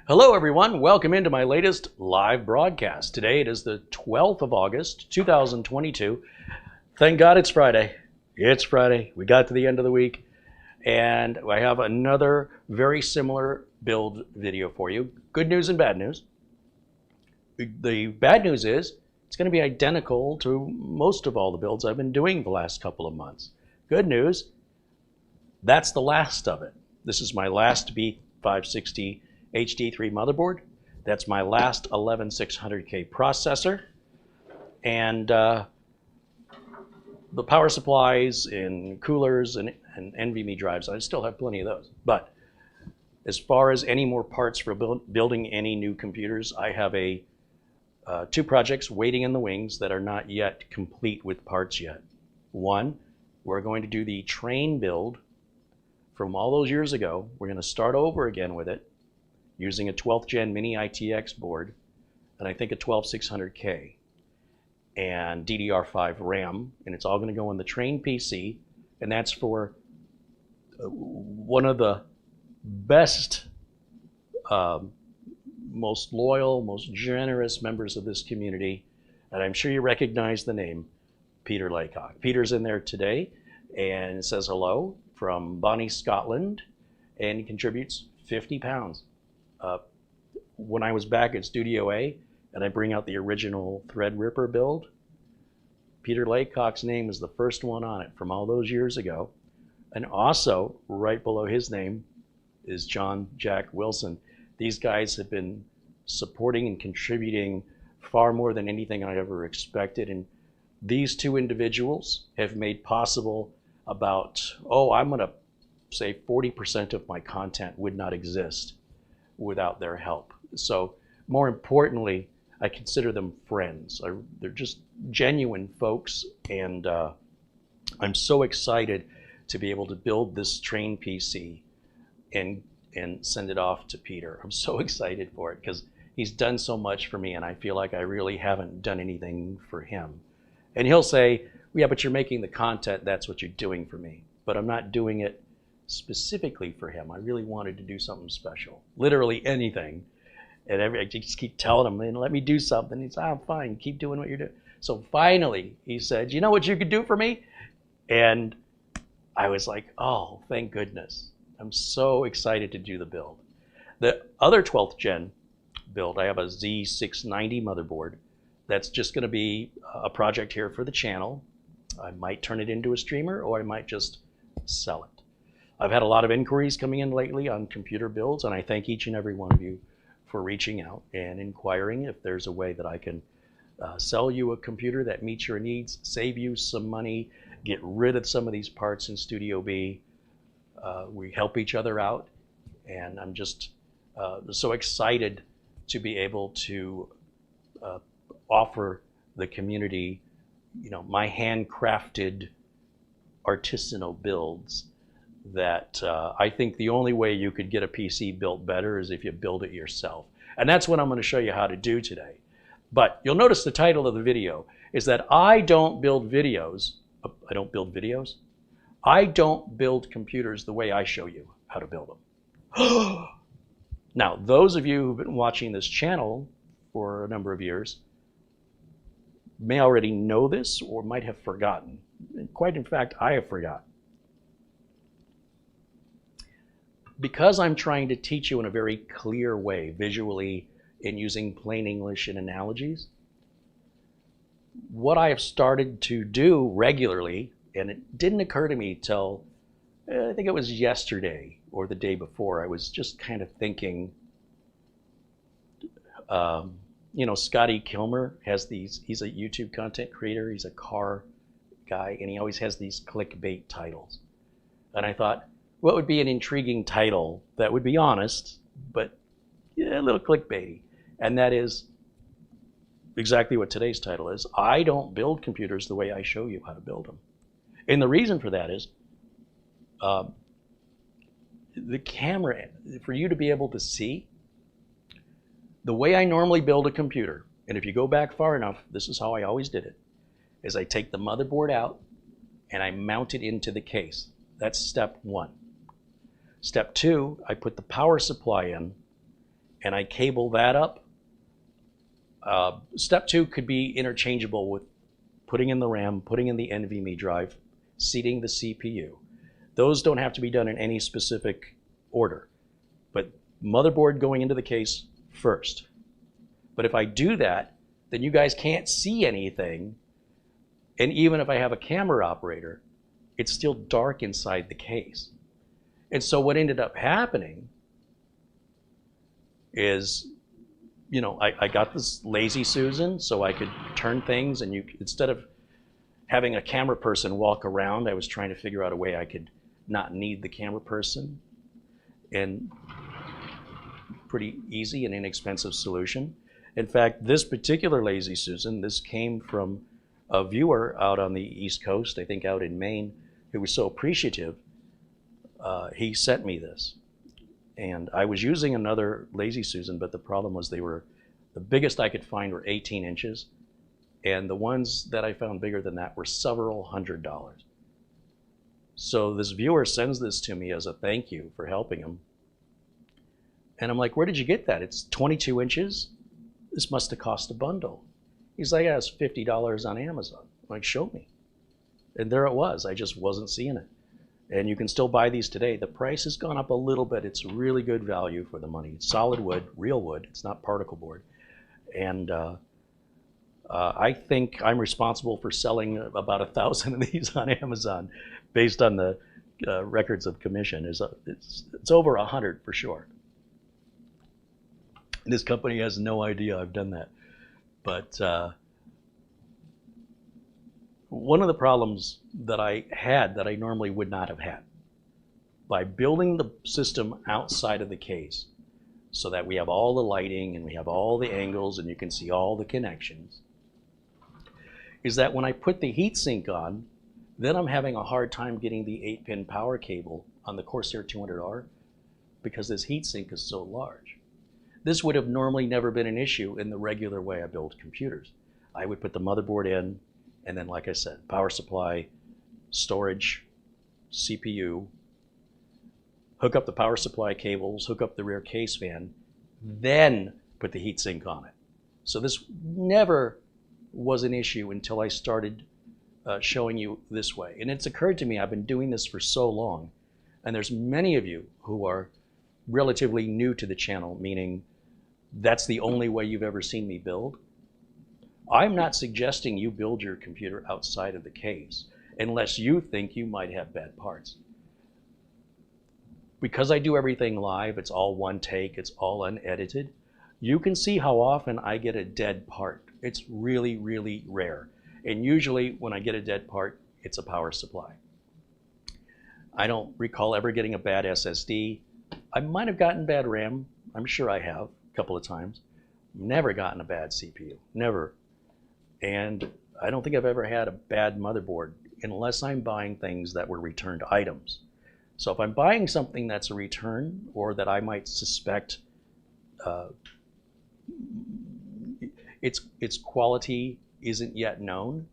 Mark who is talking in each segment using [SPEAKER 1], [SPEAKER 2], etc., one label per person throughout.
[SPEAKER 1] Hello everyone, welcome into my latest live broadcast. Today it is the 12th of August, 2022. Thank God it's Friday. It's Friday. We got to the end of the week and I have another very similar build video for you. Good news and bad news. The bad news is it's going to be identical to most of all the builds I've been doing the last couple of months. Good news, that's the last of it. This is my last B560 HD3 motherboard. That's my last 11600K processor. And the power supplies and coolers and NVMe drives, I still have plenty of those. But as far as any more parts for building any new computers, I have two projects waiting in the wings that are not yet complete with parts yet. One, we're going to do the train build from all those years ago. We're going to start over again with it using a 12th gen mini ITX board and I think a 12600K and DDR5 RAM, and it's all going to go on the train PC, and that's for one of the best, most loyal, most generous members of this community, and I'm sure you recognize the name, Peter Laycock. Peter's in there today and says hello from Bonnie, Scotland, and he contributes 50 pounds. When I was back at Studio A and I bring out the original Threadripper build, Peter Laycock's name is the first one on it from all those years ago. And also right below his name is John Jack Wilson. These guys have been supporting and contributing far more than anything I ever expected. And these two individuals have made possible about, I'm going to say 40% of my content would not exist without their help. So more importantly, I consider them friends. They're just genuine folks, and I'm so excited to be able to build this train PC and send it off to Peter. I'm so excited for it because he's done so much for me and I feel like I really haven't done anything for him. And he'll say, yeah, but you're making the content, that's what you're doing for me. But I'm not doing it specifically for him. I really wanted to do something special, literally anything. And I just keep telling him, man, let me do something. He's, fine, keep doing what you're doing. So finally he said, you know what you could do for me? And I was like, oh, thank goodness. I'm so excited to do the build. The other 12th gen build, I have a Z690 motherboard. That's just gonna be a project here for the channel. I might turn it into a streamer or I might just sell it. I've had a lot of inquiries coming in lately on computer builds, and I thank each and every one of you for reaching out and inquiring if there's a way that I can sell you a computer that meets your needs, save you some money, get rid of some of these parts in Studio B. We help each other out, and I'm just so excited to be able to offer the community, my handcrafted artisanal builds that I think the only way you could get a PC built better is if you build it yourself. And that's what I'm going to show you how to do today. But you'll notice the title of the video is that I don't build videos. I don't build videos. I don't build computers the way I show you how to build them. Now, those of you who've been watching this channel for a number of years may already know this or might have forgotten. Quite in fact, I have forgotten. Because I'm trying to teach you in a very clear way, visually, and using plain English and analogies, what I have started to do regularly, and it didn't occur to me till, I think it was yesterday or the day before, I was just kind of thinking, Scotty Kilmer has he's a YouTube content creator, he's a car guy, and he always has these clickbait titles. And I thought, what would be an intriguing title that would be honest, but a little clickbaity? And that is exactly what today's title is. I don't build computers the way I show you how to build them. And the reason for that is the camera, for you to be able to see, the way I normally build a computer, and if you go back far enough, this is how I always did it, is I take the motherboard out and I mount it into the case. That's step one. Step two, I put the power supply in and I cable that up. Step 2 could be interchangeable with putting in the RAM, putting in the NVMe drive, seating the CPU. Those don't have to be done in any specific order, but motherboard going into the case first. But if I do that, then you guys can't see anything, and even if I have a camera operator, it's still dark inside the case. And so what ended up happening is, you know, I got this lazy Susan so I could turn things, and instead of having a camera person walk around, I was trying to figure out a way I could not need the camera person. And pretty easy and inexpensive solution. In fact, this particular lazy Susan, this came from a viewer out on the East Coast, I think out in Maine, who was so appreciative. He sent me this. And I was using another lazy Susan, but the problem was the biggest I could find were 18 inches. And the ones that I found bigger than that were several $100s. So this viewer sends this to me as a thank you for helping him. And I'm like, where did you get that? It's 22 inches? This must have cost a bundle. He's like, yeah, it's $50 on Amazon. I'm like, show me. And there it was. I just wasn't seeing it. And you can still buy these today. The price has gone up a little bit. It's really good value for the money. It's solid wood, real wood. It's not particle board. And I think I'm responsible for selling about 1,000 of these on Amazon based on the records of commission. It's over 100 for sure. This company has no idea I've done that. But one of the problems that I had that I normally would not have had, by building the system outside of the case so that we have all the lighting and we have all the angles and you can see all the connections, is that when I put the heatsink on, then I'm having a hard time getting the 8-pin power cable on the Corsair 200R because this heatsink is so large. This would have normally never been an issue in the regular way I build computers. I would put the motherboard in, and then, like I said, power supply, storage, CPU, hook up the power supply cables, hook up the rear case fan, then put the heatsink on it. So this never was an issue until I started showing you this way. And it's occurred to me, I've been doing this for so long, and there's many of you who are relatively new to the channel, meaning that's the only way you've ever seen me build. I'm not suggesting you build your computer outside of the case unless you think you might have bad parts. Because I do everything live, it's all one take, it's all unedited, you can see how often I get a dead part. It's really, really rare. And usually when I get a dead part, it's a power supply. I don't recall ever getting a bad SSD. I might have gotten bad RAM. I'm sure I have a couple of times. Never gotten a bad CPU, never. And I don't think I've ever had a bad motherboard unless I'm buying things that were returned items. So if I'm buying something that's a return or that I might suspect its quality isn't yet known,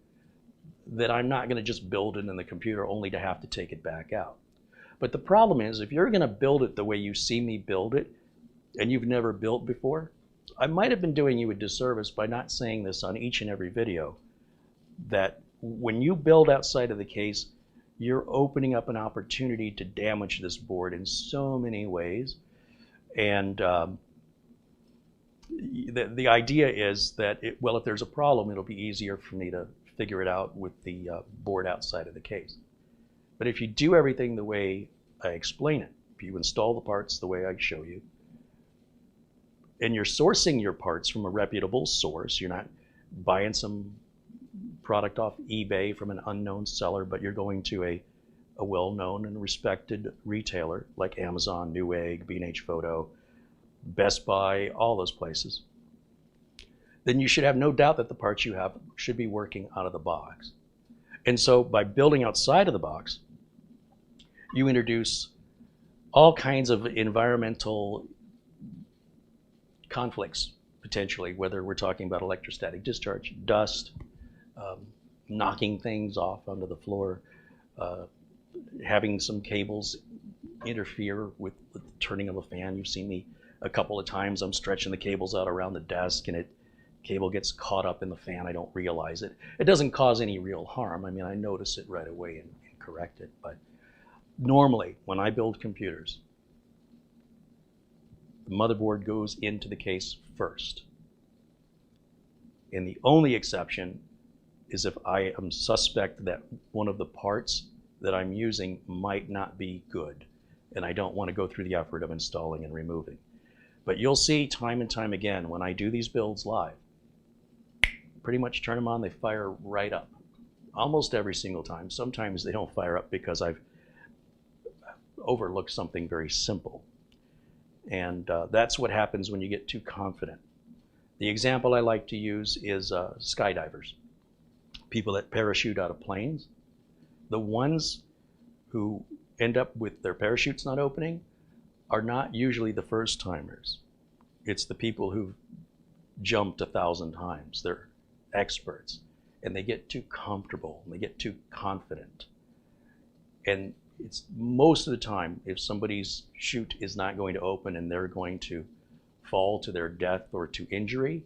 [SPEAKER 1] then I'm not going to just build it in the computer only to have to take it back out. But the problem is, if you're going to build it the way you see me build it, and you've never built before, I might have been doing you a disservice by not saying this on each and every video, that when you build outside of the case, you're opening up an opportunity to damage this board in so many ways. And the idea is that, well, if there's a problem, it'll be easier for me to figure it out with the board outside of the case. But if you do everything the way I explain it, if you install the parts the way I show you, and you're sourcing your parts from a reputable source, you're not buying some product off eBay from an unknown seller, but you're going to a well-known and respected retailer like Amazon, Newegg, B&H Photo, Best Buy, all those places, then you should have no doubt that the parts you have should be working out of the box. And so by building outside of the box, you introduce all kinds of environmental conflicts, potentially, whether we're talking about electrostatic discharge, dust, knocking things off onto the floor, having some cables interfere with the turning of a fan. You've seen me A couple of times I'm stretching the cables out around the desk and cable gets caught up in the fan. I don't realize it. It doesn't cause any real harm. I mean, I notice it right away and correct it. But normally, when I build computers, the motherboard goes into the case first. And the only exception is if I am suspect that one of the parts that I'm using might not be good, and I don't want to go through the effort of installing and removing. But you'll see time and time again, when I do these builds live, pretty much turn them on, they fire right up. Almost every single time. Sometimes they don't fire up because I've overlooked something very simple. And that's what happens when you get too confident. The example I like to use is skydivers. People that parachute out of planes. The ones who end up with their parachutes not opening are not usually the first timers. It's the people who've jumped 1,000 times. They're experts, and they get too comfortable, and they get too confident. And it's most of the time, if somebody's chute is not going to open and they're going to fall to their death or to injury,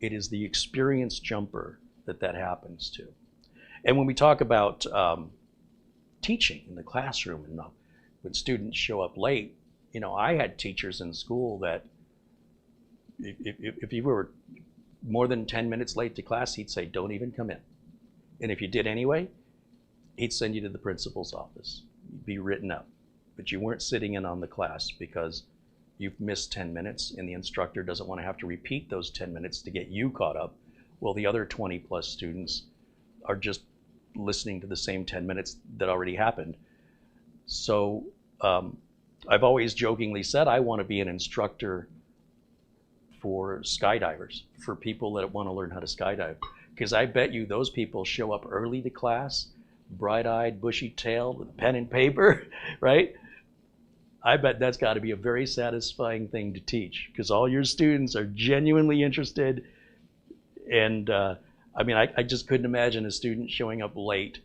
[SPEAKER 1] it is the experienced jumper that happens to. And when we talk about teaching in the classroom, and when students show up late, you know, I had teachers in school that if you were more than 10 minutes late to class, he'd say, don't even come in. And if you did anyway, he'd send you to the principal's office. You'd be written up. But you weren't sitting in on the class because you've missed 10 minutes and the instructor doesn't want to have to repeat those 10 minutes to get you caught up. Well, the other 20 plus students are just listening to the same 10 minutes that already happened. So I've always jokingly said I want to be an instructor for skydivers, for people that want to learn how to skydive. Because I bet you those people show up early to class, bright-eyed, bushy-tailed, with pen and paper, right? I bet that's got to be a very satisfying thing to teach, because all your students are genuinely interested. And I mean, I just couldn't imagine a student showing up late.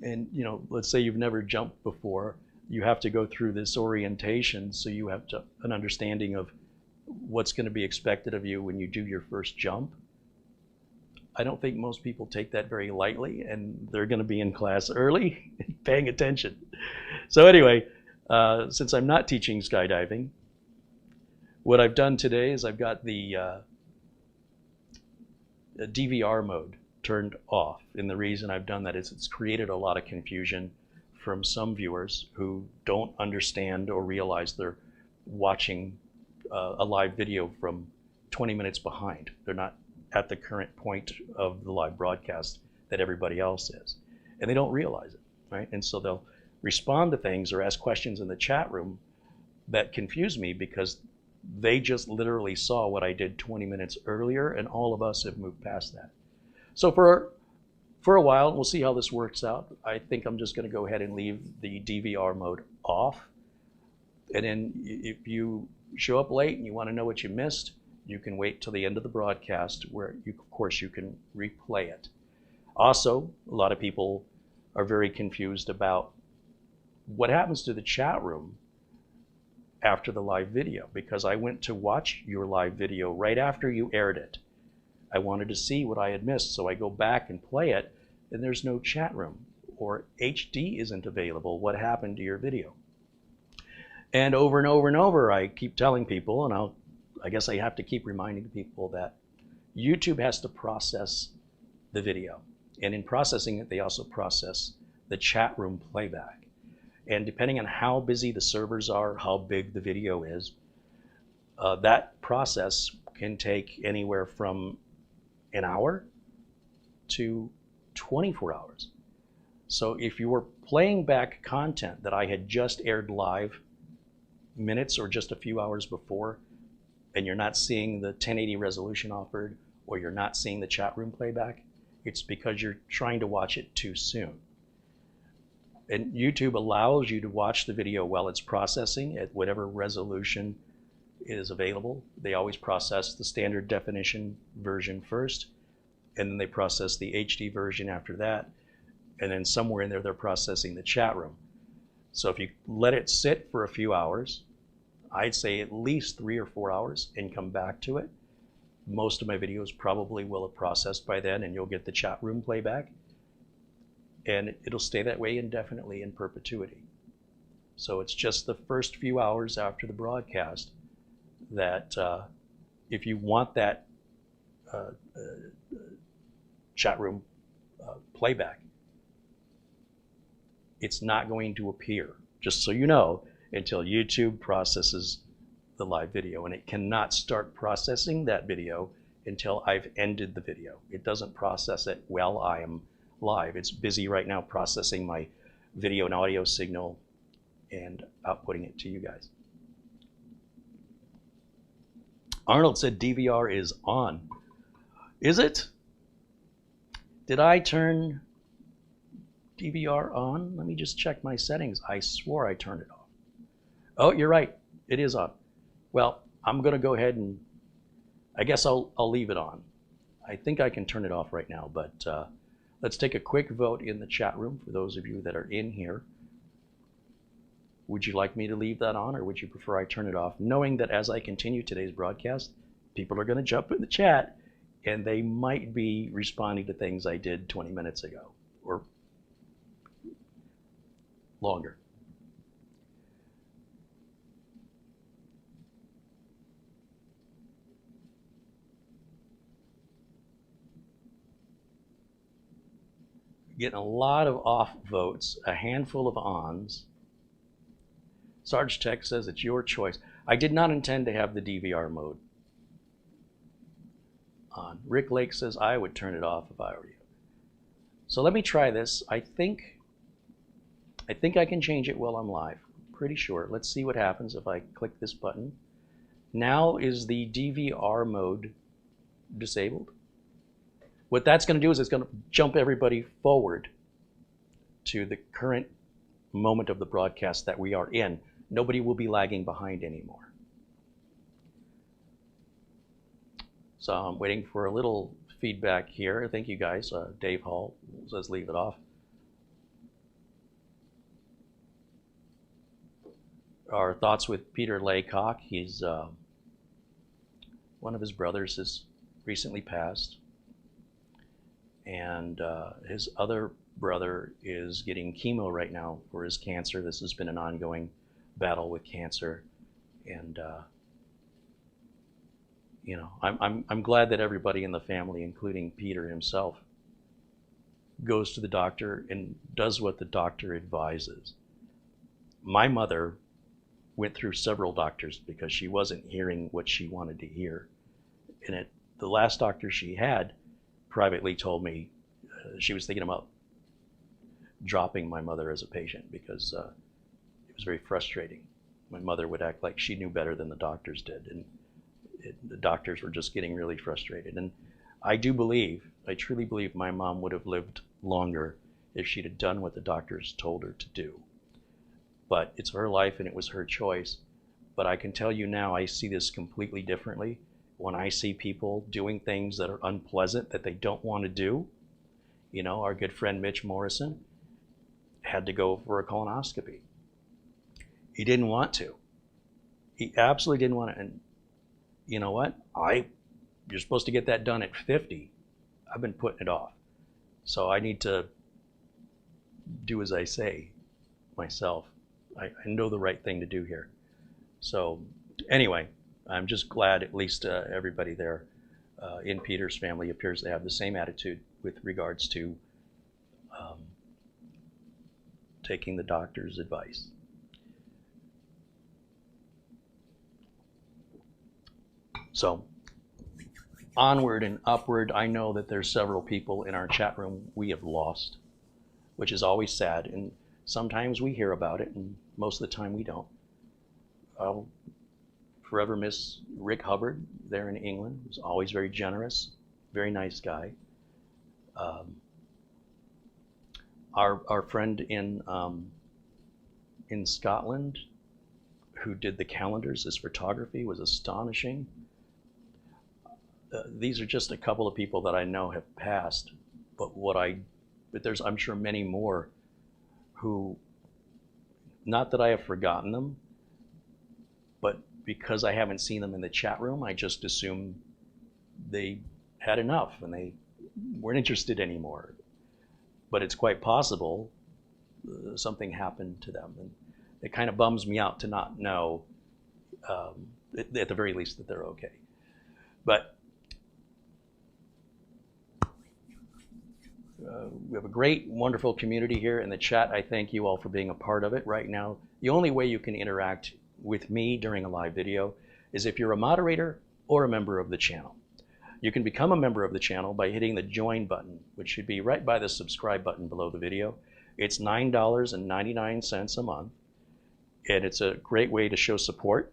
[SPEAKER 1] And, you know, let's say you've never jumped before. You have to go through this orientation, so you have an understanding of what's going to be expected of you when you do your first jump. I don't think most people take that very lightly, and they're going to be in class early and paying attention. So anyway, since I'm not teaching skydiving, what I've done today is I've got the DVR mode turned off. And the reason I've done that is it's created a lot of confusion from some viewers who don't understand or realize they're watching a live video from 20 minutes behind. They're not at the current point of the live broadcast that everybody else is. And they don't realize it, right? And so they'll respond to things or ask questions in the chat room that confuse me because they just literally saw what I did 20 minutes earlier, and all of us have moved past that. So for a while, we'll see how this works out. I think I'm just gonna go ahead and leave the DVR mode off. And then if you show up late and you wanna know what you missed, you can wait till the end of the broadcast where, of course, you can replay it. Also, a lot of people are very confused about what happens to the chat room after the live video, because I went to watch your live video right after you aired it. I wanted to see what I had missed, so I go back and play it, and there's no chat room, or HD isn't available. What happened to your video? And over and over and over, I keep telling people, and I guess I have to keep reminding people that YouTube has to process the video. And in processing it, they also process the chat room playback. And depending on how busy the servers are, how big the video is, that process can take anywhere from an hour to 24 hours. So if you were playing back content that I had just aired live minutes or just a few hours before, and you're not seeing the 1080 resolution offered, or you're not seeing the chat room playback, it's because you're trying to watch it too soon. And YouTube allows you to watch the video while it's processing at whatever resolution is available. They always process the standard definition version first, and then they process the HD version after that, and then somewhere in there they're processing the chat room. So if you let it sit for a few hours, I'd say at least 3 or 4 hours and come back to it. Most of my videos probably will have processed by then, and you'll get the chat room playback. And it'll stay that way indefinitely in perpetuity. So it's just the first few hours after the broadcast that if you want that chat room playback, it's not going to appear, just so you know, until YouTube processes the live video. And it cannot start processing that video until I've ended the video. It doesn't process it while I am live. It's busy right now processing my video and audio signal and outputting it to you guys. Arnold said DVR is on. Is it? Did I turn DVR on? Let me just check my settings. I swore I turned it off. Oh, you're right. It is on. Well, I'm going to go ahead and I guess I'll leave it on. I think I can turn it off right now, but let's take a quick vote in the chat room for those of you that are in here. Would you like me to leave that on, or would you prefer I turn it off, knowing that as I continue today's broadcast, people are going to jump in the chat and they might be responding to things I did 20 minutes ago or longer. Getting a lot of off votes, a handful of ons. Sarge Tech says it's your choice. I did not intend to have the DVR mode on. Rick Lake says I would turn it off if I were you. So let me try this. I think I can change it while I'm live. Pretty sure. Let's see what happens if I click this button. Now is the DVR mode disabled? What that's going to do is it's going to jump everybody forward to the current moment of the broadcast that we are in. Nobody will be lagging behind anymore. So I'm waiting for a little feedback here. Thank you guys. Dave Hall says leave it off. Our thoughts with Peter Laycock. He's one of his brothers has recently passed, and his other brother is getting chemo right now for his cancer. This has been an ongoing battle with cancer, and you know, I'm glad that everybody in the family, including Peter himself, goes to the doctor and does what the doctor advises. My mother went through several doctors because she wasn't hearing what she wanted to hear, and the last doctor she had privately told me she was thinking about dropping my mother as a patient because it was very frustrating. My mother would act like she knew better than the doctors did, and the doctors were just getting really frustrated. And I truly believe my mom would have lived longer if she'd have done what the doctors told her to do. But it's her life and it was her choice. But I can tell you now, I see this completely differently. When I see people doing things that are unpleasant that they don't want to do, you know, our good friend Mitch Morrison had to go for a colonoscopy. He didn't want to. He absolutely didn't want to. And you know what? You're supposed to get that done at 50. I've been putting it off. So I need to do as I say myself. I know the right thing to do here. So anyway, I'm just glad at least everybody there in Peter's family appears to have the same attitude with regards to taking the doctor's advice. So onward and upward. I know that there's several people in our chat room we have lost, which is always sad. And sometimes we hear about it, and most of the time we don't. I'll forever miss Rick Hubbard there in England. He was always very generous, very nice guy. Our friend in Scotland who did the calendars, his photography was astonishing. These are just a couple of people that I know have passed, but there's I'm sure many more who, not that I have forgotten them, but because I haven't seen them in the chat room, I just assume they had enough and they weren't interested anymore. But it's quite possible something happened to them. And it kind of bums me out to not know, at the very least, that they're okay. But we have a great, wonderful community here in the chat. I thank you all for being a part of it right now. The only way you can interact with me during a live video is if you're a moderator or a member of the channel. You can become a member of the channel by hitting the join button, which should be right by the subscribe button below the video. It's $9.99 a month, and it's a great way to show support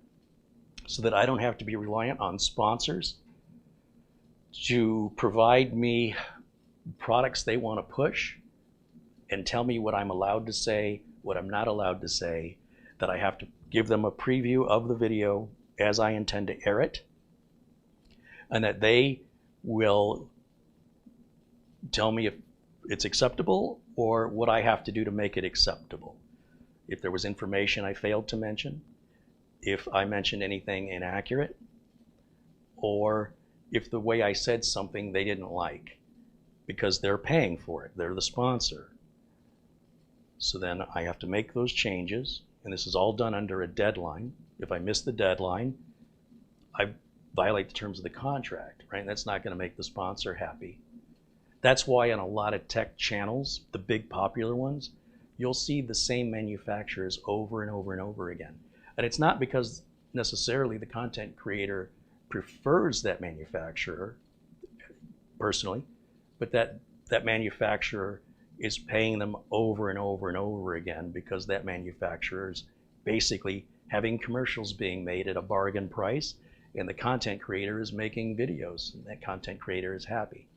[SPEAKER 1] so that I don't have to be reliant on sponsors to provide me products they want to push and tell me what I'm allowed to say, what I'm not allowed to say, that I have to give them a preview of the video as I intend to air it, and that they will tell me if it's acceptable or what I have to do to make it acceptable. If there was information I failed to mention, if I mentioned anything inaccurate, or if the way I said something they didn't like, because they're paying for it, they're the sponsor. So then I have to make those changes, and this is all done under a deadline. If I miss the deadline, I violate the terms of the contract, right? That's not going to make the sponsor happy. That's why on a lot of tech channels, the big popular ones, you'll see the same manufacturers over and over and over again. And it's not because necessarily the content creator prefers that manufacturer personally, but that manufacturer is paying them over and over and over again because that manufacturer is basically having commercials being made at a bargain price, and the content creator is making videos, and that content creator is happy.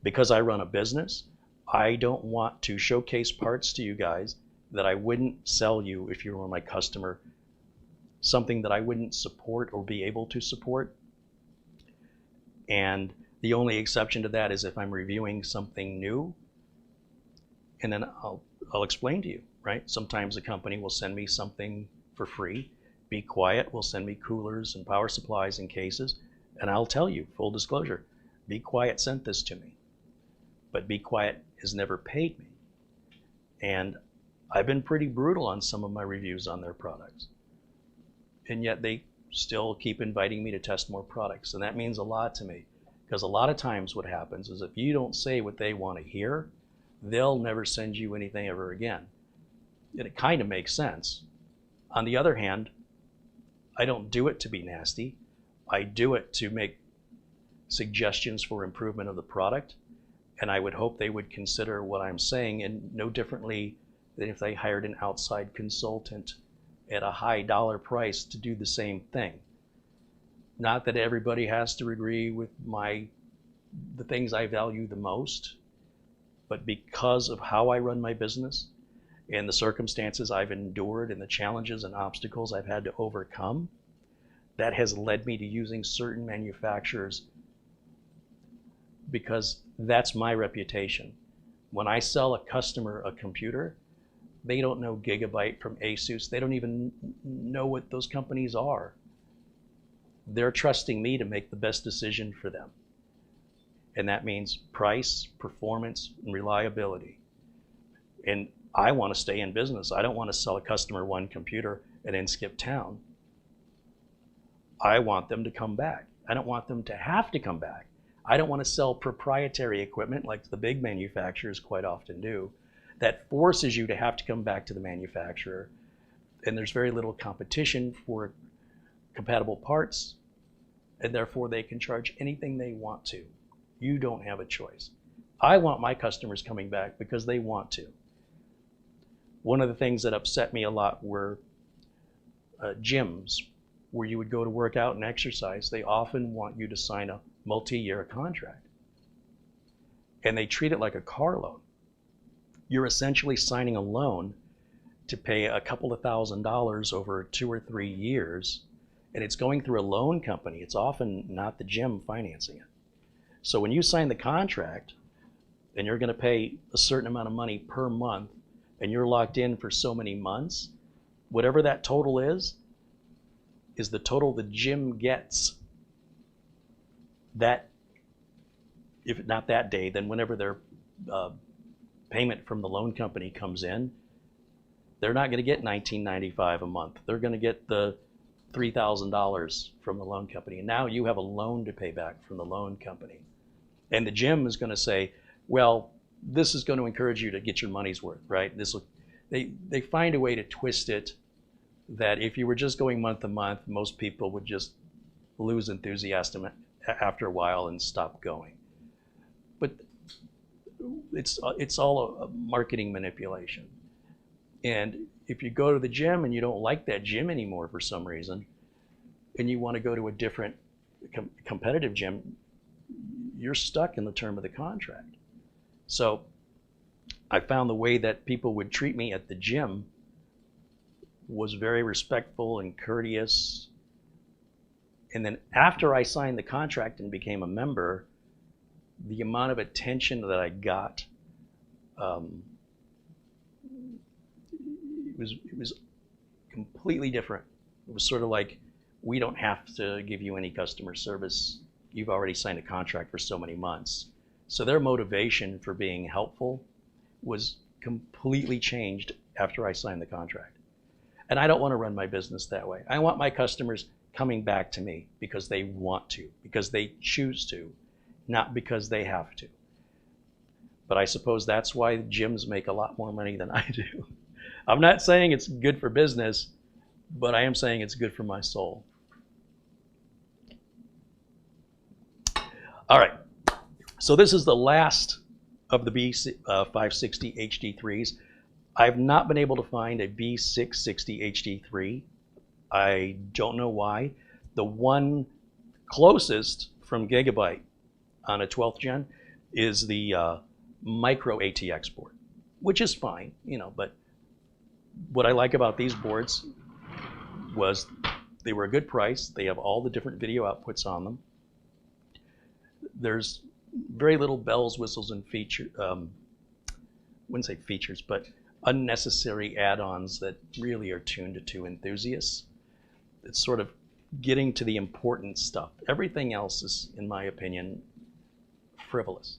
[SPEAKER 1] Because I run a business, I don't want to showcase parts to you guys that I wouldn't sell you if you were my customer, something that I wouldn't support or be able to support. And the only exception to that is if I'm reviewing something new, and then I'll explain to you, right? Sometimes a company will send me something for free. Be Quiet will send me coolers and power supplies and cases, and I'll tell you, full disclosure, Be Quiet sent this to me, but Be Quiet has never paid me. And I've been pretty brutal on some of my reviews on their products, and yet they still keep inviting me to test more products, and that means a lot to me, because a lot of times what happens is if you don't say what they want to hear, they'll never send you anything ever again. And it kind of makes sense. On the other hand, I don't do it to be nasty. I do it to make suggestions for improvement of the product, and I would hope they would consider what I'm saying, and no differently than if they hired an outside consultant at a high dollar price to do the same thing. Not that everybody has to agree with the things I value the most, but because of how I run my business and the circumstances I've endured and the challenges and obstacles I've had to overcome, that has led me to using certain manufacturers because that's my reputation. When I sell a customer a computer, they don't know Gigabyte from Asus. They don't even know what those companies are. They're trusting me to make the best decision for them. And that means price, performance, and reliability. And I want to stay in business. I don't want to sell a customer one computer and then skip town. I want them to come back. I don't want them to have to come back. I don't want to sell proprietary equipment like the big manufacturers quite often do that forces you to have to come back to the manufacturer, and there's very little competition for compatible parts, and therefore they can charge anything they want to. You don't have a choice. I want my customers coming back because they want to. One of the things that upset me a lot were gyms where you would go to work out and exercise. They often want you to sign a multi-year contract, and they treat it like a car loan. You're essentially signing a loan to pay a couple of $1,000s over 2 or 3 years, and it's going through a loan company. It's often not the gym financing it. So when you sign the contract and you're going to pay a certain amount of money per month and you're locked in for so many months, whatever that total is, is the total the gym gets that, if not that day, then whenever their payment from the loan company comes in, they're not going to get $19.95 a month. They're going to get the $3,000 from the loan company. And now you have a loan to pay back from the loan company. And the gym is going to say, well, this is going to encourage you to get your money's worth, right? They find a way to twist it that if you were just going month to month, most people would just lose enthusiasm after a while and stop going. But it's all a marketing manipulation. And if you go to the gym and you don't like that gym anymore for some reason, and you want to go to a different competitive gym, you're stuck in the term of the contract. So I found the way that people would treat me at the gym was very respectful and courteous. And then after I signed the contract and became a member, the amount of attention that I got, it was completely different. It was sort of like, we don't have to give you any customer service. You've already signed a contract for so many months. So their motivation for being helpful was completely changed after I signed the contract. And I don't want to run my business that way. I want my customers coming back to me because they want to, because they choose to, not because they have to. But I suppose that's why gyms make a lot more money than I do. I'm not saying it's good for business, but I am saying it's good for my soul. All right, so this is the last of the B560 HD3s. I've not been able to find a B660 HD3. I don't know why. The one closest from Gigabyte on a 12th gen is the micro ATX board, which is fine, but what I like about these boards was they were a good price. They have all the different video outputs on them. There's very little bells, whistles, and wouldn't say features, but unnecessary add-ons that really are tuned to enthusiasts. It's sort of getting to the important stuff. Everything else is, in my opinion, frivolous.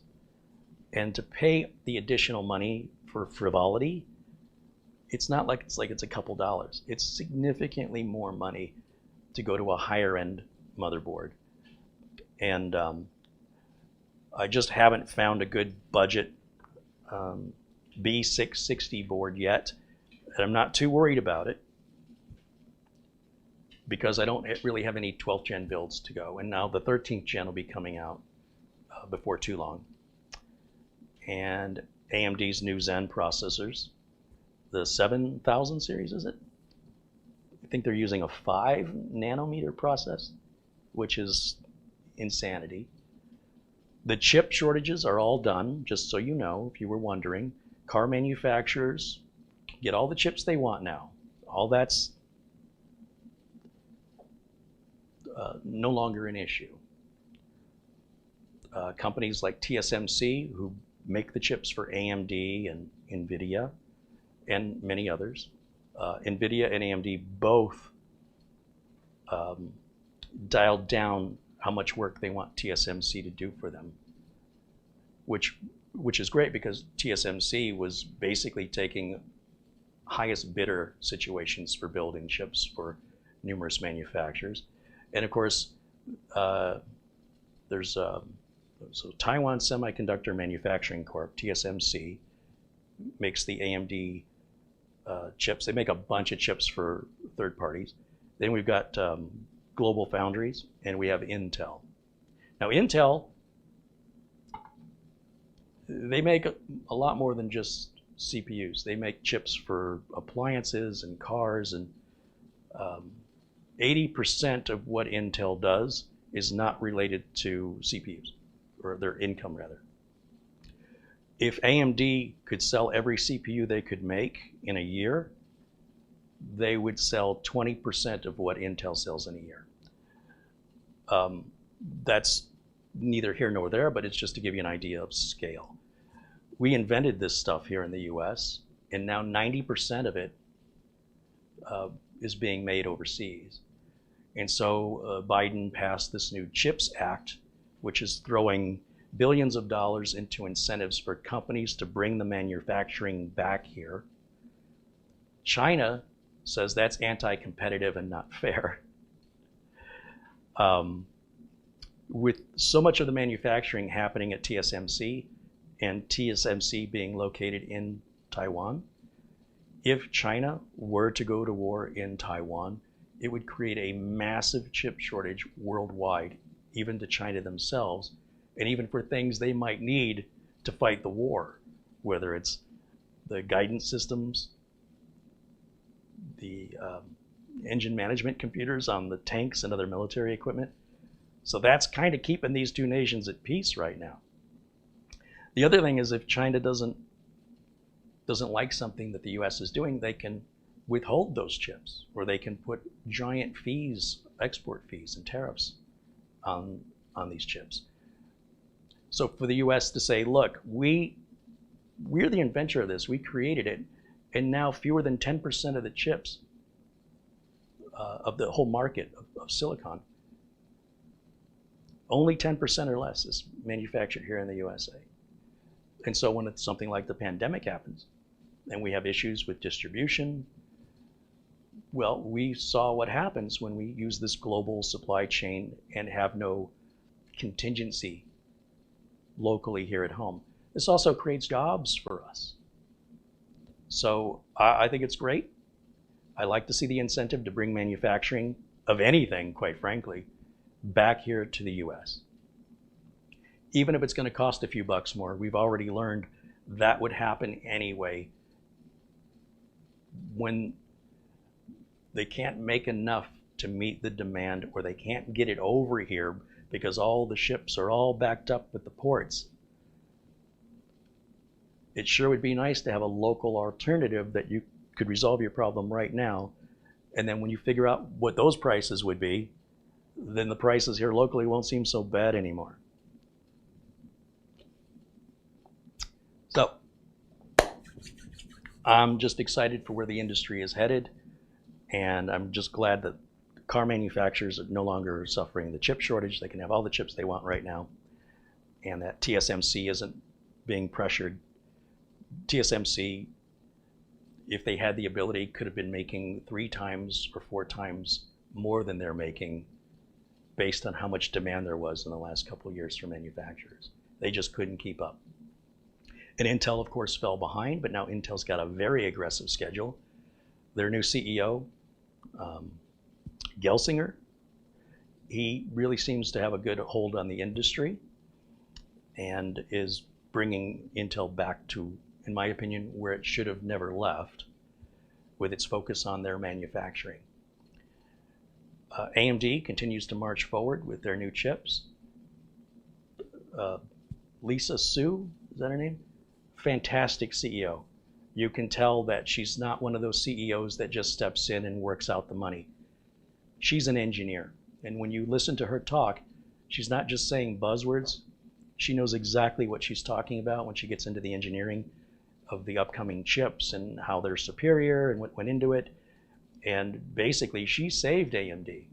[SPEAKER 1] And to pay the additional money for frivolity, it's not like it's a couple dollars. It's significantly more money to go to a higher end motherboard. And I just haven't found a good budget B660 board yet. And I'm not too worried about it because I don't really have any 12th gen builds to go. And now the 13th gen will be coming out before too long. And AMD's new Zen processors, the 7000 series, is it? I think they're using a 5 nanometer process, which is insanity. The chip shortages are all done, just so you know, if you were wondering. Car manufacturers get all the chips they want now. All that's no longer an issue. Companies like TSMC, who make the chips for AMD and NVIDIA, and many others. NVIDIA and AMD both dialed down how much work they want TSMC to do for them, which is great because TSMC was basically taking highest bidder situations for building chips for numerous manufacturers. And of course, there's so Taiwan Semiconductor Manufacturing Corp, TSMC, makes the AMD chips. They make a bunch of chips for third parties. Then we've got Global Foundries, and we have Intel. Now Intel, they make a lot more than just CPUs. They make chips for appliances and cars, and 80% of what Intel does is not related to CPUs, or their income rather. If AMD could sell every CPU they could make in a year, they would sell 20% of what Intel sells in a year. That's neither here nor there, but it's just to give you an idea of scale. We invented this stuff here in the US, and now 90% of it is being made overseas. And so Biden passed this new CHIPS Act, which is throwing billions of dollars into incentives for companies to bring the manufacturing back here. China says that's anti-competitive and not fair. With so much of the manufacturing happening at TSMC and TSMC being located in Taiwan, if China were to go to war in Taiwan, it would create a massive chip shortage worldwide, even to China themselves, and even for things they might need to fight the war, whether it's the guidance systems, the engine management computers on the tanks and other military equipment. So that's kind of keeping these two nations at peace right now. The other thing is, if China doesn't like something that the US is doing, they can withhold those chips, or they can put giant fees, export fees and tariffs on these chips. So for the US to say, look, we're the inventor of this, we created it, and now fewer than 10% of the chips of the whole market of silicon, only 10% or less is manufactured here in the USA. And so when it's something like the pandemic happens, and we have issues with distribution, well, we saw what happens when we use this global supply chain and have no contingency locally here at home. This also creates jobs for us. So I think it's great. I like to see the incentive to bring manufacturing of anything, quite frankly, back here to the US. Even if it's going to cost a few bucks more, we've already learned that would happen anyway. When they can't make enough to meet the demand, or they can't get it over here because all the ships are all backed up at the ports, it sure would be nice to have a local alternative that you could resolve your problem right now. And then when you figure out what those prices would be, then the prices here locally won't seem so bad anymore. So I'm just excited for where the industry is headed, and I'm just glad that car manufacturers are no longer suffering the chip shortage. They can have all the chips they want right now, and that TSMC isn't being pressured. TSMC, if they had the ability, could have been making 3 times or 4 times more than they're making based on how much demand there was in the last couple of years from manufacturers. They just couldn't keep up. And Intel, of course, fell behind, but now Intel's got a very aggressive schedule. Their new CEO, Gelsinger, he really seems to have a good hold on the industry and is bringing Intel back to, in my opinion, where it should have never left, with its focus on their manufacturing. AMD continues to march forward with their new chips. Lisa Su, is that her name? Fantastic CEO. You can tell that she's not one of those CEOs that just steps in and works out the money. She's an engineer. And when you listen to her talk, she's not just saying buzzwords. She knows exactly what she's talking about when she gets into the engineering of the upcoming chips and how they're superior and what went into it. And basically, she saved AMD.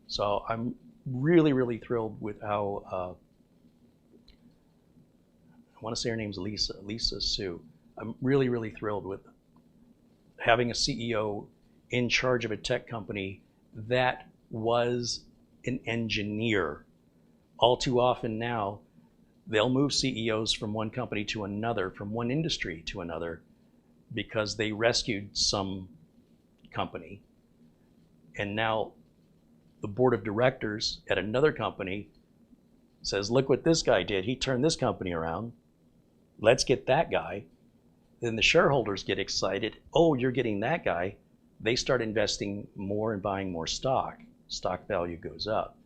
[SPEAKER 1] So I'm really, really thrilled with how, I want to say her name's Lisa Su. I'm really, really thrilled with having a CEO in charge of a tech company that was an engineer. All too often now, they'll move CEOs from one company to another, from one industry to another, because they rescued some company. And now the board of directors at another company says, look what this guy did. He turned this company around. Let's get that guy. Then the shareholders get excited. Oh, you're getting that guy. They start investing more and buying more stock. Stock value goes up.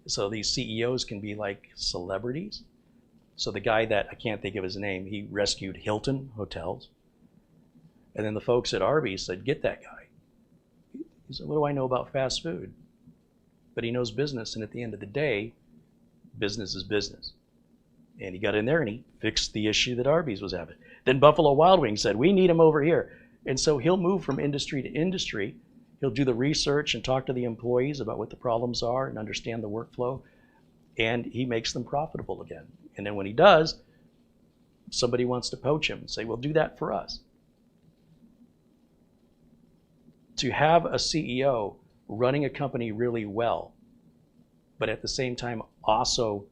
[SPEAKER 1] So these CEOs can be like celebrities. So the guy that, I can't think of his name, he rescued Hilton Hotels. And then the folks at Arby's said, get that guy. He said, what do I know about fast food? But he knows business, and at the end of the day, business is business. And he got in there and he fixed the issue that Arby's was having. Then Buffalo Wild Wings said, we need him over here. And so he'll move from industry to industry. He'll do the research and talk to the employees about what the problems are and understand the workflow, and he makes them profitable again. And then when he does, somebody wants to poach him and say, well, do that for us. To have a CEO running a company really well, but at the same time also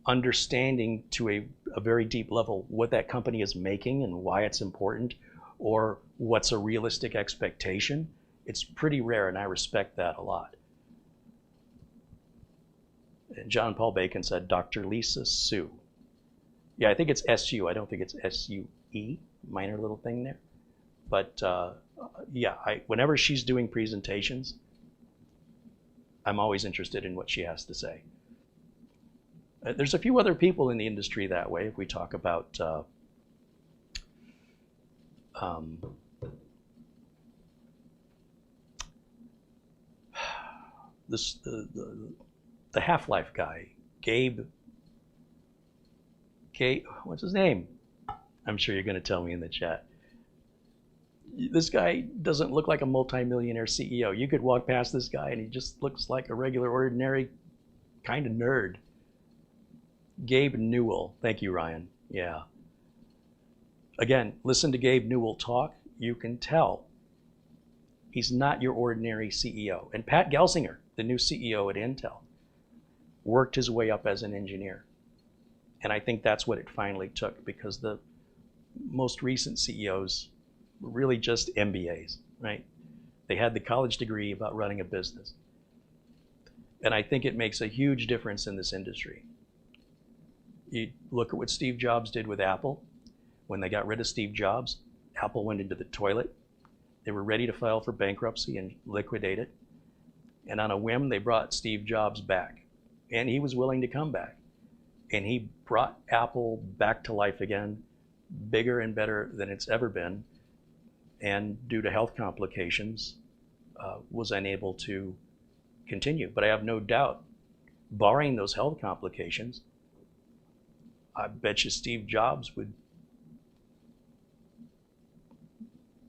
[SPEAKER 1] understanding to a very deep level what that company is making and why it's important, or what's a realistic expectation, it's pretty rare, and I respect that a lot. And John Paul Bacon said, Dr. Lisa Sue. Yeah, I think it's S-U. I don't think it's S-U-E, minor little thing there. But yeah, whenever she's doing presentations, I'm always interested in what she has to say. There's a few other people in the industry that way. If we talk about the Half-Life guy, Gabe, what's his name? I'm sure you're going to tell me in the chat. This guy doesn't look like a multimillionaire CEO. You could walk past this guy and he just looks like a regular, ordinary kind of nerd. Gabe Newell. Thank you, Ryan. Yeah. Again, listen to Gabe Newell talk. You can tell he's not your ordinary CEO. And Pat Gelsinger, the new CEO at Intel, worked his way up as an engineer. And I think that's what it finally took, because the most recent CEOs were really just MBAs, right? They had the college degree about running a business. And I think it makes a huge difference in this industry. You look at what Steve Jobs did with Apple. When they got rid of Steve Jobs, Apple went into the toilet. They were ready to file for bankruptcy and liquidate it. And on a whim, they brought Steve Jobs back. And he was willing to come back. And he brought Apple back to life again, bigger and better than it's ever been. And due to health complications, was unable to continue. But I have no doubt, barring those health complications, I bet you Steve Jobs would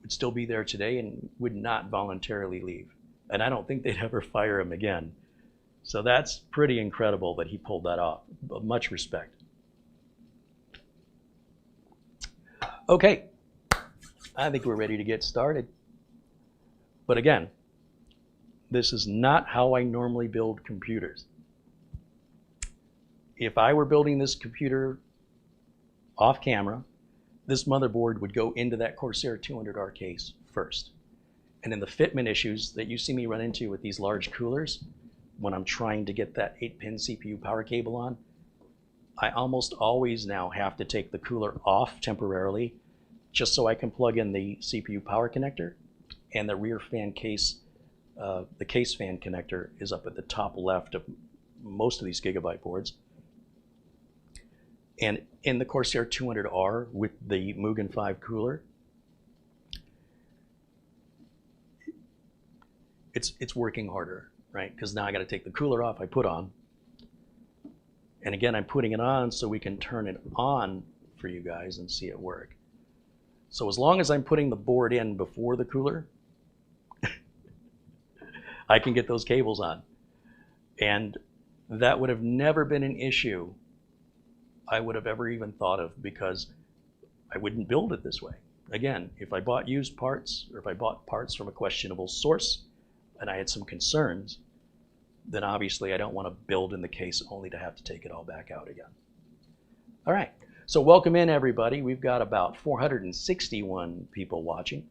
[SPEAKER 1] still be there today and would not voluntarily leave. And I don't think they'd ever fire him again. So that's pretty incredible that he pulled that off. Much respect. Okay, I think we're ready to get started. But again, this is not how I normally build computers. If I were building this computer off camera, this motherboard would go into that Corsair 200R case first. And then the fitment issues that you see me run into with these large coolers, when I'm trying to get that 8-pin CPU power cable on, I almost always now have to take the cooler off temporarily just so I can plug in the CPU power connector, and the rear fan case, the case fan connector is up at the top left of most of these Gigabyte boards. And in the Corsair 200R with the Mugen 5 cooler, it's working harder, right? Because now I got to take the cooler off, I put on. And again, I'm putting it on so we can turn it on for you guys and see it work. So as long as I'm putting the board in before the cooler, I can get those cables on. And that would have never been an issue I would have ever even thought of, because I wouldn't build it this way. Again, if I bought used parts, or if I bought parts from a questionable source and I had some concerns, then obviously I don't want to build in the case only to have to take it all back out again. All right, so welcome in everybody. We've got about 461 people watching.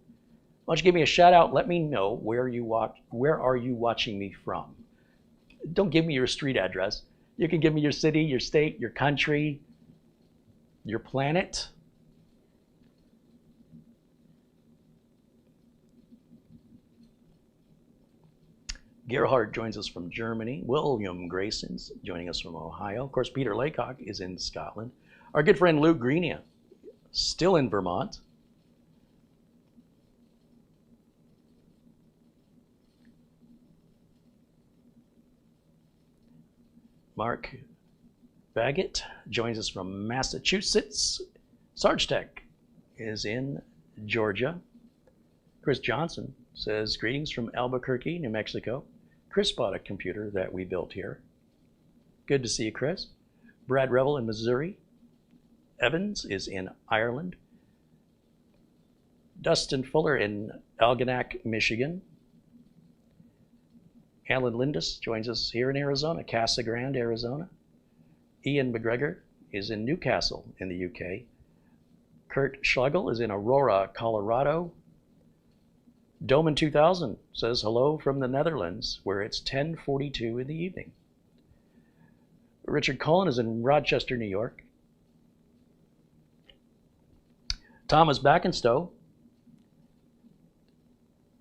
[SPEAKER 1] Why don't you give me a shout out, let me know where are you watching me from. Don't give me your street address. You can give me your city, your state, your country, your planet. Gerhard joins us from Germany. William Grayson's joining us from Ohio. Of course, Peter Laycock is in Scotland. Our good friend Luke Greenia, still in Vermont. Mark Baggett joins us from Massachusetts. Sarge Tech is in Georgia. Chris Johnson says, greetings from Albuquerque, New Mexico. Chris bought a computer that we built here. Good to see you, Chris. Brad Revel in Missouri. Evans is in Ireland. Dustin Fuller in Algonac, Michigan. Alan Lindis joins us here in Arizona, Casa Grande, Arizona. Ian McGregor is in Newcastle in the UK. Kurt Schlegel is in Aurora, Colorado. Doman 2000 says hello from the Netherlands, where it's 10:42 in the evening. Richard Cullen is in Rochester, New York. Thomas Backenstow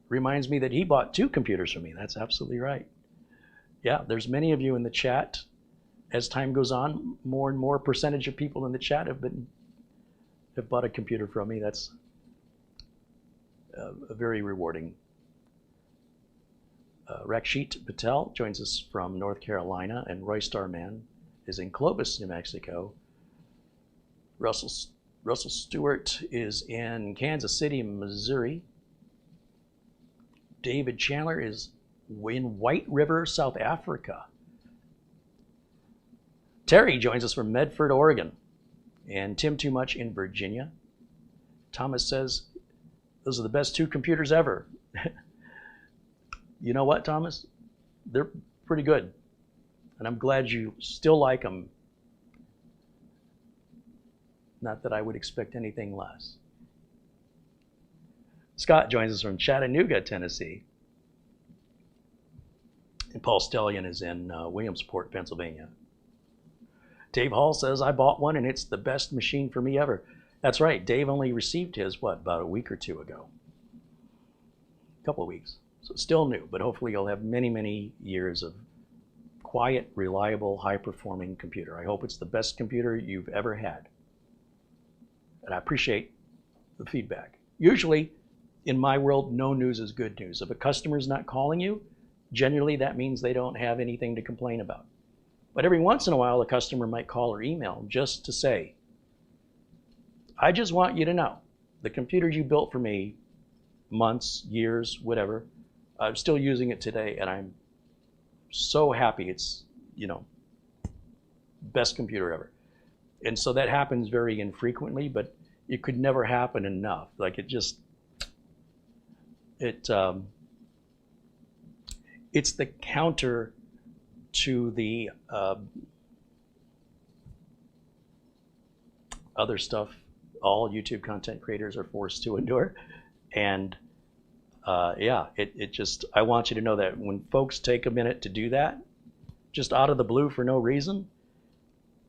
[SPEAKER 1] reminds me that he bought 2 computers from me. That's absolutely right. Yeah, there's many of you in the chat. As time goes on, more and more percentage of people in the chat have bought a computer from me. That's very rewarding. Rakshit Patel joins us from North Carolina, and Roy Starman is in Clovis, New Mexico. Russell Stewart is in Kansas City, Missouri. David Chandler is in White River, South Africa. Terry joins us from Medford, Oregon. And Tim Too Much in Virginia. Thomas says, those are the best 2 computers ever. You know what, Thomas? They're pretty good. And I'm glad you still like them. Not that I would expect anything less. Scott joins us from Chattanooga, Tennessee. And Paul Stellion is in Williamsport, Pennsylvania. Dave Hall says, I bought one and it's the best machine for me ever. That's right, Dave only received his, about a week or 2 ago? A couple of weeks. So it's still new, but hopefully you'll have many, many years of quiet, reliable, high-performing computer. I hope it's the best computer you've ever had. And I appreciate the feedback. Usually, in my world, no news is good news. If a customer's not calling you, generally that means they don't have anything to complain about. But every once in a while, a customer might call or email just to say, I just want you to know, the computer you built for me, months, years, whatever, I'm still using it today, and I'm so happy it's, best computer ever. And so that happens very infrequently, but it could never happen enough. Like it's the counter to the other stuff all YouTube content creators are forced to endure. And yeah, I want you to know that when folks take a minute to do that, just out of the blue for no reason,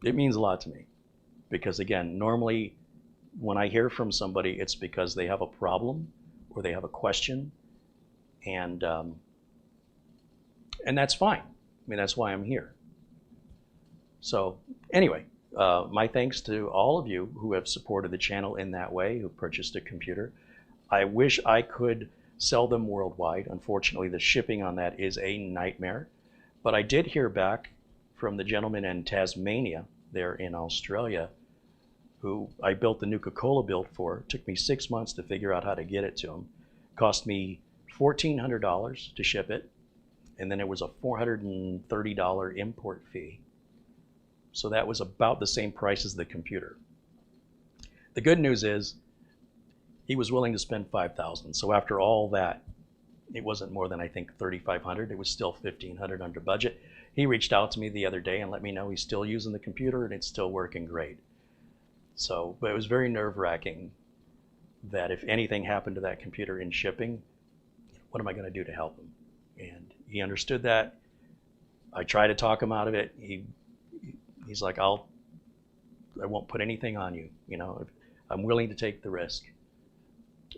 [SPEAKER 1] it means a lot to me. Because again, normally when I hear from somebody, it's because they have a problem or they have a question, and that's fine. I mean, that's why I'm here. So anyway, my thanks to all of you who have supported the channel in that way, who purchased a computer. I wish I could sell them worldwide. Unfortunately, the shipping on that is a nightmare. But I did hear back from the gentleman in Tasmania, there in Australia, who I built the Nuka-Cola build for. It took me 6 months to figure out how to get it to him. It cost me $1,400 to ship it, and then it was a $430 import fee. So that was about the same price as the computer. The good news is he was willing to spend $5,000. So after all that, it wasn't more than I think $3,500. It was still $1,500 under budget. He reached out to me the other day and let me know he's still using the computer and it's still working great. So, but it was very nerve-wracking that if anything happened to that computer in shipping, what am I going to do to help him? And he understood that. I tried to talk him out of it. He's like, I won't put anything on you. You know, I'm willing to take the risk.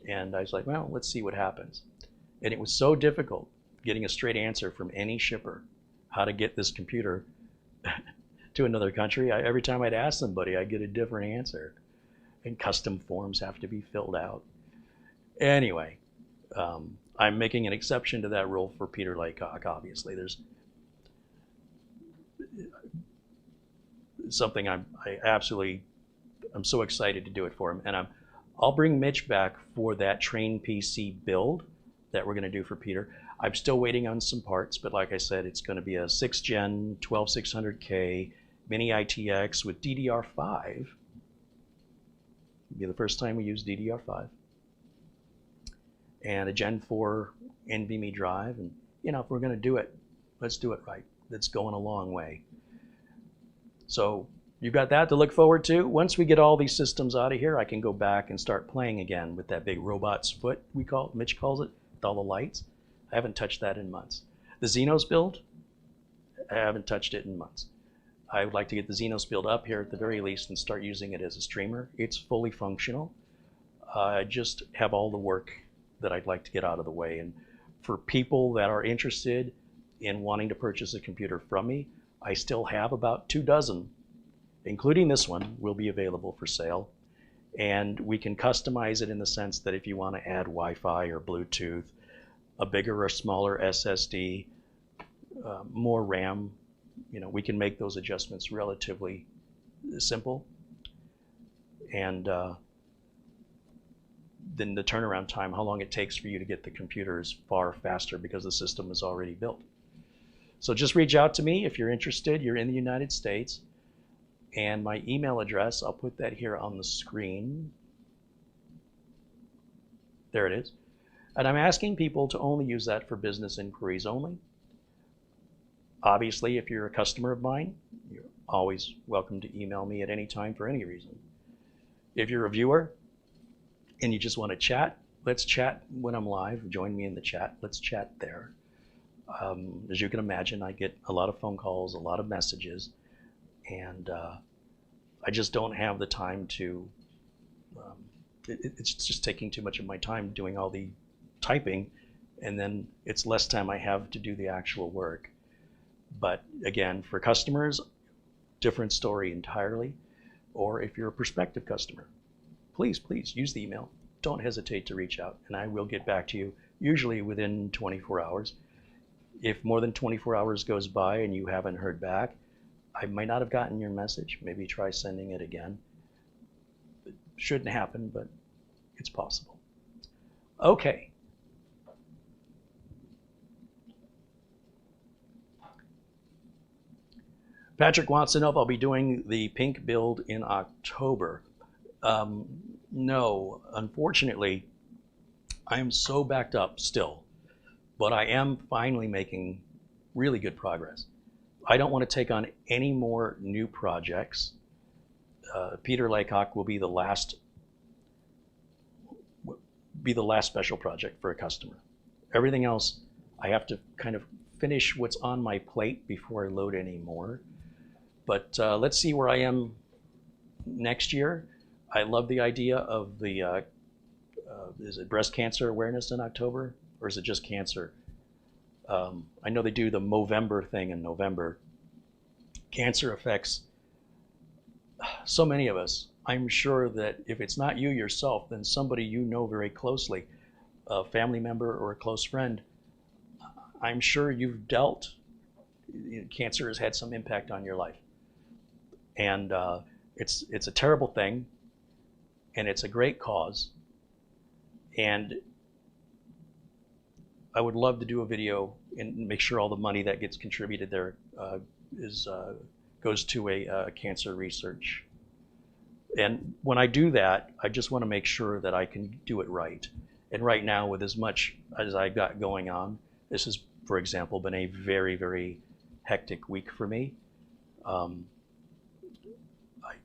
[SPEAKER 1] And I was like, well, let's see what happens. And it was so difficult getting a straight answer from any shipper how to get this computer to another country. Every time I'd ask somebody, I'd get a different answer. And custom forms have to be filled out. Anyway, I'm making an exception to that rule for Peter Laycock, obviously. There's something I'm so excited to do it for him. And I'll bring Mitch back for that Train PC build that we're going to do for Peter. I'm still waiting on some parts, but like I said, it's going to be a 6th gen 12600K mini ITX with DDR5. It'll be the first time we use DDR5. And a Gen 4 NVMe drive. And you know, if we're going to do it, let's do it right. That's going a long way. So you've got that to look forward to. Once we get all these systems out of here, I can go back and start playing again with that big robot's foot, Mitch calls it, with all the lights. I haven't touched that in months. The Xenos build, I haven't touched it in months. I would like to get the Xenos build up here at the very least and start using it as a streamer. It's fully functional. I just have all the work that I'd like to get out of the way. And for people that are interested in wanting to purchase a computer from me, I still have about 2 dozen, including this one, will be available for sale. And we can customize it in the sense that if you want to add Wi-Fi or Bluetooth, a bigger or smaller SSD, more RAM, you know, we can make those adjustments relatively simple. And then the turnaround time, how long it takes for you to get the computer, is far faster because the system is already built. So just reach out to me if you're interested. You're in the United States. And my email address, I'll put that here on the screen. There it is. And I'm asking people to only use that for business inquiries only. Obviously, if you're a customer of mine, you're always welcome to email me at any time for any reason. If you're a viewer and you just want to chat, let's chat when I'm live. Join me in the chat. Let's chat there. As you can imagine, I get a lot of phone calls, a lot of messages, and I just don't have the time to, it's just taking too much of my time doing all the typing, and then it's less time I have to do the actual work. But again, for customers, different story entirely. Or if you're a prospective customer, please use the email. Don't hesitate to reach out, and I will get back to you, usually within 24 hours. If more than 24 hours goes by and you haven't heard back, I might not have gotten your message. Maybe try sending it again. It shouldn't happen, but it's possible. Okay. Patrick wants to know if I'll be doing the pink build in October. No, unfortunately, I am so backed up still, but I am finally making really good progress. I don't want to take on any more new projects. Peter Laycock will be the last special project for a customer. Everything else, I have to kind of finish what's on my plate before I load any more. But let's see where I am next year. I love the idea of the, is it breast cancer awareness in October? Or is it just cancer? I know they do the Movember thing in November. Cancer affects so many of us. I'm sure that if it's not you yourself, then somebody you know very closely, a family member or a close friend, I'm sure you've dealt, cancer has had some impact on your life. And it's a terrible thing, and it's a great cause. And I would love to do a video and make sure all the money that gets contributed there goes to a cancer research. And when I do that, I just want to make sure that I can do it right. And right now, with as much as I got going on, this has, for example, been a very, very hectic week for me.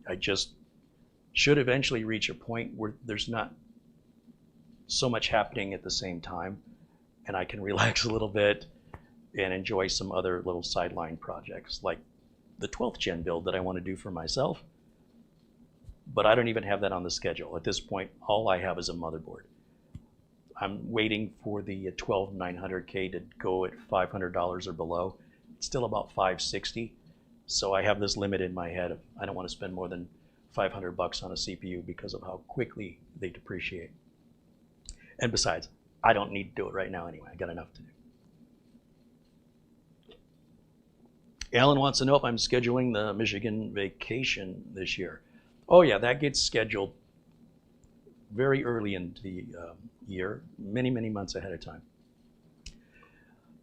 [SPEAKER 1] I just should eventually reach a point where there's not so much happening at the same time, and I can relax a little bit and enjoy some other little sideline projects, like the 12th gen build that I want to do for myself. But I don't even have that on the schedule. At this point, all I have is a motherboard. I'm waiting for the 12900K to go at $500 or below. It's still about $560. So I have this limit in my head of I don't want to spend more than $500 on a CPU because of how quickly they depreciate. And besides, I don't need to do it right now anyway. I got enough to do. Alan wants to know if I'm scheduling the Michigan vacation this year. Oh yeah, that gets scheduled very early into the year, many months ahead of time.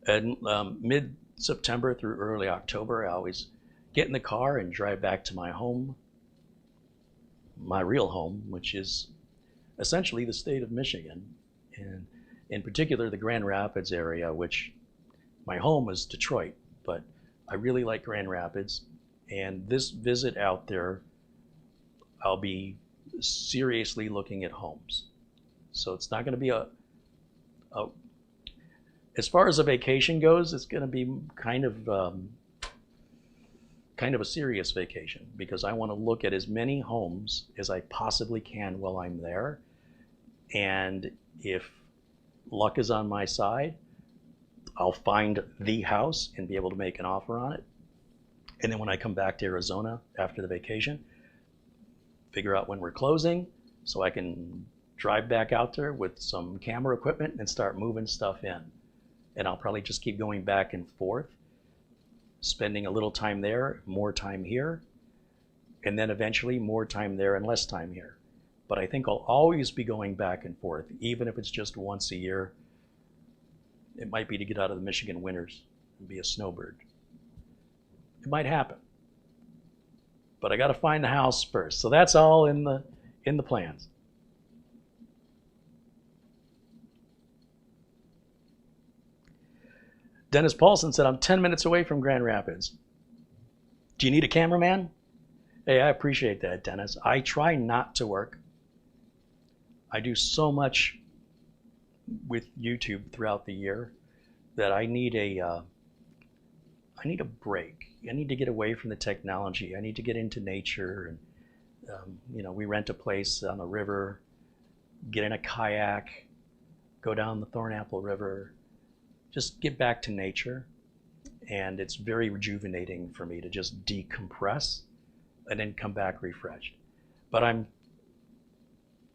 [SPEAKER 1] And mid-September through early October, I always get in the car and drive back to my home, my real home, which is essentially the state of Michigan, and in particular the Grand Rapids area, which my home is Detroit, but I really like Grand Rapids. And this visit out there, I'll be seriously looking at homes. So it's not going to be as far as a vacation goes, it's going to be kind of a serious vacation, because I want to look at as many homes as I possibly can while I'm there. And if luck is on my side, I'll find the house and be able to make an offer on it. And then when I come back to Arizona after the vacation, figure out when we're closing so I can drive back out there with some camera equipment and start moving stuff in. And I'll probably just keep going back and forth, spending a little time there, more time here, and then eventually more time there and less time here. But I think I'll always be going back and forth, even if it's just once a year. It might be to get out of the Michigan winters and be a snowbird. It might happen. But I got to find the house first. So that's all in the plans. Dennis Paulson said, I'm 10 minutes away from Grand Rapids. Do you need a cameraman? Hey, I appreciate that, Dennis. I try not to work. I do so much with YouTube throughout the year that I need a break. I need to get away from the technology. I need to get into nature. And we rent a place on the river, get in a kayak, go down the Thornapple River, just get back to nature. And it's very rejuvenating for me to just decompress and then come back refreshed. But I'm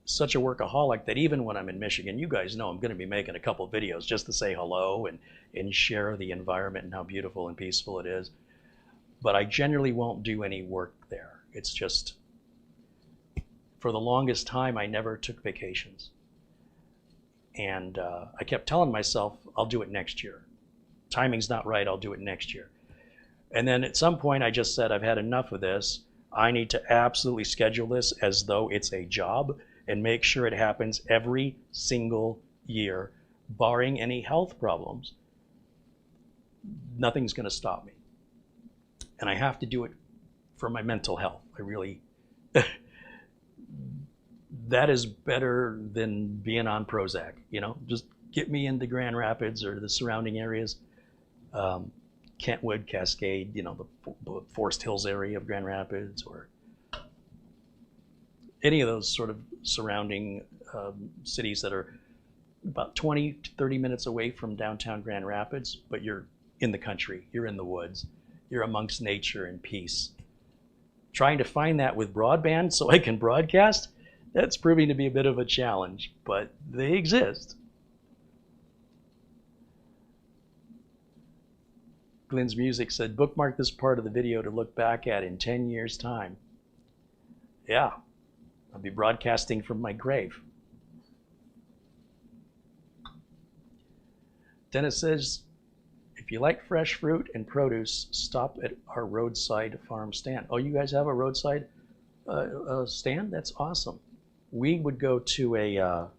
[SPEAKER 1] such a workaholic that even when I'm in Michigan, you guys know I'm going to be making a couple videos just to say hello and share the environment and how beautiful and peaceful it is. But I generally won't do any work there. It's just, for the longest time, I never took vacations. And I kept telling myself, I'll do it next year. Timing's not right, I'll do it next year. And then at some point I just said, I've had enough of this. I need to absolutely schedule this as though it's a job and make sure it happens every single year, barring any health problems. Nothing's going to stop me. And I have to do it for my mental health. I really, that is better than being on Prozac. Just get me into Grand Rapids or the surrounding areas. Kentwood, Cascade, the Forest Hills area of Grand Rapids, or any of those sort of surrounding cities that are about 20 to 30 minutes away from downtown Grand Rapids, but you're in the country, you're in the woods, you're amongst nature and peace. Trying to find that with broadband so I can broadcast, that's proving to be a bit of a challenge, but they exist. Glenn's Music said, bookmark this part of the video to look back at in 10 years' time. Yeah, I'll be broadcasting from my grave. Dennis says, if you like fresh fruit and produce, stop at our roadside farm stand. Oh, you guys have a roadside stand? That's awesome. We would go to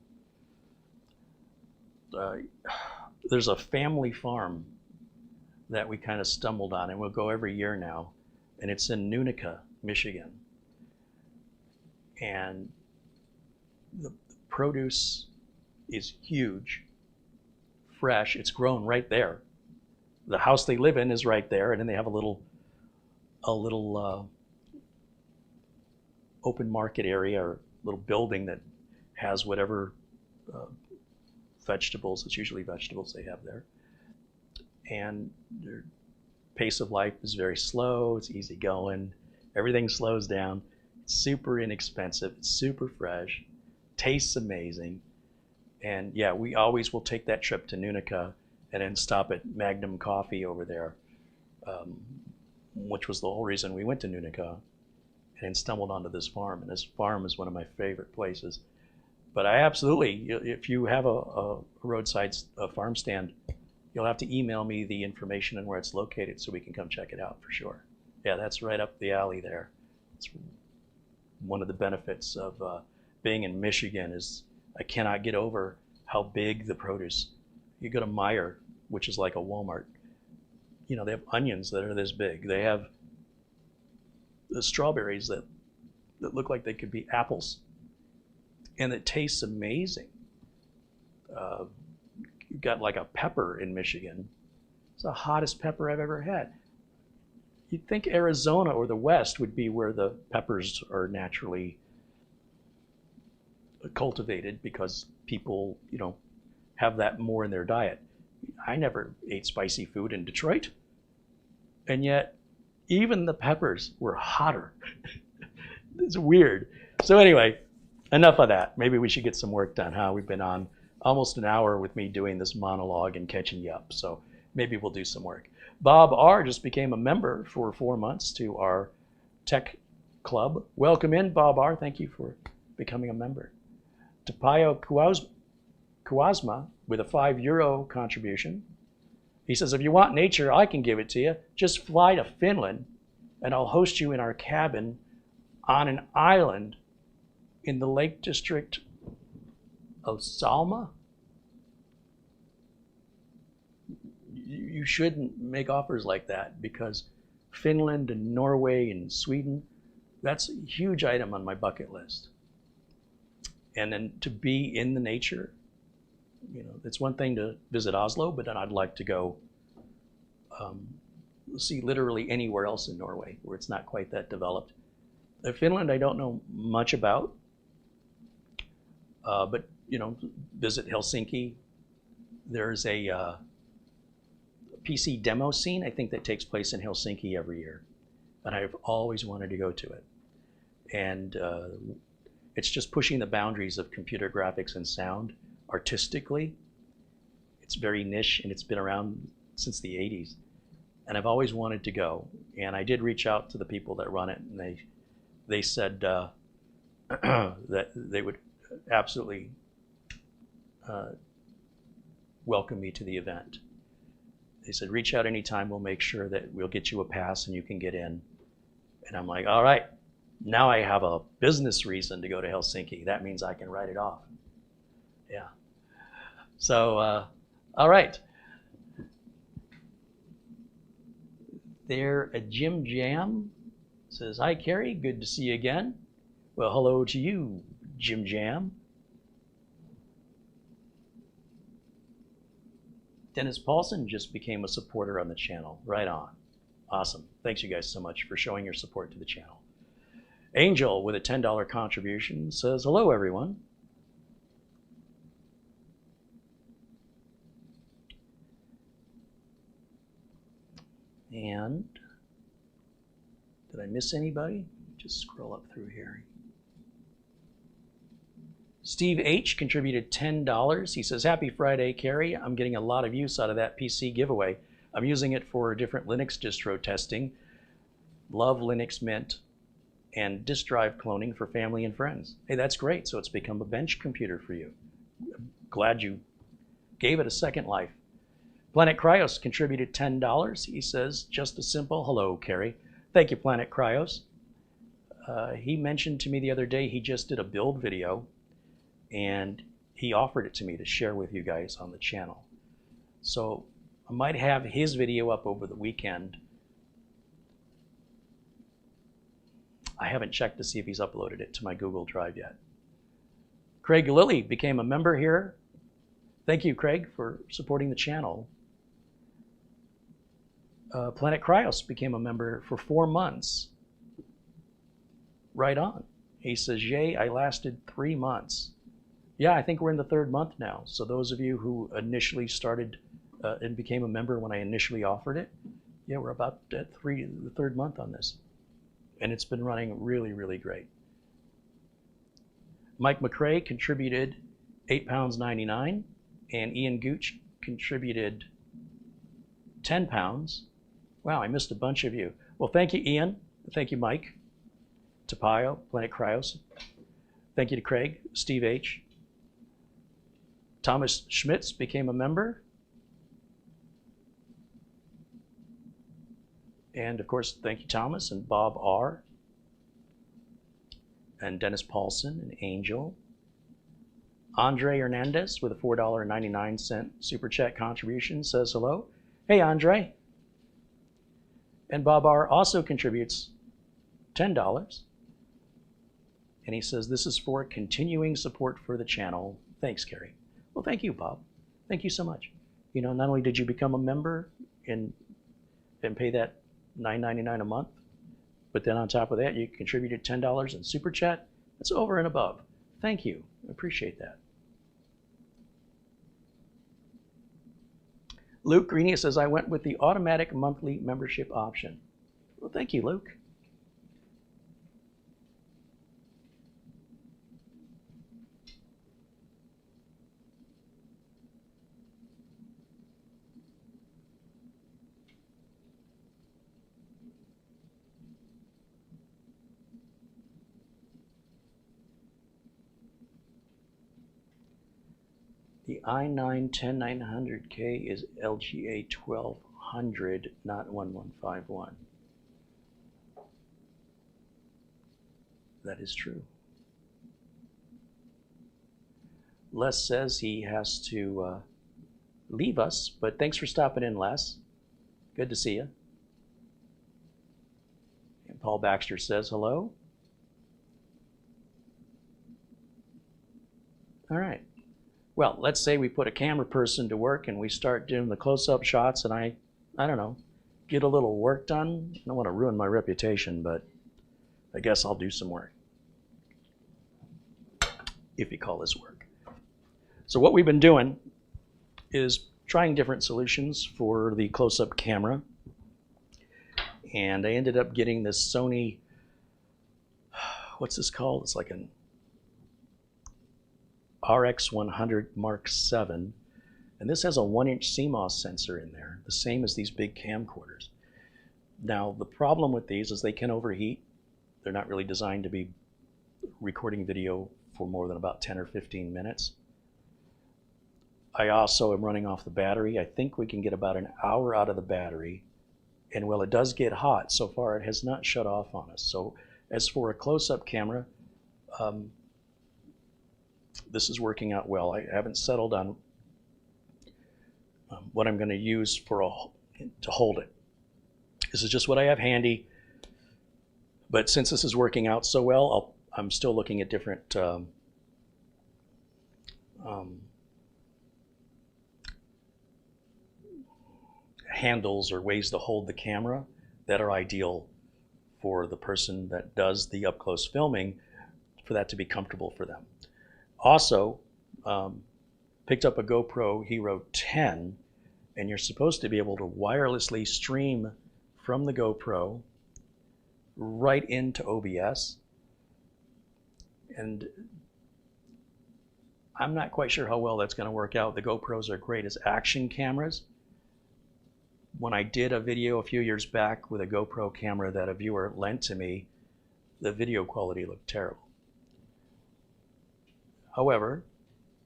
[SPEAKER 1] there's a family farm that we kind of stumbled on, and we'll go every year now, and it's in Nunica, Michigan. And the produce is huge, fresh, it's grown right there. The house they live in is right there, and then they have a little open market area or little building that has whatever vegetables, it's usually vegetables they have there. And their pace of life is very slow, it's easy going, everything slows down, it's super inexpensive, it's super fresh, tastes amazing. And yeah, we always will take that trip to Nunica and then stop at Magnum Coffee over there, which was the whole reason we went to Nunica, and then stumbled onto this farm. And this farm is one of my favorite places. But I absolutely, if you have a roadside farm stand, You'll have to email me the information and where it's located so we can come check it out for sure. Yeah, that's right up the alley there. It's one of the benefits of being in Michigan is I cannot get over how big the produce. You go to Meijer, which is like a Walmart. You know, they have onions that are this big. They have the strawberries that look like they could be apples. And it tastes amazing. You've got like a pepper in Michigan. It's the hottest pepper I've ever had. You'd think Arizona or the West would be where the peppers are naturally cultivated because people, you know, have that more in their diet. I never ate spicy food in Detroit. And yet, even the peppers were hotter. It's weird. So anyway, enough of that. Maybe we should get some work done, huh? We've been on almost an hour with me doing this monologue and catching you up. So maybe we'll do some work. Bob R. just became a member for 4 months to our tech club. Welcome in, Bob R. Thank you for becoming a member. Tapayo Kuazma with a €5 contribution. He says, if you want nature, I can give it to you. Just fly to Finland and I'll host you in our cabin on an island in the Lake District of Salma. You shouldn't make offers like that because Finland and Norway and Sweden, that's a huge item on my bucket list. And then to be in the nature, you know, it's one thing to visit Oslo, but then I'd like to go see literally anywhere else in Norway where it's not quite that developed. Finland, I don't know much about, but you know, visit Helsinki. There's a PC demo scene, I think, that takes place in Helsinki every year, and I've always wanted to go to it. And it's just pushing the boundaries of computer graphics and sound artistically. It's very niche, and it's been around since the 80s. And I've always wanted to go. And I did reach out to the people that run it, and they said that they would absolutely welcome me to the event. They said, reach out anytime, we'll make sure that we'll get you a pass and you can get in. And I'm like, all right, now I have a business reason to go to Helsinki. That means I can write it off. Yeah. So, all right. There, a Jim Jam says, hi, Carrie, good to see you again. Well, hello to you, Jim Jam. Dennis Paulson just became a supporter on the channel. Right on. Awesome. Thanks you guys so much for showing your support to the channel. Angel with a $10 contribution says, hello, everyone. And did I miss anybody? Just scroll up through here. Steve H. contributed $10. He says, happy Friday, Carrie. I'm getting a lot of use out of that PC giveaway. I'm using it for different Linux distro testing. Love Linux Mint and disk drive cloning for family and friends. Hey, that's great. So it's become a bench computer for you. I'm glad you gave it a second life. Planet Cryos contributed $10. He says, just a simple hello, Carrie. Thank you, Planet Cryos. He mentioned to me the other day he just did a build video, and he offered it to me to share with you guys on the channel. So I might have his video up over the weekend. I haven't checked to see if he's uploaded it to my Google Drive yet. Craig Lilly became a member here. Thank you, Craig, for supporting the channel. Planet Cryos became a member for 4 months. Right on. He says, yay, I lasted 3 months. Yeah, I think we're in the 3rd month now. So those of you who initially started and became a member when I initially offered it, yeah, we're about at the 3rd month on this. And it's been running really, really great. Mike McRae contributed £8.99, and Ian Gooch contributed £10. Wow, I missed a bunch of you. Well, thank you, Ian. Thank you, Mike. Tapayo, Planet Cryos. Thank you to Craig, Steve H. Thomas Schmitz became a member. And of course, thank you, Thomas and Bob R. and Dennis Paulson and Angel. Andre Hernandez with a $4.99 super chat contribution says hello. Hey, Andre. And Bob R. also contributes $10. And he says, this is for continuing support for the channel. Thanks, Gary. Well, thank you, Bob. Thank you so much. You know, not only did you become a member and pay that $9.99 a month, but then on top of that, you contributed $10 in super chat. That's over and above. Thank you. I appreciate that. Luke Greenia says, I went with the automatic monthly membership option. Well, thank you, Luke. The i9-10900K is LGA 1200, not 1151. That is true. Les says he has to leave us, but thanks for stopping in, Les. Good to see you. And Paul Baxter says hello. All right. Well, let's say we put a camera person to work and we start doing the close-up shots and I don't know, get a little work done. I don't want to ruin my reputation, but I guess I'll do some work. If you call this work. So what we've been doing is trying different solutions for the close-up camera. And I ended up getting this Sony, what's this called? It's like an RX100 Mark VII, and this has a 1-inch CMOS sensor in there, the same as these big camcorders. Now, the problem with these is they can overheat. They're not really designed to be recording video for more than about 10 or 15 minutes. I also am running off the battery. I think we can get about an hour out of the battery, and while it does get hot, so far it has not shut off on us. So as for a close-up camera, this is working out well. I haven't settled on what I'm going to use for to hold it. This is just what I have handy. But since this is working out so well, I'm still looking at different handles or ways to hold the camera that are ideal for the person that does the up-close filming, for that to be comfortable for them. Also, picked up a GoPro Hero 10, and you're supposed to be able to wirelessly stream from the GoPro right into OBS. And I'm not quite sure how well that's going to work out. The GoPros are great as action cameras. When I did a video a few years back with a GoPro camera that a viewer lent to me, the video quality looked terrible. However,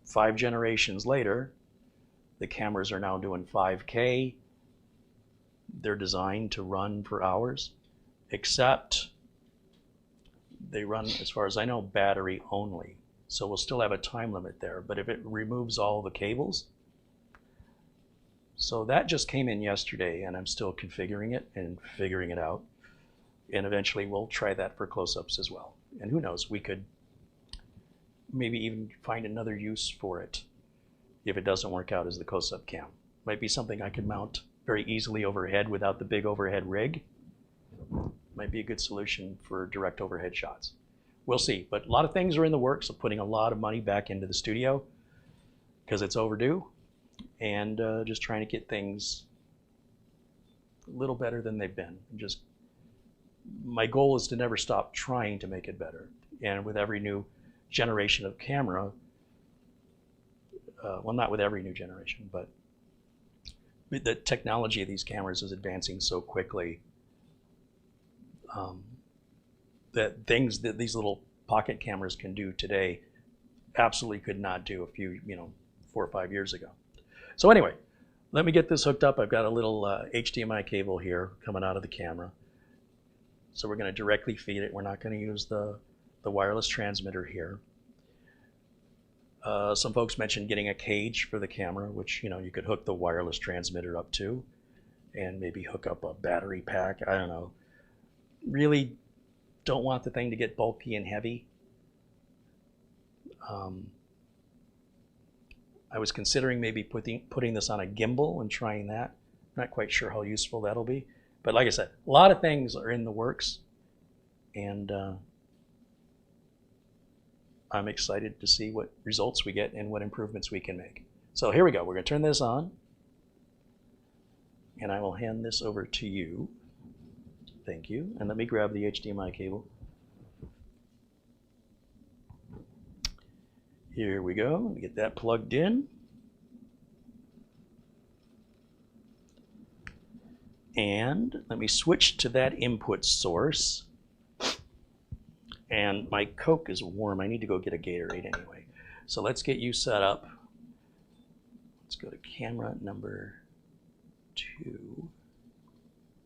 [SPEAKER 1] 5 generations later, the cameras are now doing 5K. They're designed to run for hours, except they run, as far as I know, battery only. So we'll still have a time limit there, but if it removes all the cables. So that just came in yesterday, and I'm still configuring it and figuring it out. And eventually we'll try that for close-ups as well. And who knows, we could maybe even find another use for it if it doesn't work out as the close-up cam. Might be something I could mount very easily overhead without the big overhead rig. Might be a good solution for direct overhead shots. We'll see, but a lot of things are in the works of putting a lot of money back into the studio because it's overdue, and just trying to get things a little better than they've been. Just my goal is to never stop trying to make it better, and with every new generation of camera, well, not with every new generation, but the technology of these cameras is advancing so quickly that things that these little pocket cameras can do today absolutely could not do a few, 4 or 5 years ago. So anyway, let me get this hooked up. I've got a little HDMI cable here coming out of the camera. So we're going to directly feed it. We're not going to use the wireless transmitter here. Some folks mentioned getting a cage for the camera, which you could hook the wireless transmitter up to, and maybe hook up a battery pack. I don't know. Really don't want the thing to get bulky and heavy. I was considering maybe putting this on a gimbal and trying that. Not quite sure how useful that'll be. But like I said, a lot of things are in the works, and I'm excited to see what results we get and what improvements we can make. So here we go. We're going to turn this on, and I will hand this over to you. Thank you. And let me grab the HDMI cable. Here we go. Let me get that plugged in. And let me switch to that input source. And my Coke is warm. I need to go get a Gatorade anyway. So let's get you set up. Let's go to camera number 2.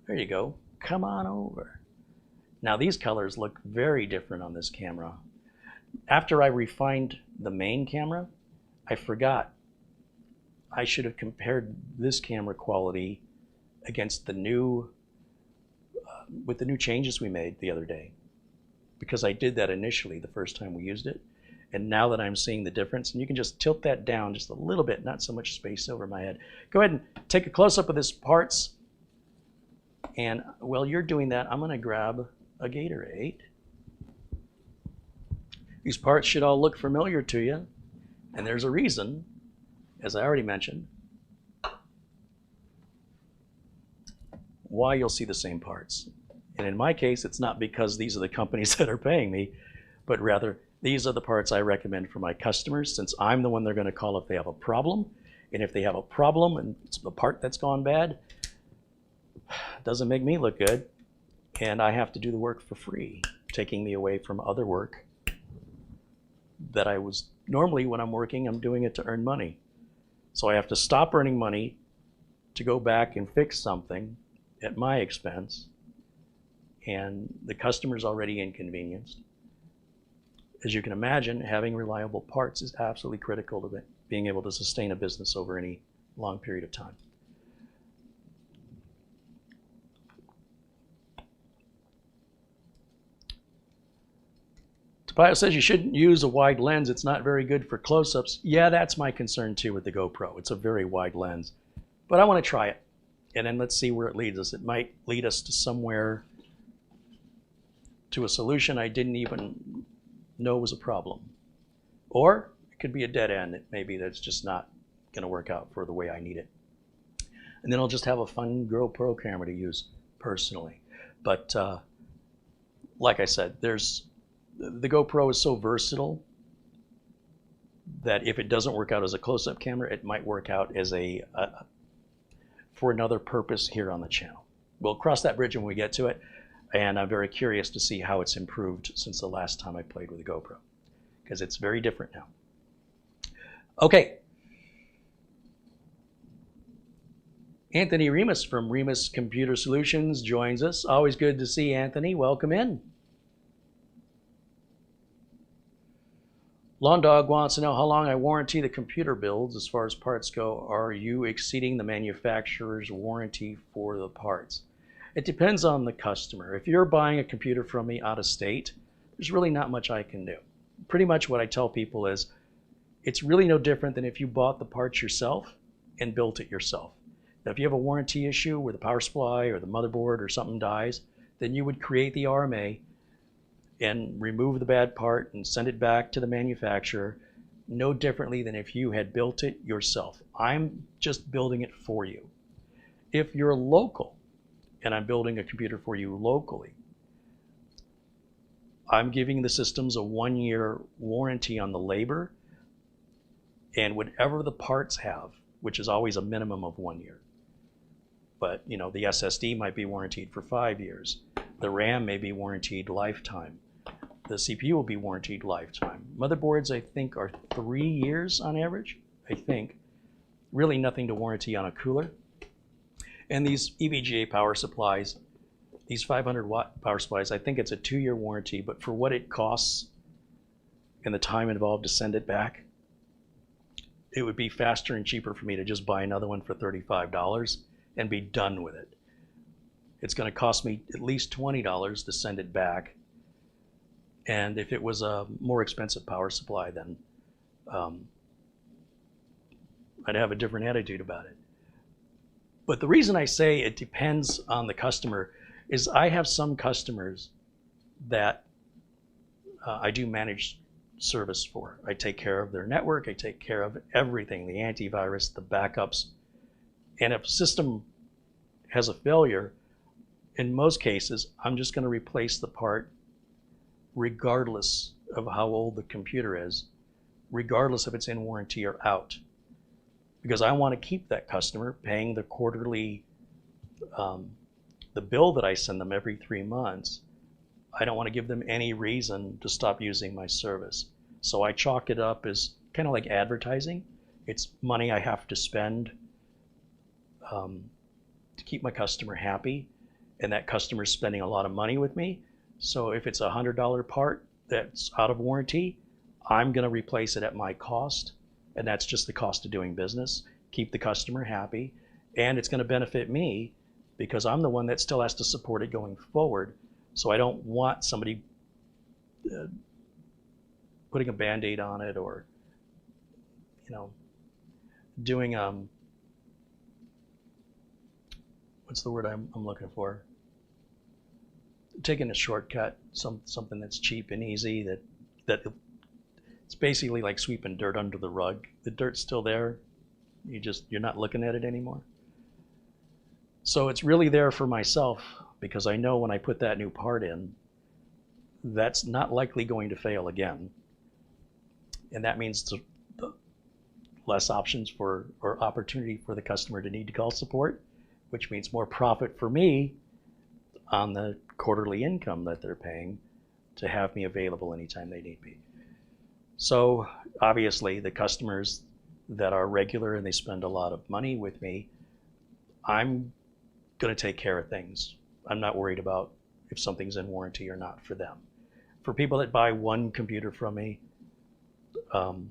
[SPEAKER 1] There you go. Come on over. Now these colors look very different on this camera. After I refined the main camera, I forgot I should have compared this camera quality against the new, with the new changes we made the other day. Because I did that initially the first time we used it. And now that I'm seeing the difference, and you can just tilt that down just a little bit, not so much space over my head. Go ahead and take a close-up of this parts. And while you're doing that, I'm gonna grab a Gatorade. These parts should all look familiar to you, and there's a reason, as I already mentioned, why you'll see the same parts. And in my case, it's not because these are the companies that are paying me, but rather these are the parts I recommend for my customers, since I'm the one they're going to call if they have a problem. And if they have a problem and it's the part that's gone bad, it doesn't make me look good, and I have to do the work for free, taking me away from other work that I was normally, when I'm working, I'm doing it to earn money. So I have to stop earning money to go back and fix something at my expense, and the customer's already inconvenienced. As you can imagine, having reliable parts is absolutely critical to being able to sustain a business over any long period of time. Tobias says you shouldn't use a wide lens. It's not very good for close-ups. Yeah, that's my concern too with the GoPro. It's a very wide lens. But I want to try it. And then let's see where it leads us. It might lead us to somewhere, to a solution I didn't even know was a problem. Or it could be a dead end. Maybe that's just not going to work out for the way I need it. And then I'll just have a fun GoPro camera to use personally. But like I said, the GoPro is so versatile that if it doesn't work out as a close-up camera, it might work out as for another purpose here on the channel. We'll cross that bridge when we get to it, and I'm very curious to see how it's improved since the last time I played with a GoPro, because it's very different now. Okay. Anthony Remus from Remus Computer Solutions joins us. Always good to see Anthony. Welcome in. Lawn Dog wants to know how long I warranty the computer builds as far as parts go. Are you exceeding the manufacturer's warranty for the parts? It depends on the customer. If you're buying a computer from me out of state, there's really not much I can do. Pretty much what I tell people is, it's really no different than if you bought the parts yourself and built it yourself. Now, if you have a warranty issue where the power supply or the motherboard or something dies, then you would create the RMA and remove the bad part and send it back to the manufacturer, no differently than if you had built it yourself. I'm just building it for you. If you're local and I'm building a computer for you locally, I'm giving the systems a 1-year warranty on the labor and whatever the parts have, which is always a minimum of 1 year. But the SSD might be warranted for 5 years. The RAM may be warranted lifetime. The CPU will be warranted lifetime. Motherboards, I think, are 3 years on average, I think. Really nothing to warranty on a cooler. And these EVGA power supplies, these 500-watt power supplies, I think it's a 2-year warranty, but for what it costs and the time involved to send it back, it would be faster and cheaper for me to just buy another one for $35 and be done with it. It's going to cost me at least $20 to send it back. And if it was a more expensive power supply, then I'd have a different attitude about it. But the reason I say it depends on the customer is I have some customers that I do manage service for. I take care of their network, I take care of everything, the antivirus, the backups. And if a system has a failure, in most cases, I'm just going to replace the part regardless of how old the computer is, regardless if it's in warranty or out. Because I want to keep that customer paying the quarterly, the bill that I send them every 3 months. I don't want to give them any reason to stop using my service. So I chalk it up as kind of like advertising. It's money I have to spend to keep my customer happy, and that customer's spending a lot of money with me. So if it's a $100 part that's out of warranty, I'm going to replace it at my cost, and that's just the cost of doing business. Keep the customer happy, and it's going to benefit me because I'm the one that still has to support it going forward. So I don't want somebody putting a Band-Aid on it, or doing what's the word I'm looking for? Taking a shortcut, something that's cheap and easy, that it's basically like sweeping dirt under the rug. The dirt's still there, you're not looking at it anymore. So it's really there for myself, because I know when I put that new part in, that's not likely going to fail again. And that means the less options or opportunity for the customer to need to call support, which means more profit for me on the quarterly income that they're paying to have me available anytime they need me. So obviously the customers that are regular and they spend a lot of money with me, I'm going to take care of things. I'm not worried about if something's in warranty or not for them. For people that buy one computer from me, and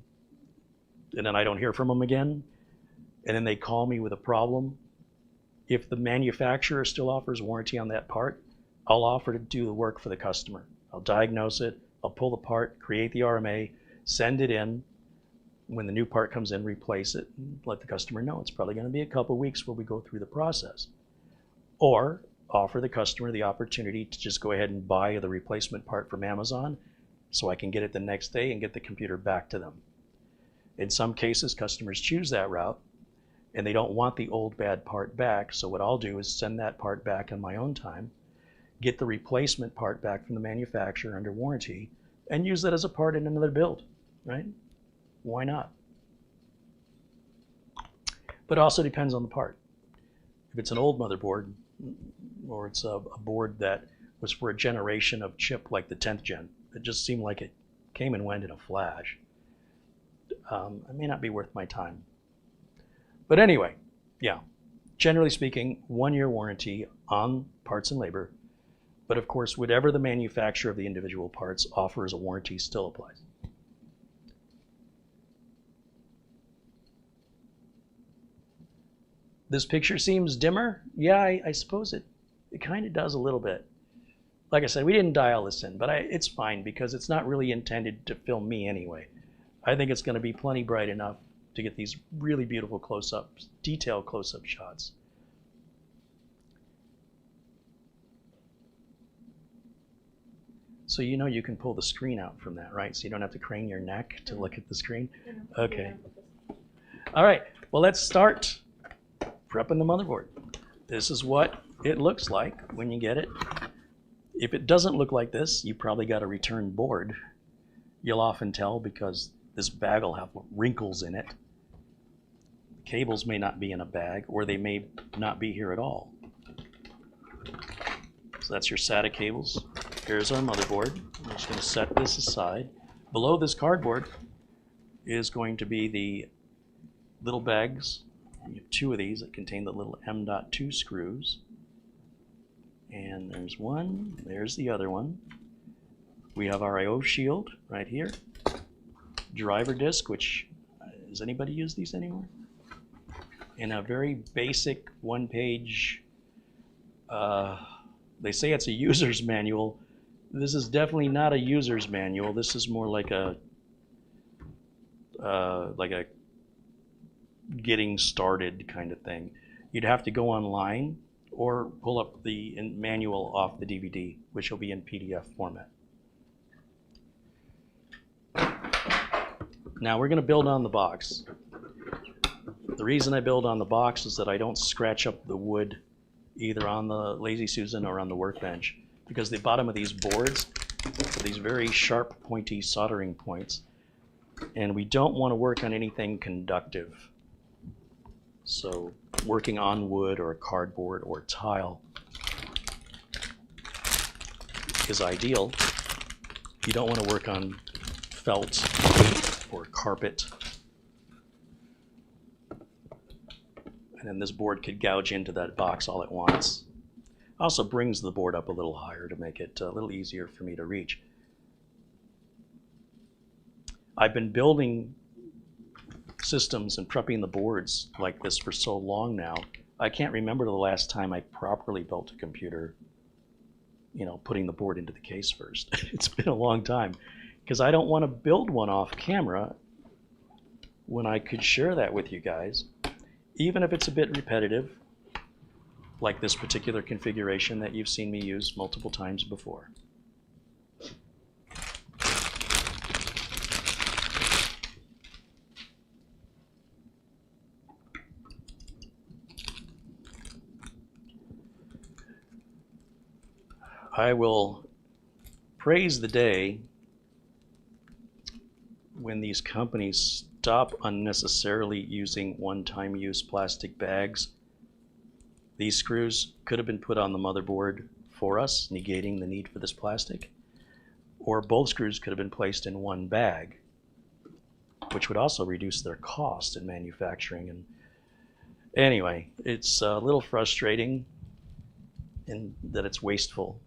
[SPEAKER 1] then I don't hear from them again, and then they call me with a problem, if the manufacturer still offers warranty on that part, I'll offer to do the work for the customer. I'll diagnose it, I'll pull the part, create the RMA, send it in. When the new part comes in, replace it, and let the customer know it's probably going to be a couple of weeks while we go through the process. Or offer the customer the opportunity to just go ahead and buy the replacement part from Amazon so I can get it the next day and get the computer back to them. In some cases, customers choose that route and they don't want the old bad part back, so what I'll do is send that part back on my own time, get the replacement part back from the manufacturer under warranty, and use that as a part in another build, right? Why not? But it also depends on the part. If it's an old motherboard, or it's a board that was for a generation of chip like the 10th gen, it just seemed like it came and went in a flash, it may not be worth my time. But anyway, yeah, generally speaking, 1-year warranty on parts and labor, but of course, whatever the manufacturer of the individual parts offers, a warranty still applies. This picture seems dimmer. Yeah, I suppose it kind of does a little bit. Like I said, we didn't dial this in, but it's fine because it's not really intended to film me anyway. I think it's going to be plenty bright enough to get these really beautiful close-ups, detailed close-up shots. So you know you can pull the screen out from that, right? So you don't have to crane your neck to look at the screen? Okay. All right, well, let's start prepping the motherboard. This is what it looks like when you get it. If it doesn't look like this, you probably got a return board. You'll often tell because this bag will have wrinkles in it. Cables may not be in a bag, or they may not be here at all. So that's your SATA cables. Here's our motherboard. I'm just going to set this aside. Below this cardboard is going to be the little bags You have two of these that contain the little M.2 screws. And there's one, there's the other one. We have our I/O shield right here. Driver disk, which, does anybody use these anymore? And a very basic one-page, they say it's a user's manual. This is definitely not a user's manual. This is more like a getting started kind of thing. You'd have to go online or pull up the manual off the DVD, which will be in PDF format. Now we're going to build on the box. The reason I build on the box is that I don't scratch up the wood either on the Lazy Susan or on the workbench, because the bottom of these boards are these very sharp, pointy soldering points, and we don't want to work on anything conductive. So working on wood or cardboard or tile is ideal. You don't want to work on felt or carpet. And then this board could gouge into that box all at once. Also brings the board up a little higher to make it a little easier for me to reach. I've been building systems and prepping the boards like this for so long now. I can't remember the last time I properly built a computer, you know, putting the board into the case first. It's been a long time, because I don't want to build one off camera when I could share that with you guys, even if it's a bit repetitive, like this particular configuration that you've seen me use multiple times before. I will praise the day when these companies stop unnecessarily using one-time use plastic bags. These screws could have been put on the motherboard for us, negating the need for this plastic, or both screws could have been placed in one bag, which would also reduce their cost in manufacturing. And anyway, it's a little frustrating in that it's wasteful.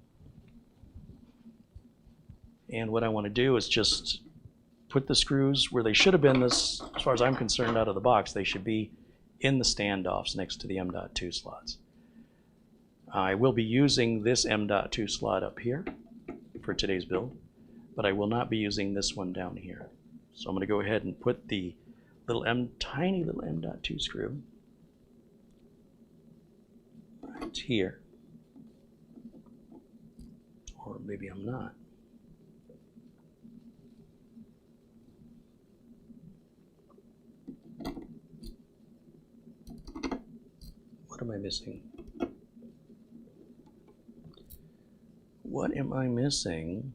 [SPEAKER 1] And what I want to do is just put the screws where they should have been. This, as far as I'm concerned, out of the box, they should be in the standoffs next to the M.2 slots. I will be using this M.2 slot up here for today's build, but I will not be using this one down here. So I'm going to go ahead and put the little tiny little M.2 screw right here. Or maybe I'm not. What am I missing? What am I missing?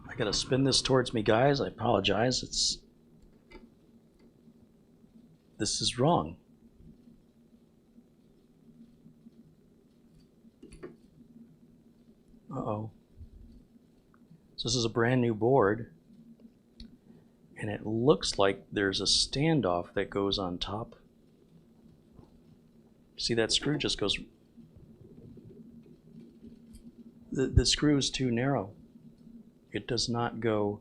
[SPEAKER 1] I gotta spin this towards me, guys. I apologize. This is wrong. Uh-oh. So this is a brand new board, and it looks like there's a standoff that goes on top. See, that screw just goes, the screw is too narrow. It does not go,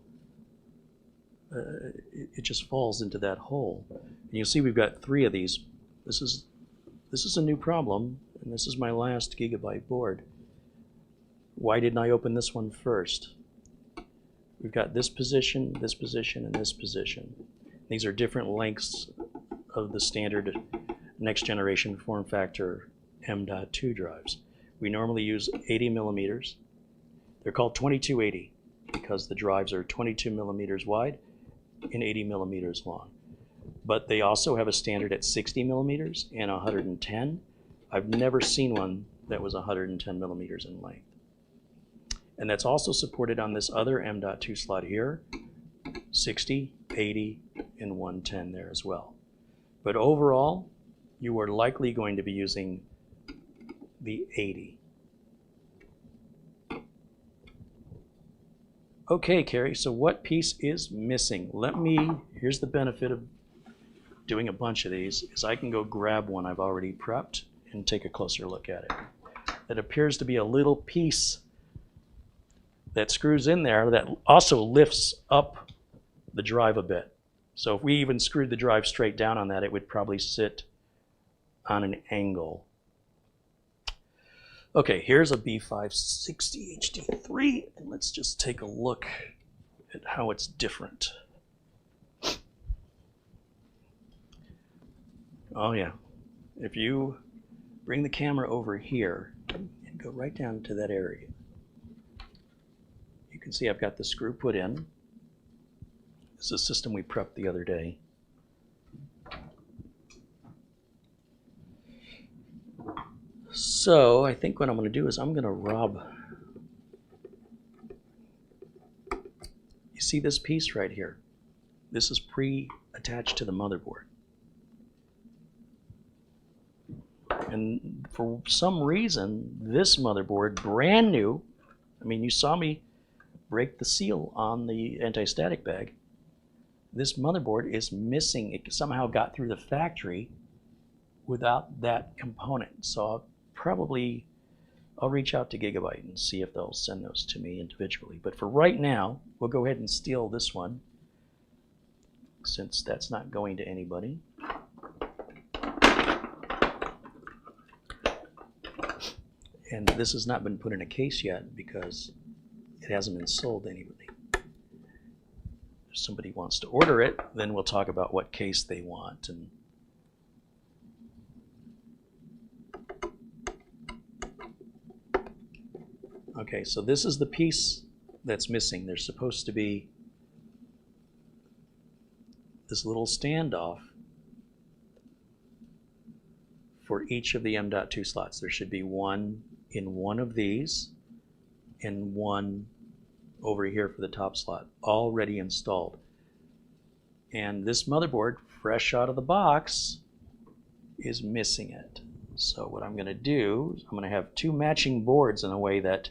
[SPEAKER 1] it just falls into that hole. And you'll see we've got 3 of these. This is a new problem, and this is my last Gigabyte board. Why didn't I open this one first? We've got this position, and this position. These are different lengths of the standard next generation form factor M.2 drives. We normally use 80 millimeters. They're called 2280 because the drives are 22 millimeters wide and 80 millimeters long. But they also have a standard at 60 millimeters and 110. I've never seen one that was 110 millimeters in length. And that's also supported on this other M.2 slot here, 60, 80, and 110 there as well. But overall, you are likely going to be using the 80. Okay, Carrie, so what piece is missing? Here's the benefit of doing a bunch of these, is I can go grab one I've already prepped and take a closer look at it. It appears to be a little piece that screws in there that also lifts up the drive a bit. So if we even screwed the drive straight down on that, it would probably sit on an angle. Okay, here's a B560 HD3, and let's just take a look at how it's different. Oh yeah, if you bring the camera over here and go right down to that area, you can see I've got the screw put in. This is a system we prepped the other day. So I think what I'm going to do is I'm going to rub. You see this piece right here? This is pre-attached to the motherboard. And for some reason, this motherboard, brand new, I mean, you saw me break the seal on the anti-static bag. This motherboard is missing. It somehow got through the factory without that component. So I'll reach out to Gigabyte and see if they'll send those to me individually. But for right now, we'll go ahead and steal this one, since that's not going to anybody. And this has not been put in a case yet because it hasn't been sold to anybody. If somebody wants to order it, then we'll talk about what case they want. And okay, so this is the piece that's missing. There's supposed to be this little standoff for each of the M.2 slots. There should be one in one of these and one over here for the top slot, already installed. And this motherboard, fresh out of the box, is missing it. So what I'm going to do is I'm going to have two matching boards in a way that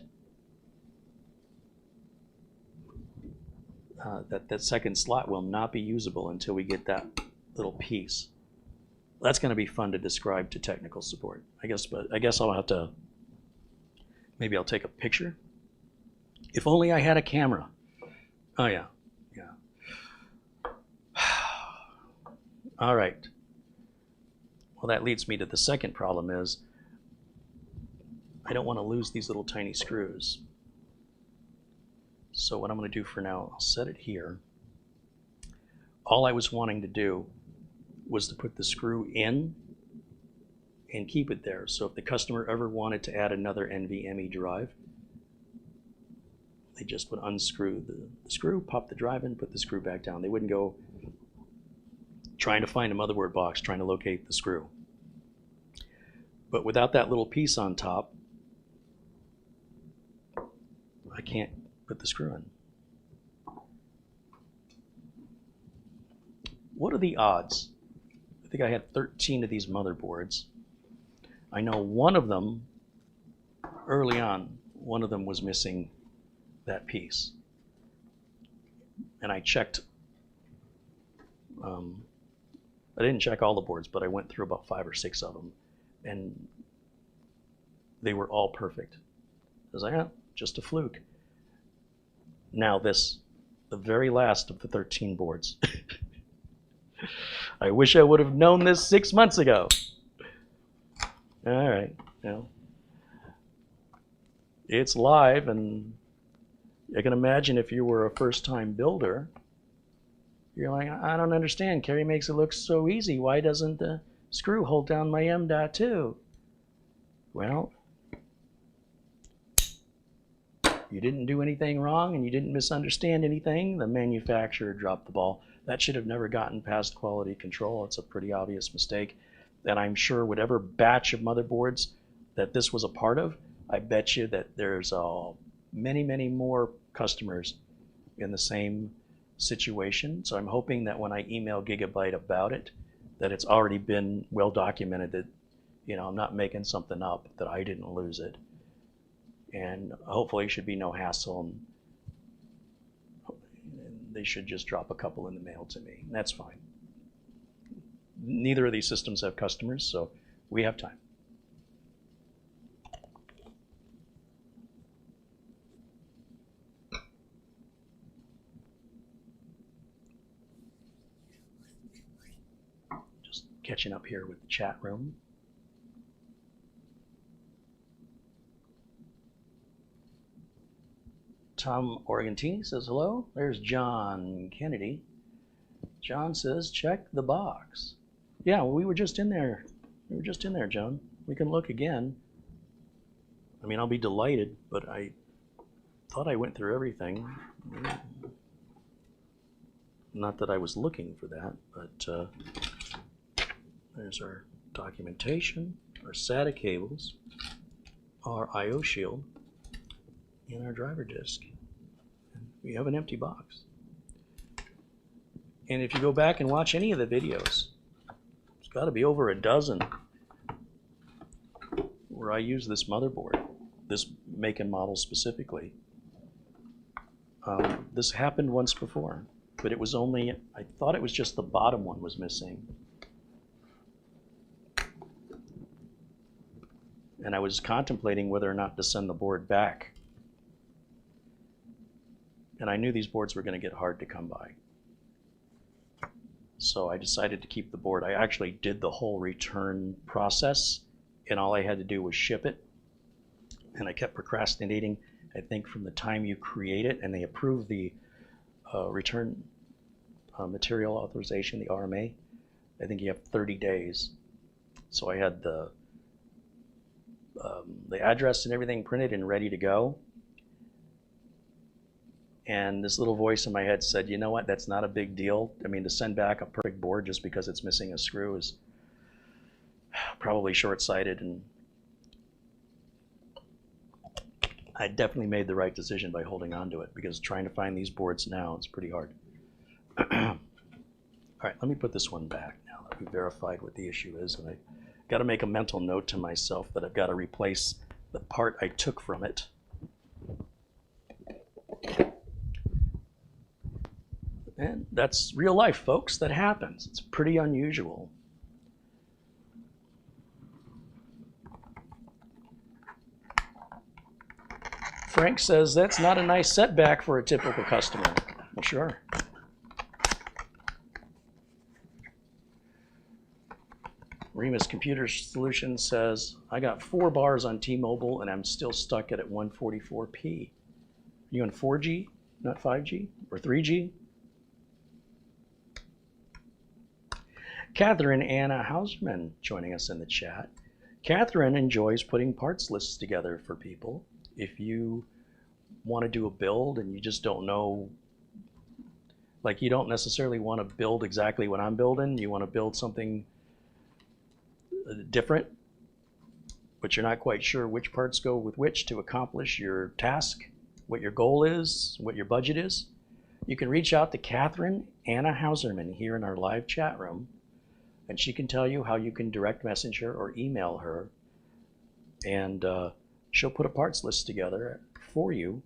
[SPEAKER 1] that second slot will not be usable until we get that little piece. That's going to be fun to describe to technical support, I guess. But I guess I'll have to, maybe I'll take a picture. If only I had a camera. Oh yeah, yeah. All right. Well, that leads me to the second problem is I don't want to lose these little tiny screws. So what I'm going to do for now, I'll set it here. All I was wanting to do was to put the screw in and keep it there. So if the customer ever wanted to add another NVMe drive, they just would unscrew the screw, pop the drive in, put the screw back down. They wouldn't go trying to find a motherboard box, trying to locate the screw. But without that little piece on top, I can't put the screw in. What are the odds? I think I had 13 of these motherboards. I know one of them, early on, one of them was missing that piece. And I checked, I didn't check all the boards, but I went through about 5 or 6 of them, and they were all perfect. I was like, oh, just a fluke. Now this, the very last of the 13 boards. I wish I would have known this 6 months ago. All right, well, it's live, and I can imagine if you were a first-time builder, you're like, I don't understand. Carrie makes it look so easy. Why doesn't the screw hold down my M.2? Well, you didn't do anything wrong and you didn't misunderstand anything. The manufacturer dropped the ball. That should have never gotten past quality control. It's a pretty obvious mistake. And I'm sure whatever batch of motherboards that this was a part of, I bet you that there's many, many more customers in the same situation. So I'm hoping that when I email Gigabyte about it, that it's already been well documented that, you know, I'm not making something up, that I didn't lose it. And hopefully it should be no hassle. And they should just drop a couple in the mail to me. That's fine. Neither of these systems have customers, so we have time. Just catching up here with the chat room. Tom Organtini says hello. There's John Kennedy. John says, check the box. Yeah, well, we were just in there. We were just in there, John. We can look again. I mean, I'll be delighted, but I thought I went through everything. Not that I was looking for that, but there's our documentation, our SATA cables, our I/O shield, and our driver disk. We have an empty box. And if you go back and watch any of the videos, it's got to be over a dozen where I use this motherboard, this make and model specifically. This happened once before, but it was only, I thought it was just the bottom one was missing. And I was contemplating whether or not to send the board back. And I knew these boards were going to get hard to come by. So I decided to keep the board. I actually did the whole return process, and all I had to do was ship it. And I kept procrastinating, I think, from the time you create it, and they approve the return material authorization, the RMA. I think you have 30 days. So I had the address and everything printed and ready to go. And this little voice in my head said, you know what, that's not a big deal. I mean, to send back a perfect board just because it's missing a screw is probably short-sighted. And I definitely made the right decision by holding on to it, because trying to find these boards now, it's pretty hard. All right, let me put this one back now that we've verified what the issue is. And I got to make a mental note to myself that I've got to replace the part I took from it. And that's real life, folks. That happens. It's pretty unusual. Frank says that's not a nice setback for a typical customer. Well, sure. Remus Computer Solutions says, I got 4 bars on T-Mobile and I'm still stuck at 144p. You on 4G, not 5G, or 3G? Catherine Anna Hauserman joining us in the chat. Catherine enjoys putting parts lists together for people. If you want to do a build and you just don't know, like you don't necessarily want to build exactly what I'm building, you want to build something different, but you're not quite sure which parts go with which to accomplish your task, what your goal is, what your budget is, you can reach out to Catherine Anna Hauserman here in our live chat room, and she can tell you how you can direct message her or email her, and she'll put a parts list together for you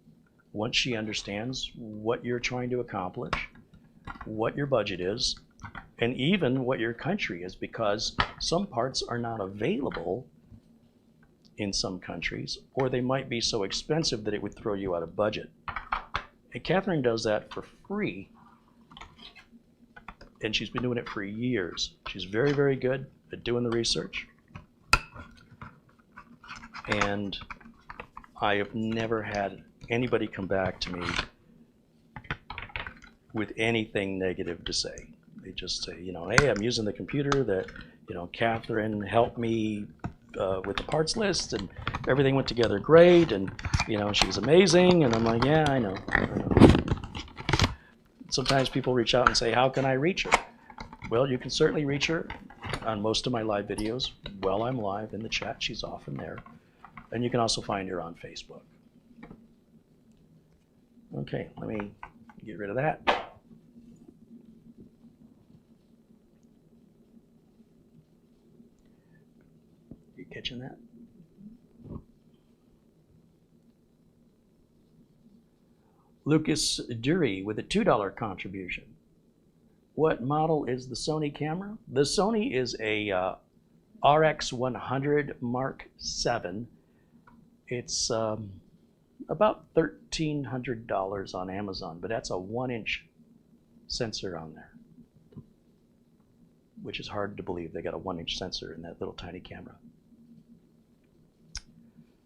[SPEAKER 1] once she understands what you're trying to accomplish, what your budget is, and even what your country is, because some parts are not available in some countries, or they might be so expensive that it would throw you out of budget. And Catherine does that for free, and she's been doing it for years. She's very, very good at doing the research. And I have never had anybody come back to me with anything negative to say. They just say, you know, hey, I'm using the computer that, you know, Catherine helped me with the parts list, and everything went together great, and, you know, she was amazing. And I'm like, yeah, I know. Sometimes people reach out and say, how can I reach her? Well, you can certainly reach her on most of my live videos. While I'm live in the chat, she's often there. And you can also find her on Facebook. Okay, let me get rid of that. You catching that? Lucas Dury with a $2 contribution. What model is the Sony camera? The Sony is a RX100 Mark VII. It's about $1,300 on Amazon, but that's a 1-inch sensor on there, which is hard to believe. They got a 1-inch sensor in that little tiny camera.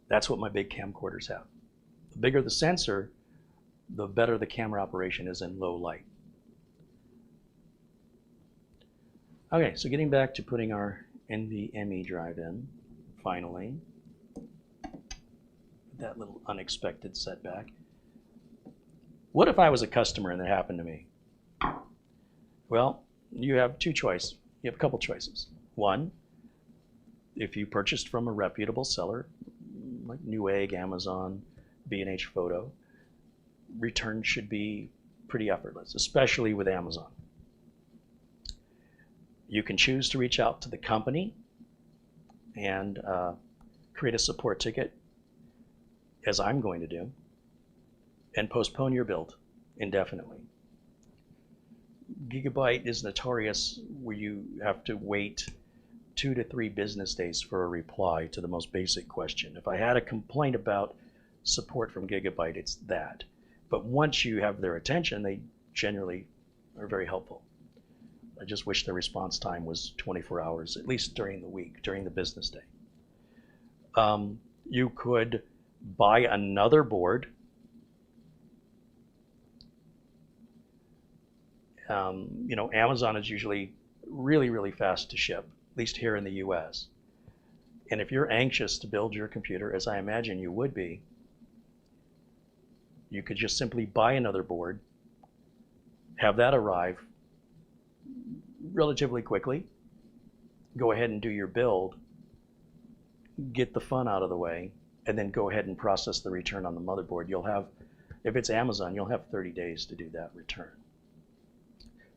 [SPEAKER 1] That's what my big camcorders have. The bigger the sensor, the better the camera operation is in low light. Okay, so getting back to putting our NVMe drive in, finally. That little unexpected setback. What if I was a customer and that happened to me? Well, you have two choices. You have a couple choices. One, if you purchased from a reputable seller, like Newegg, Amazon, B&H Photo, return should be pretty effortless, especially with Amazon. You can choose to reach out to the company and create a support ticket, as I'm going to do, and postpone your build indefinitely. Gigabyte is notorious where you have to wait 2 to 3 business days for a reply to the most basic question. If I had a complaint about support from Gigabyte, it's that. But once you have their attention, they generally are very helpful. I just wish the response time was 24 hours, at least during the week, during the business day. You could buy another board. You know, Amazon is usually really, really fast to ship, at least here in the US. And if you're anxious to build your computer, as I imagine you would be, you could just simply buy another board, have that arrive relatively quickly, go ahead and do your build, get the fun out of the way, and then go ahead and process the return on the motherboard. You'll have, if it's Amazon, you'll have 30 days to do that return.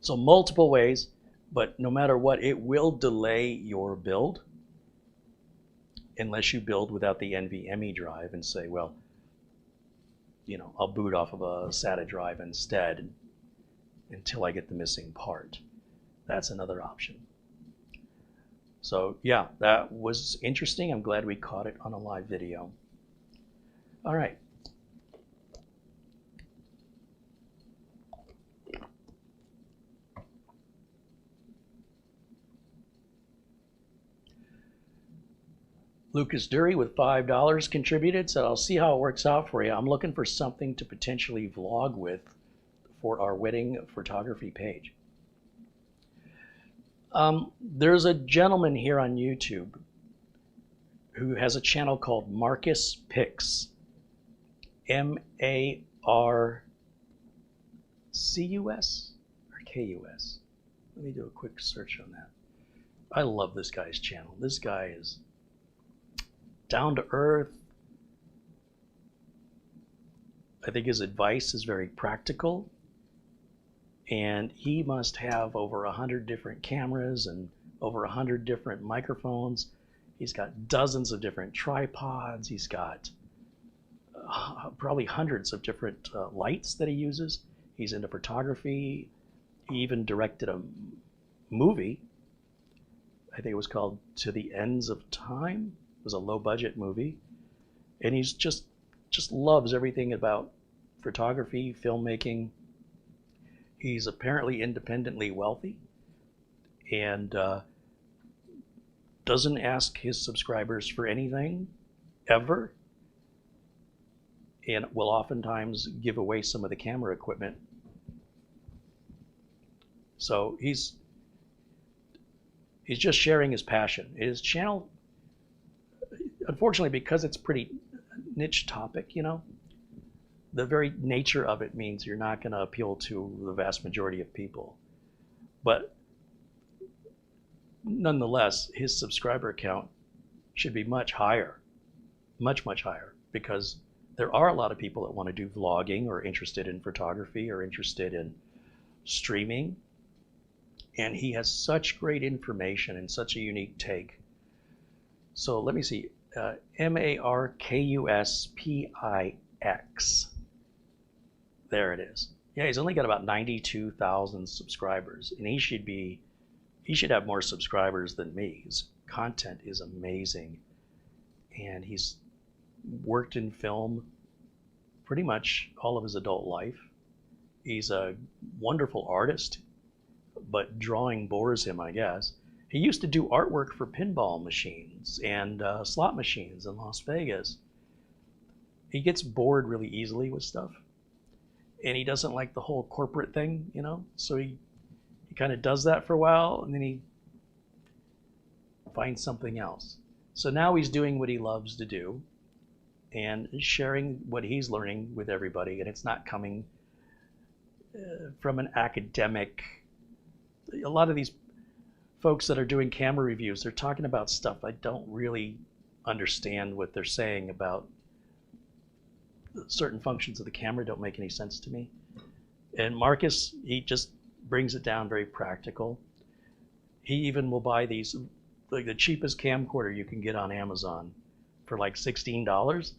[SPEAKER 1] So multiple ways, but no matter what, it will delay your build unless you build without the NVMe drive and say, well, you know, I'll boot off of a SATA drive instead until I get the missing part. That's another option. So yeah, that was interesting. I'm glad we caught it on a live video. All right. Lucas Dury with $5 contributed, said, I'll see how it works out for you. I'm looking for something to potentially vlog with for our wedding photography page. There's a gentleman here on YouTube who has a channel called Marcus Picks, M-A-R-C-U-S or K-U-S. Let me do a quick search on that. I love this guy's channel. This guy is down to earth. I think his advice is very practical. And he must have over 100 different cameras and over 100 different microphones. He's got dozens of different tripods. He's got probably hundreds of different lights that he uses. He's into photography. He even directed a movie. I think it was called To the Ends of Time. It was a low budget movie. And he's just loves everything about photography, filmmaking. He's apparently independently wealthy and doesn't ask his subscribers for anything, ever, and will oftentimes give away some of the camera equipment. So he's just sharing his passion. His channel, unfortunately, because it's pretty niche topic, you know, the very nature of it means you're not going to appeal to the vast majority of people. But nonetheless, his subscriber count should be much higher, much higher, because there are a lot of people that want to do vlogging or interested in photography or interested in streaming. And he has such great information and such a unique take. So let me see, M-A-R-K-U-S-P-I-X. There it is. Yeah, he's only got about 92,000 subscribers, and he should have more subscribers than me. His content is amazing, and he's worked in film pretty much all of his adult life. He's a wonderful artist, but drawing bores him, I guess. He used to do artwork for pinball machines and slot machines in Las Vegas. He gets bored really easily with stuff, and he doesn't like the whole corporate thing, you know, so he kind of does that for a while, and then he finds something else. So now he's doing what he loves to do and sharing what he's learning with everybody, and it's not coming from an academic. A lot of these folks that are doing camera reviews, they're talking about stuff I don't really understand what they're saying about. Certain functions of the camera don't make any sense to me. And Marcus, he just brings it down very practical. He even will buy these, like the cheapest camcorder you can get on Amazon for like $16,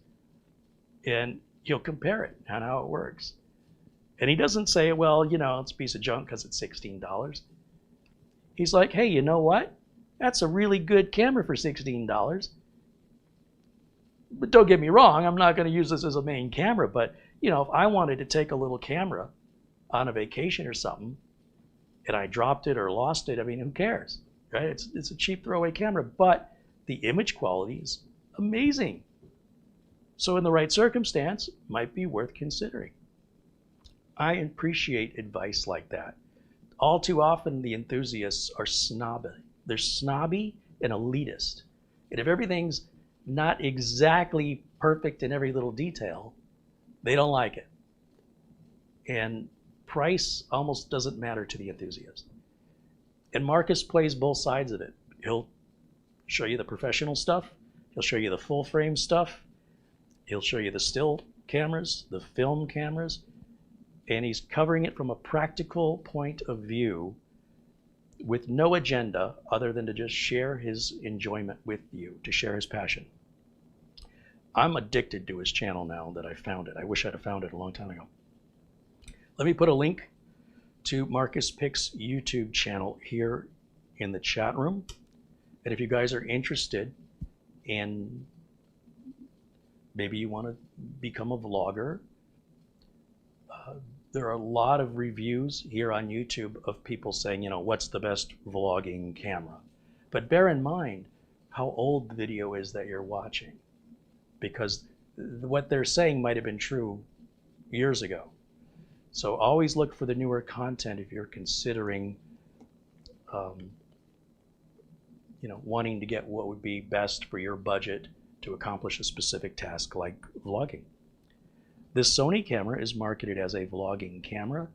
[SPEAKER 1] and he'll compare it and how it works. And he doesn't say, well, you know, it's a piece of junk because it's $16. He's like, hey, you know what? That's a really good camera for $16. But don't get me wrong, I'm not going to use this as a main camera, but you know, if I wanted to take a little camera on a vacation or something and I dropped it or lost it, I mean, who cares, right? It's a cheap throwaway camera, but the image quality is amazing. So in the right circumstance, might be worth considering. I appreciate advice like that. All too often, the enthusiasts are snobby. They're snobby and elitist. And if everything's not exactly perfect in every little detail, they don't like it. And price almost doesn't matter to the enthusiast. And Marcus plays both sides of it. He'll show you the professional stuff. He'll show you the full frame stuff. He'll show you the still cameras, the film cameras, and he's covering it from a practical point of view with no agenda other than to just share his enjoyment with you, to share his passion. I'm addicted to his channel now that I found it. I wish I'd have found it a long time ago. Let me put a link to Marcus Pick's YouTube channel here in the chat room. And if you guys are interested in, maybe you want to become a vlogger, there are a lot of reviews here on YouTube of people saying, you know, what's the best vlogging camera? But bear in mind how old the video is that you're watching, because what they're saying might have been true years ago. So always look for the newer content if you're considering, you know, wanting to get what would be best for your budget to accomplish a specific task like vlogging. This Sony camera is marketed as a vlogging camera.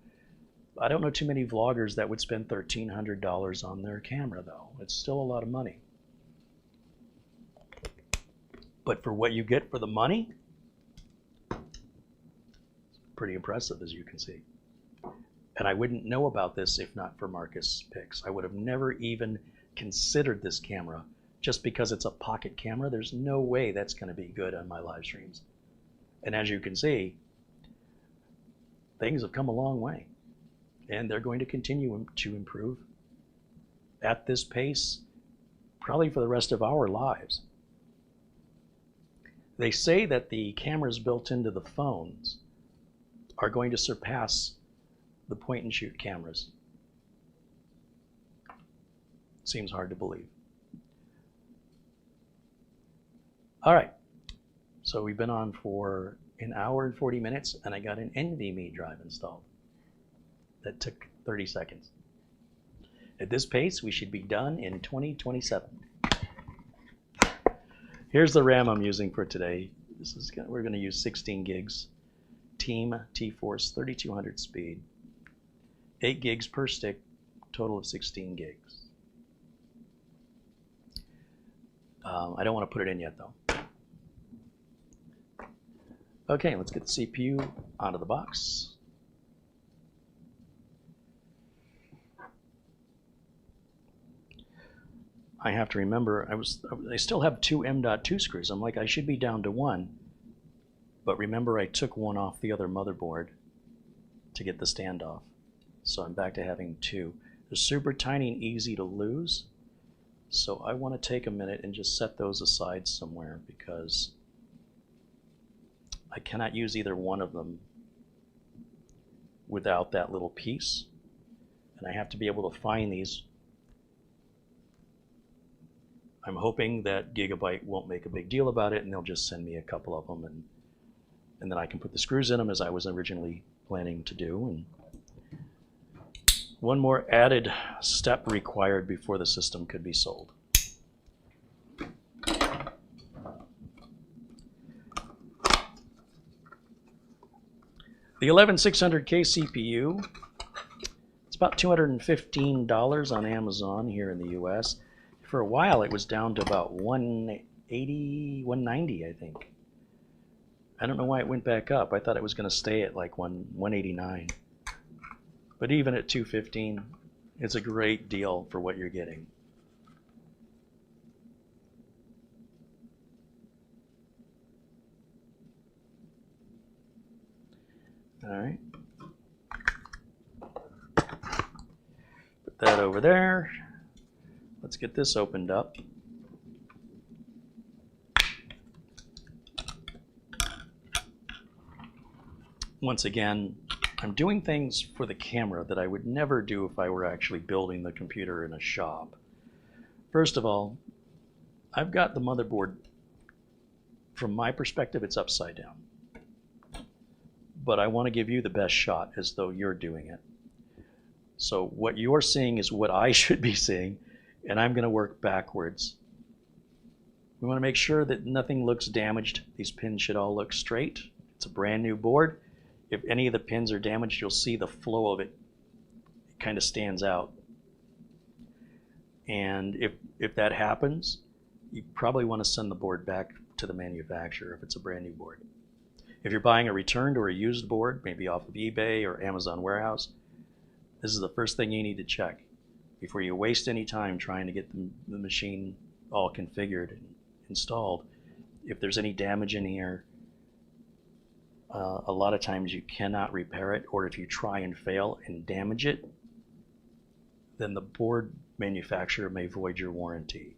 [SPEAKER 1] I don't know too many vloggers that would spend $1,300 on their camera, though. It's still a lot of money. But for what you get for the money, pretty impressive, as you can see. And I wouldn't know about this if not for Marcus Picks. I would have never even considered this camera. Just because it's a pocket camera, there's no way that's going to be good on my live streams. And as you can see, things have come a long way, and they're going to continue to improve at this pace, probably for the rest of our lives. They say that the cameras built into the phones are going to surpass the point-and-shoot cameras. Seems hard to believe. All right. So we've been on for an hour and 40 minutes, and I got an NVMe drive installed. That took 30 seconds. At this pace, we should be done in 2027. Here's the RAM I'm using for today. We're going to use 16 gigs. Team T-Force 3200 speed. 8 gigs per stick, total of 16 gigs. I don't want to put it in yet, though. Okay, let's get the CPU out of the box. I have to remember, I still have 2 M.2 screws. I'm like, I should be down to 1. But remember, I took one off the other motherboard to get the standoff. So I'm back to having two. They're super tiny and easy to lose. So I want to take a minute and just set those aside somewhere because I cannot use either one of them without that little piece. And I have to be able to find these. I'm hoping that Gigabyte won't make a big deal about it and they'll just send me a couple of them and then I can put the screws in them as I was originally planning to do. And one more added step required before the system could be sold. The 11600K CPU, it's about $215 on Amazon here in the US. For a while it was down to about $180, $190 I think. I don't know why it went back up. I thought it was going to stay at like $189. But even at $215, it's a great deal for what you're getting. All right. Put that over there. Let's get this opened up. Once again, I'm doing things for the camera that I would never do if I were actually building the computer in a shop. First of all, I've got the motherboard, from my perspective, it's upside down. But I want to give you the best shot as though you're doing it. So what you're seeing is what I should be seeing, and I'm going to work backwards. We want to make sure that nothing looks damaged. These pins should all look straight. It's a brand new board. If any of the pins are damaged, you'll see the flow of it. It kind of stands out. And if that happens, you probably want to send the board back to the manufacturer if it's a brand new board. If you're buying a returned or a used board, maybe off of eBay or Amazon Warehouse, this is the first thing you need to check before you waste any time trying to get the machine all configured and installed. If there's any damage in here, a lot of times you cannot repair it, or if you try and fail and damage it, then the board manufacturer may void your warranty.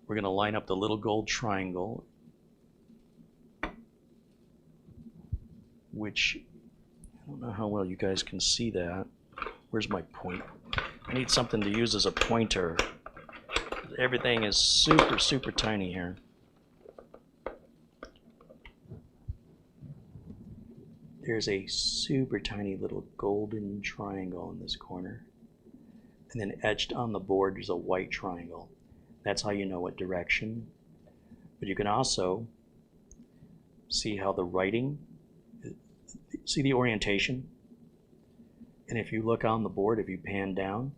[SPEAKER 1] We're going to line up the little gold triangle, which I don't know how well you guys can see that. Where's my point? I need something to use as a pointer. Everything is super, super tiny here. There's a super tiny little golden triangle in this corner. And then etched on the board, there's a white triangle. That's how you know what direction. But you can also see how the writing, see the orientation. And if you look on the board, if you pan down,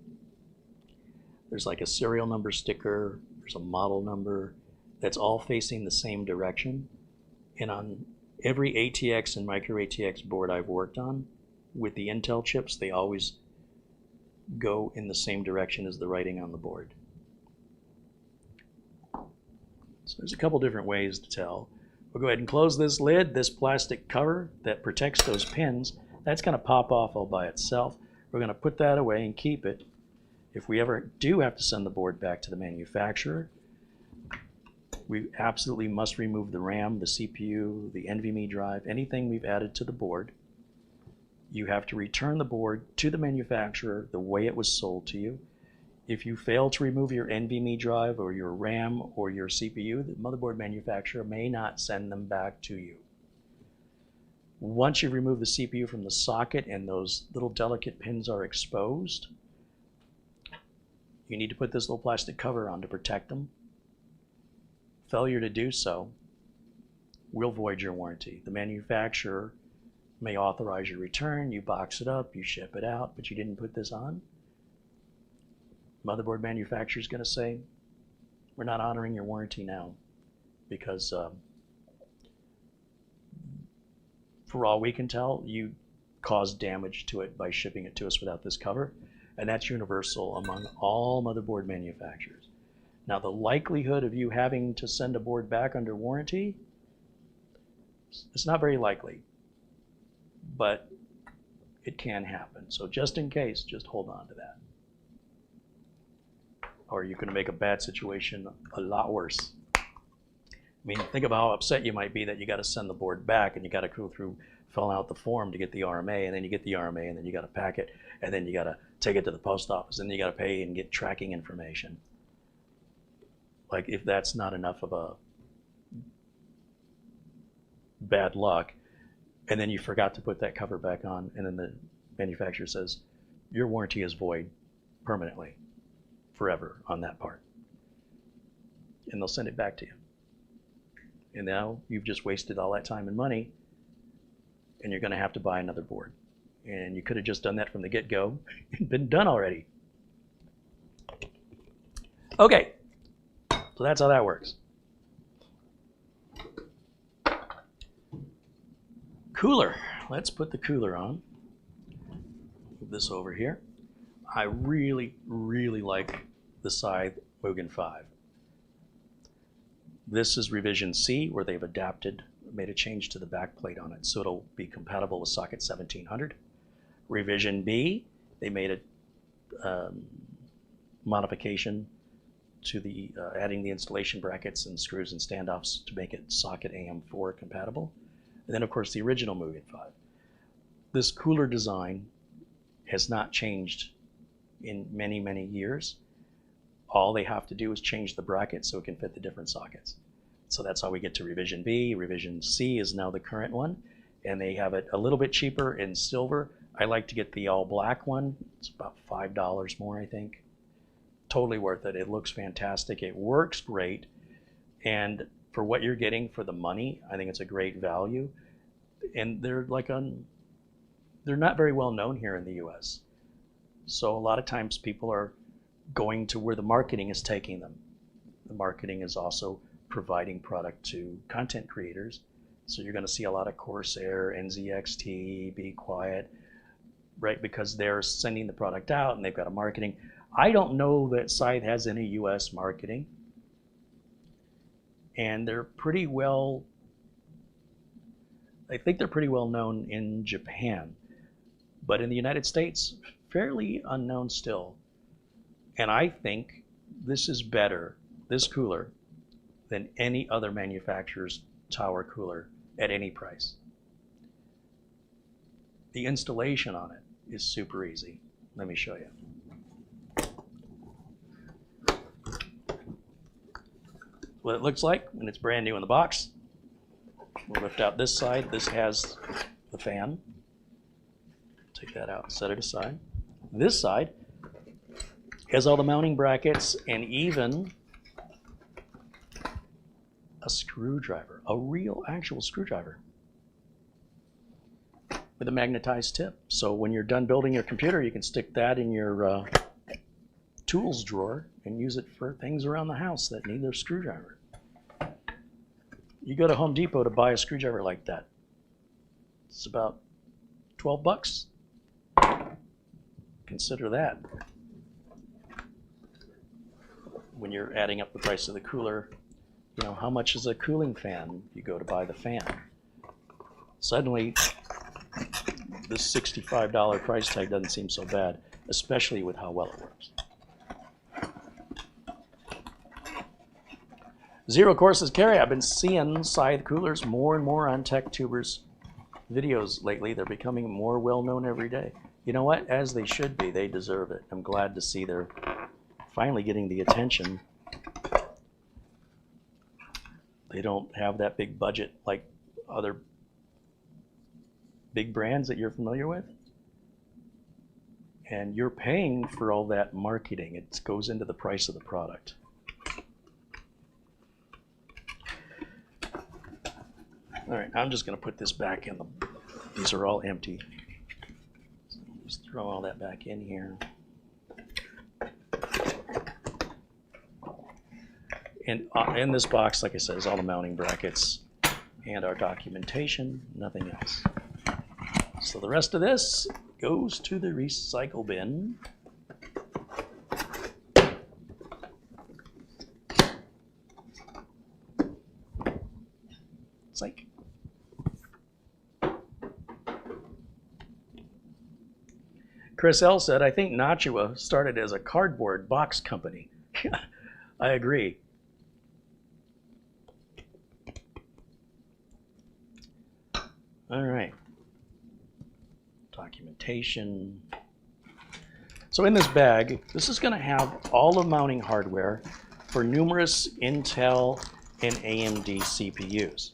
[SPEAKER 1] there's like a serial number sticker, there's a model number, that's all facing the same direction. And on every ATX and micro ATX board I've worked on, with the Intel chips, they always go in the same direction as the writing on the board. So there's a couple different ways to tell. We'll go ahead and close this lid. This plastic cover that protects those pins, that's going to pop off all by itself. We're going to put that away and keep it. If we ever do have to send the board back to the manufacturer, we absolutely must remove the RAM, the CPU, the NVMe drive, anything we've added to the board. You have to return the board to the manufacturer the way it was sold to you. If you fail to remove your NVMe drive or your RAM or your CPU, the motherboard manufacturer may not send them back to you. Once you remove the CPU from the socket and those little delicate pins are exposed, you need to put this little plastic cover on to protect them. Failure to do so will void your warranty. The manufacturer may authorize your return, you box it up, you ship it out, but you didn't put this on. Motherboard manufacturer is going to say, we're not honoring your warranty now because for all we can tell, you caused damage to it by shipping it to us without this cover, and that's universal among all motherboard manufacturers. Now, the likelihood of you having to send a board back under warranty, It's not very likely, but it can happen. So just in case, just hold on to that. Or you're going to make a bad situation a lot worse. I mean, think of how upset you might be that you got to send the board back and you got to go through, fill out the form to get the RMA, and then you get the RMA, and then you got to pack it, and then you got to take it to the post office, and then you got to pay and get tracking information. Like, if that's not enough of a bad luck, and then you forgot to put that cover back on, and then the manufacturer says, your warranty is void permanently, forever on that part. And they'll send it back to you. And now you've just wasted all that time and money, and you're going to have to buy another board. And you could have just done that from the get-go and been done already. Okay, so that's how that works. Cooler. Let's put the cooler on. Move this over here. I really, really like the Scythe Mugen 5. This is revision C, where they've adapted, made a change to the backplate on it, so it'll be compatible with socket 1700. Revision B, they made a modification to the adding the installation brackets and screws and standoffs to make it socket AM4 compatible. And then, of course, the original Mugen 5. This cooler design has not changed in many, many years. All they have to do is change the bracket so it can fit the different sockets. So that's how we get to revision B. Revision C is now the current one, and they have it a little bit cheaper in silver. I like to get the all black one. It's about $5 more, I think. Totally worth it. It looks fantastic. It works great. And for what you're getting for the money, I think it's a great value. And they're not very well known here in the US. So a lot of times people are going to where the marketing is taking them. The marketing is also providing product to content creators. So you're going to see a lot of Corsair, NZXT, Be Quiet, right? Because they're sending the product out and they've got a marketing. I don't know that Scythe has any US marketing. And they're pretty well, I think they're pretty well known in Japan. But in the United States, fairly unknown still. And I think this is better, this cooler, than any other manufacturer's tower cooler at any price. The installation on it is super easy. Let me show you. What it looks like when it's brand new in the box. We'll lift out this side. This has the fan. Take that out and set it aside. This side has all the mounting brackets and even a screwdriver, a real actual screwdriver with a magnetized tip. So when you're done building your computer, you can stick that in your tools drawer and use it for things around the house that need their screwdriver. You go to Home Depot to buy a screwdriver like that. It's about 12 bucks. Consider that. When you're adding up the price of the cooler, you know, how much is a cooling fan? You go to buy the fan. Suddenly, this $65 price tag doesn't seem so bad, especially with how well it works. Zero courses carry. I've been seeing Scythe coolers more and more on TechTubers videos lately. They're becoming more well-known every day. You know what? As they should be. They deserve it. I'm glad to see they're finally getting the attention. They don't have that big budget like other big brands that you're familiar with. And you're paying for all that marketing. It goes into the price of the product. All right, I'm just going to put this back in. These are all empty. So just throw all that back in here. And in this box, like I said, is all the mounting brackets and our documentation, nothing else. So the rest of this goes to the recycle bin. Psych. Chris L. said, I think Nachua started as a cardboard box company. I agree. All right. Documentation. So in this bag, this is going to have all the mounting hardware for numerous Intel and AMD CPUs.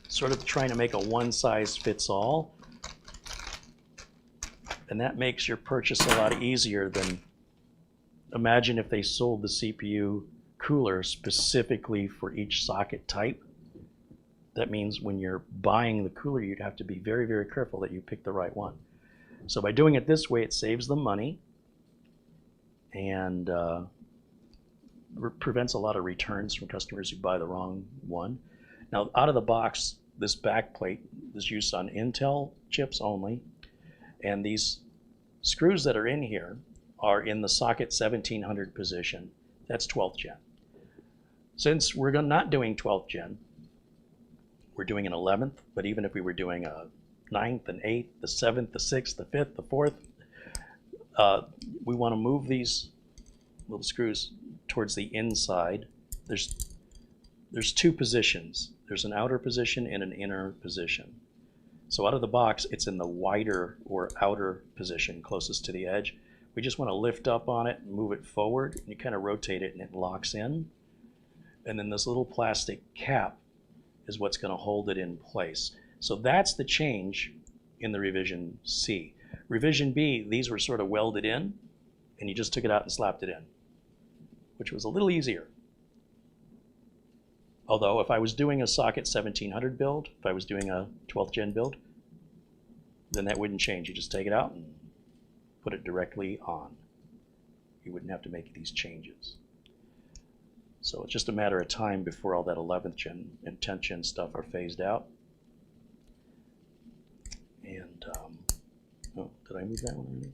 [SPEAKER 1] Sort of trying to make a one-size-fits-all. And that makes your purchase a lot easier than, imagine if they sold the CPU cooler specifically for each socket type. That means when you're buying the cooler, you'd have to be very, very careful that you pick the right one. So by doing it this way, it saves them money and prevents a lot of returns from customers who buy the wrong one. Now, out of the box, this back plate is used on Intel chips only, and these screws that are in here are in the socket 1700 position. That's 12th gen. Since we're not doing 12th gen, we're doing an 11th, but even if we were doing a 9th and 8th, the 7th, the 6th, the 5th, the 4th, we want to move these little screws towards the inside. There's two positions. There's an outer position and an inner position. So out of the box, it's in the wider or outer position closest to the edge. We just want to lift up on it and move it forward, and you kind of rotate it and it locks in. And then this little plastic cap is what's going to hold it in place. So that's the change in the revision C. Revision B, these were sort of welded in, and you just took it out and slapped it in, which was a little easier. Although if I was doing a socket 1700 build, if I was doing a 12th gen build, then that wouldn't change. You just take it out and put it directly on. You wouldn't have to make these changes. So it's just a matter of time before all that 11th gen and 10th gen stuff are phased out. And, oh, did I move that one already?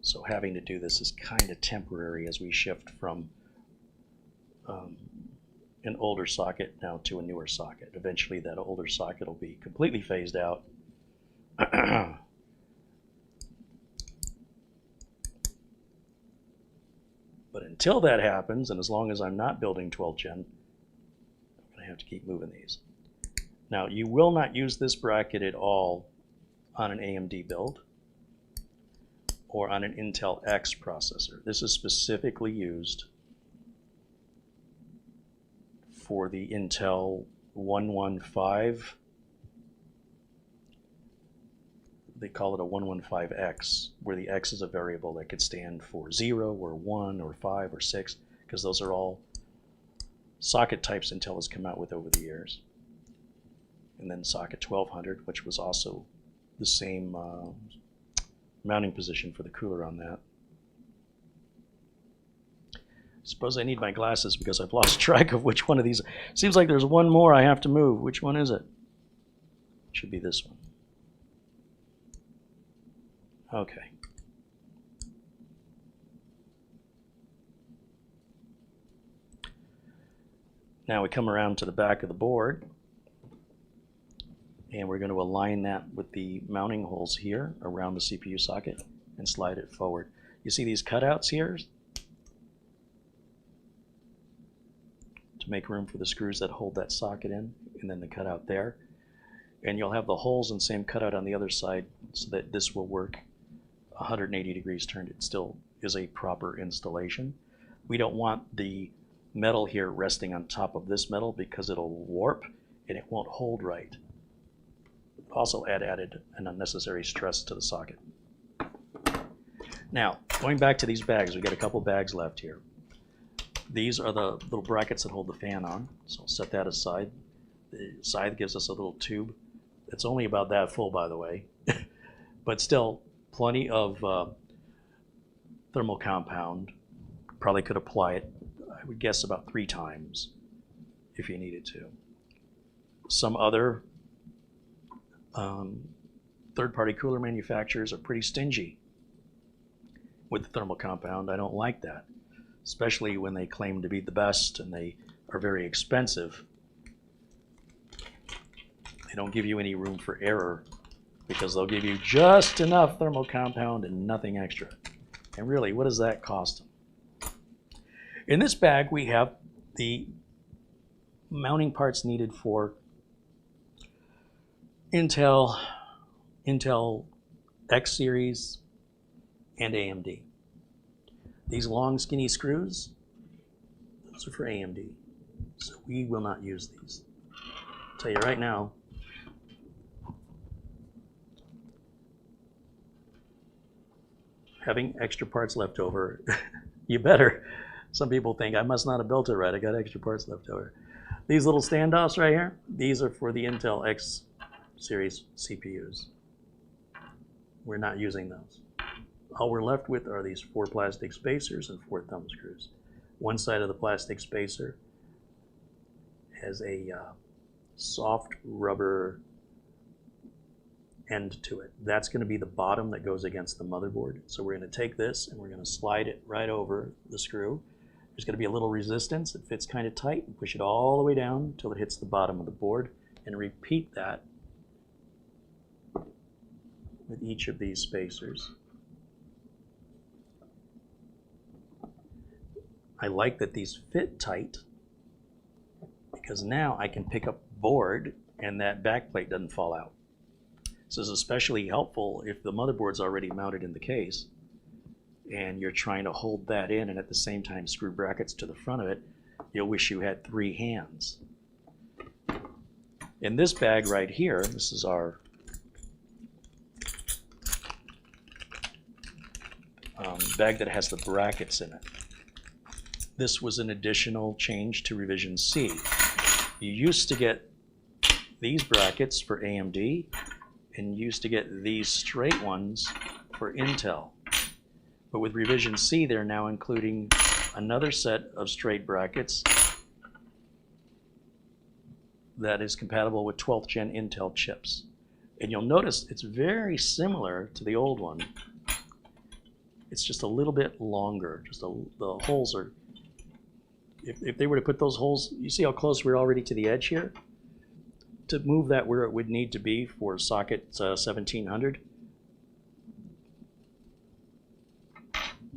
[SPEAKER 1] So having to do this is kind of temporary as we shift from an older socket now to a newer socket. Eventually that older socket will be completely phased out. But until that happens, and as long as I'm not building 12th gen, I'm going to have to keep moving these. Now, you will not use this bracket at all on an AMD build or on an Intel X processor. This is specifically used for the Intel 115. They call it a 115X, where the X is a variable that could stand for 0 or 1 or 5 or 6, because those are all socket types Intel has come out with over the years. And then socket 1200, which was also the same mounting position for the cooler on that. Suppose I need my glasses because I've lost track of which one of these. Seems like there's one more I have to move. Which one is it? It should be this one. Okay. Now we come around to the back of the board, and we're going to align that with the mounting holes here around the CPU socket and slide it forward. You see these cutouts here? To make room for the screws that hold that socket in, and then the cutout there. And you'll have the holes and same cutout on the other side so that this will work 180 degrees turned. It still is a proper installation. We don't want the metal here resting on top of this metal because it'll warp and it won't hold right. Also added an unnecessary stress to the socket. Now, going back to these bags, we got a couple bags left here. These are the little brackets that hold the fan on, so I'll set that aside. The Scythe gives us a little tube. It's only about that full, by the way, but still plenty of thermal compound. Probably could apply it, I would guess, about 3 times if you needed to. Some other third-party cooler manufacturers are pretty stingy with the thermal compound. I don't like that, especially when they claim to be the best and they are very expensive. They don't give you any room for error because they'll give you just enough thermal compound and nothing extra. And really, what does that cost them? In this bag, we have the mounting parts needed for Intel X series, and AMD. These long skinny screws, those are for AMD. So we will not use these. I'll tell you right now, having extra parts left over, you better. Some people think I must not have built it right. I got extra parts left over. These little standoffs right here, these are for the Intel X series CPUs. We're not using those. All we're left with are these 4 plastic spacers and 4 thumb screws. One side of the plastic spacer has a soft rubber end to it. That's going to be the bottom that goes against the motherboard. So we're going to take this and we're going to slide it right over the screw. There's going to be a little resistance. It fits kind of tight. And push it all the way down until it hits the bottom of the board, and repeat that with each of these spacers. I like that these fit tight because now I can pick up board and that back plate doesn't fall out. This is especially helpful if the motherboard's already mounted in the case and you're trying to hold that in and at the same time screw brackets to the front of it. You'll wish you had 3 hands. In this bag right here, this is our bag that has the brackets in it. This was an additional change to revision C. You used to get these brackets for AMD and used to get these straight ones for Intel. But with revision C, they're now including another set of straight brackets that is compatible with 12th gen Intel chips. And you'll notice it's very similar to the old one. It's just a little bit longer. The holes are, if they were to put those holes, you see how close we're already to the edge here? To move that where it would need to be for socket 1700,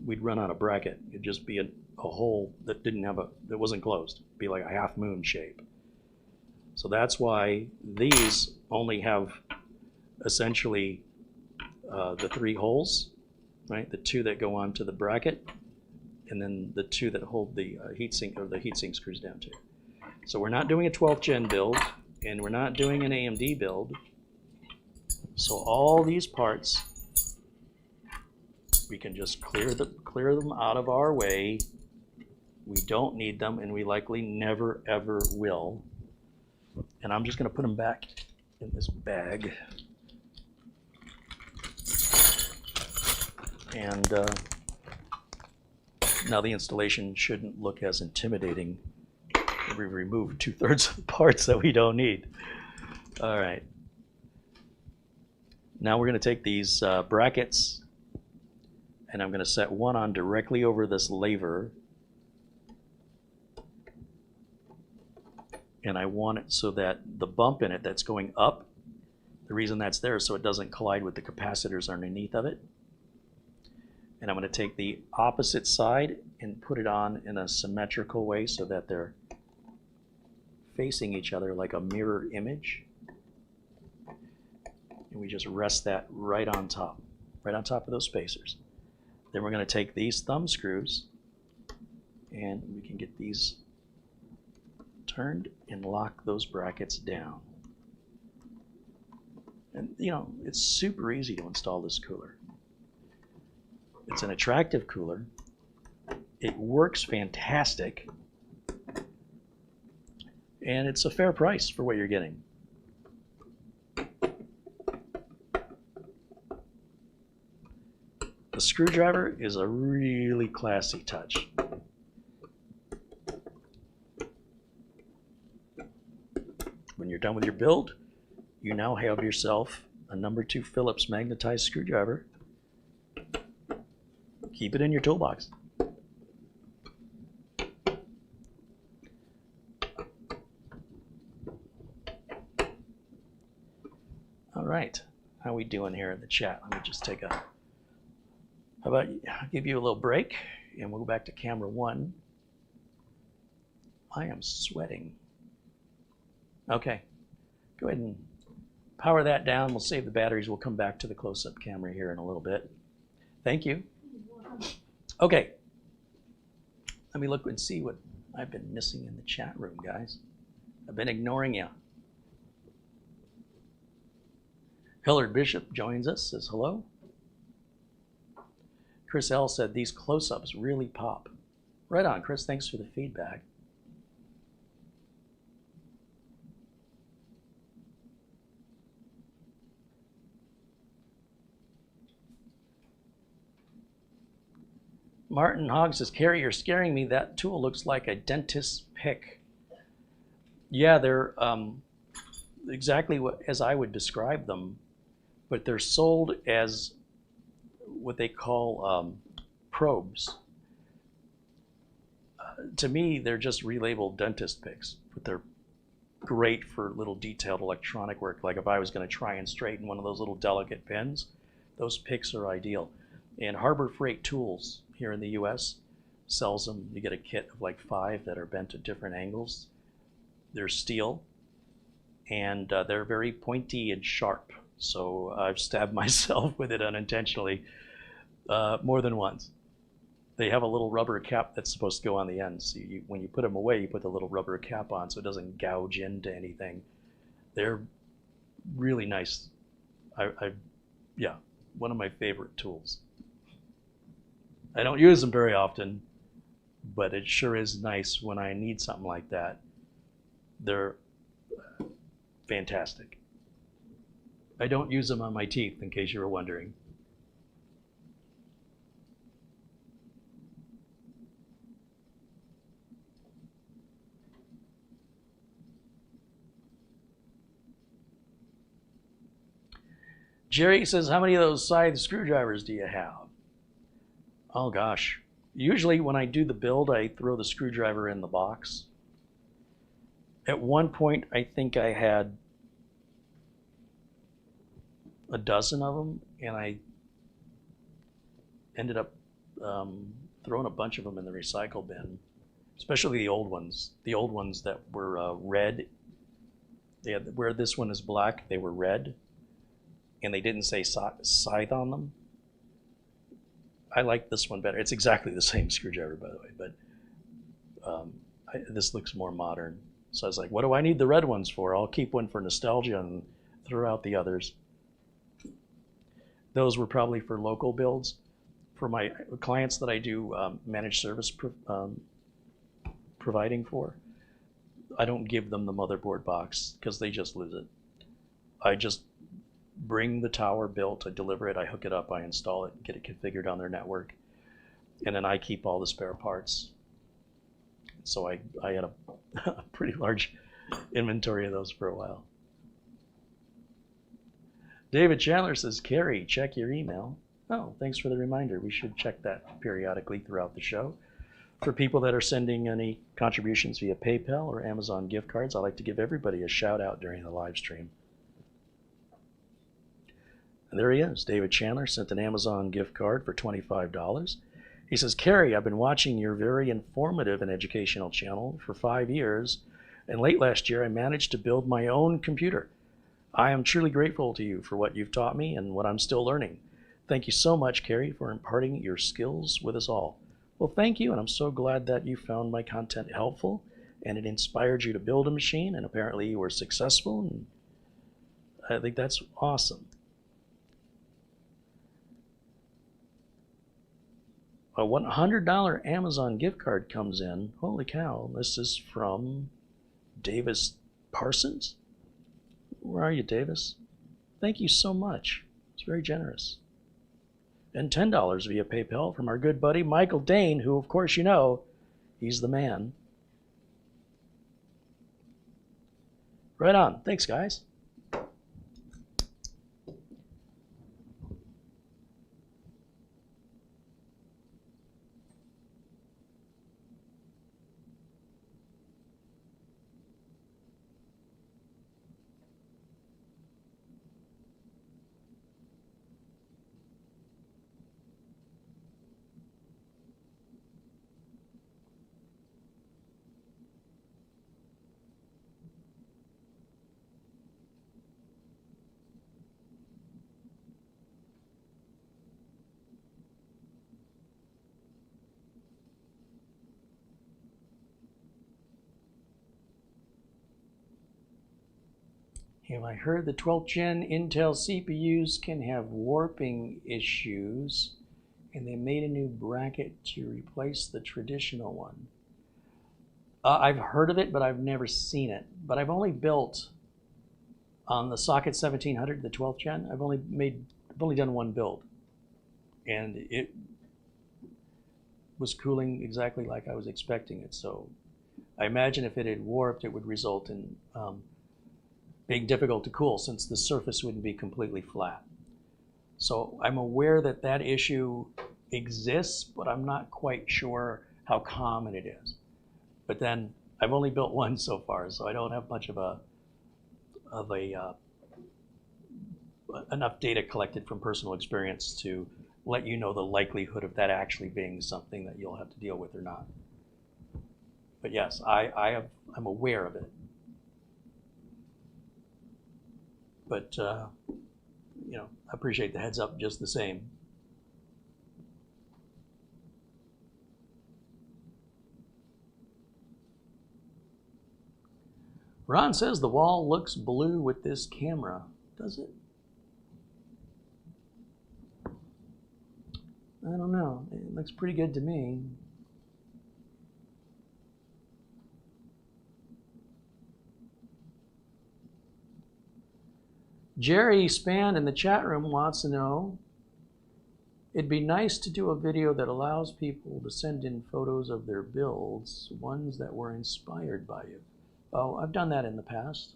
[SPEAKER 1] we'd run out of bracket. It'd just be a hole that that wasn't closed. It'd be like a half moon shape. So that's why these only have essentially the 3 holes, right? The 2 that go onto the bracket, and then the 2 that hold the heatsink, or the heatsink screws down to. So we're not doing a 12th gen build, and we're not doing an AMD build. So all these parts, we can just clear them out of our way. We don't need them, and we likely never ever will. And I'm just going to put them back in this bag. And now the installation shouldn't look as intimidating. We removed 2/3 of the parts that we don't need. All right. Now we're going to take these brackets, and I'm going to set one on directly over this lever. And I want it so that the bump in it that's going up, the reason that's there is so it doesn't collide with the capacitors underneath of it. And I'm going to take the opposite side and put it on in a symmetrical way so that they're facing each other like a mirror image. And we just rest that right on top of those spacers. Then we're going to take these thumb screws and we can get these turned and lock those brackets down. And you know, it's super easy to install this cooler. It's an attractive cooler. It works fantastic. And it's a fair price for what you're getting. The screwdriver is a really classy touch. When you're done with your build, you now have yourself a number 2 Phillips magnetized screwdriver. Keep it in your toolbox. right, how we doing here in the chat? Let me just take a, how about I'll give you a little break and we'll go back to camera 1. I am sweating. Okay, go ahead and power that down. We'll save the batteries. We'll come back to the close-up camera here in a little bit. Thank you. Okay, let me look and see what I've been missing in the chat room, guys. I've been ignoring you. Hillard Bishop joins us, says hello. Chris L said these close-ups really pop. Right on, Chris, thanks for the feedback. Martin Hogg says, Carrie, you're scaring me. That tool looks like a dentist's pick. Yeah, they're exactly as I would describe them, but they're sold as what they call probes. To me, they're just relabeled dentist picks, but they're great for little detailed electronic work. Like if I was going to try and straighten one of those little delicate pins, those picks are ideal. And Harbor Freight Tools here in the US sells them. You get a kit of like 5 that are bent at different angles. They're steel and they're very pointy and sharp. So I've stabbed myself with it unintentionally more than once. They have a little rubber cap that's supposed to go on the end. So when you put them away, you put the little rubber cap on so it doesn't gouge into anything. They're really nice. Yeah, one of my favorite tools. I don't use them very often, but it sure is nice when I need something like that. They're fantastic. I don't use them on my teeth, in case you were wondering. Jerry says, how many of those Scythe screwdrivers do you have? Oh gosh, usually when I do the build, I throw the screwdriver in the box. At one point, I think I had a dozen of them, and I ended up throwing a bunch of them in the recycle bin, especially the old ones. The old ones that were red. They had, where this one is black, they were red, and they didn't say Scythe on them. I like this one better. It's exactly the same screwdriver, by the way, but this looks more modern. So I was like, what do I need the red ones for? I'll keep one for nostalgia and throw out the others. Those were probably for local builds. For my clients that I do managed service providing for, I don't give them the motherboard box because they just lose it. I just bring the tower built, I deliver it, I hook it up, I install it, get it configured on their network, and then I keep all the spare parts. So I had a pretty large inventory of those for a while. David Chandler says, Carrie, check your email. Oh, thanks for the reminder. We should check that periodically throughout the show. For people that are sending any contributions via PayPal or Amazon gift cards, I like to give everybody a shout out during the live stream. And there he is. David Chandler sent an Amazon gift card for $25. He says, Carrie, I've been watching your very informative and educational channel for 5 years, and late last year I managed to build my own computer. I am truly grateful to you for what you've taught me and what I'm still learning. Thank you so much, Carrie, for imparting your skills with us all. Well, thank you, and I'm so glad that you found my content helpful and it inspired you to build a machine, and apparently you were successful, and I think that's awesome. A $100 Amazon gift card comes in. Holy cow, this is from Davis Parsons. Where are you, Davis? Thank you so much. It's very generous. And $10 via PayPal from our good buddy Michael Dane, who, of course, you know, he's the man. Right on. Thanks, guys. Have I heard the 12th gen Intel CPUs can have warping issues, and they made a new bracket to replace the traditional one? I've heard of it, but I've never seen it. But I've only built on the socket 1700, the 12th gen. I've only done one build, and it was cooling exactly like I was expecting it. So I imagine if it had warped, it would result in being difficult to cool, since the surface wouldn't be completely flat. So I'm aware that that issue exists, but I'm not quite sure how common it is. But then I've only built one so far, so I don't have much of enough data collected from personal experience to let you know the likelihood of that actually being something that you'll have to deal with or not. But yes, I'm aware of it. But you know, I appreciate the heads up just the same. Ron says the wall looks blue with this camera. Does it? I don't know. It looks pretty good to me. Jerry Span in the chat room wants to know, it'd be nice to do a video that allows people to send in photos of their builds, ones that were inspired by you. Oh, I've done that in the past.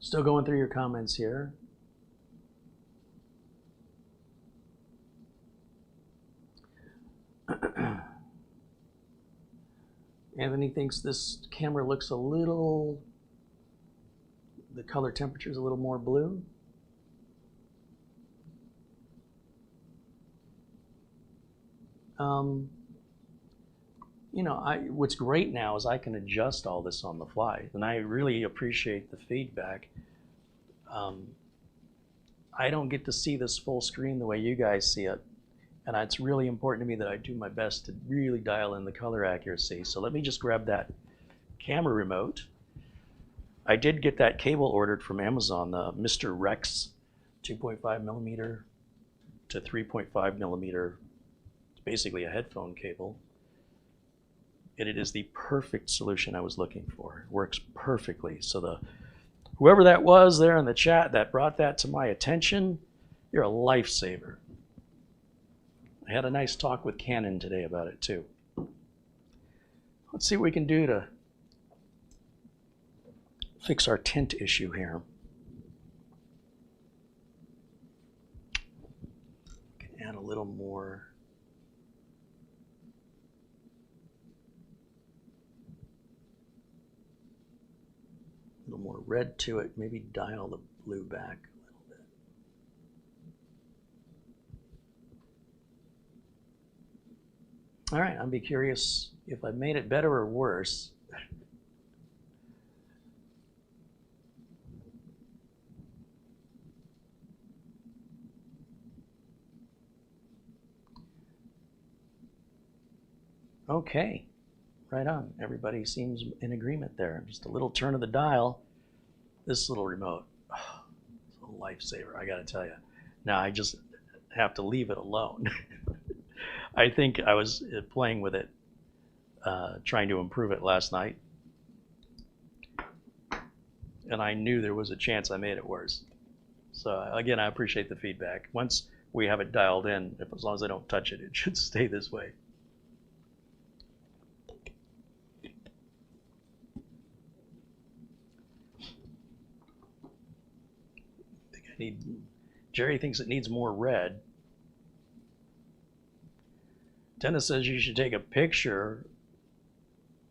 [SPEAKER 1] Still going through your comments here. Anthony thinks this camera looks a little, the color temperature is a little more blue. You know, what's great now is I can adjust all this on the fly, and I really appreciate the feedback. I don't get to see this full screen the way you guys see it, and it's really important to me that I do my best to really dial in the color accuracy. So let me just grab that camera remote. I did get that cable ordered from Amazon, the Mr. Rex 2.5 millimeter to 3.5 millimeter. It's basically a headphone cable. And it is the perfect solution I was looking for. It works perfectly. So whoever that was there in the chat that brought that to my attention, you're a lifesaver. I had a nice talk with Canon today about it too. Let's see what we can do to fix our tint issue here. We can add a little more. A little more red to it, maybe dial the blue back a little bit. All right, I'll be curious if I made it better or worse. Okay. Right on. Everybody seems in agreement there. Just a little turn of the dial. This little remote, oh, it's a lifesaver, I gotta tell you. Now I just have to leave it alone. I think I was playing with it, trying to improve it last night. And I knew there was a chance I made it worse. So again, I appreciate the feedback. Once we have it dialed in, as long as I don't touch it, it should stay this way. Jerry thinks it needs more red. Dennis says you should take a picture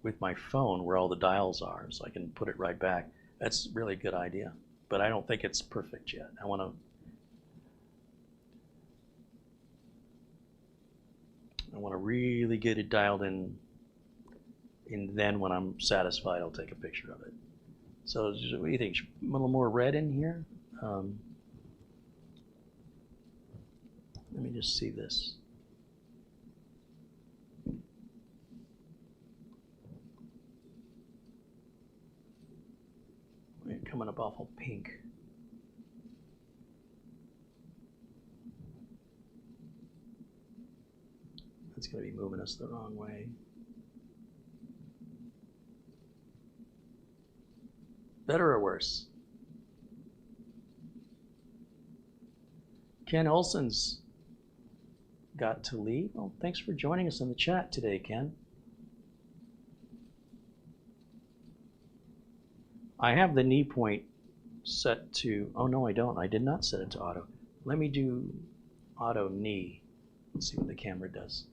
[SPEAKER 1] with my phone where all the dials are so I can put it right back. That's really a good idea, but I don't think it's perfect yet. I want to I want to really get it dialed in, and then when I'm satisfied, I'll take a picture of it. So what do you think? A little more red in here? Let me just see this. It's coming up awful pink. That's going to be moving us the wrong way. Better or worse? Ken Olson's got to leave. Well, thanks for joining us in the chat today, Ken. I have the knee point set to, oh no I don't, I did not set it to auto. Let me do auto knee. Let's see what the camera does.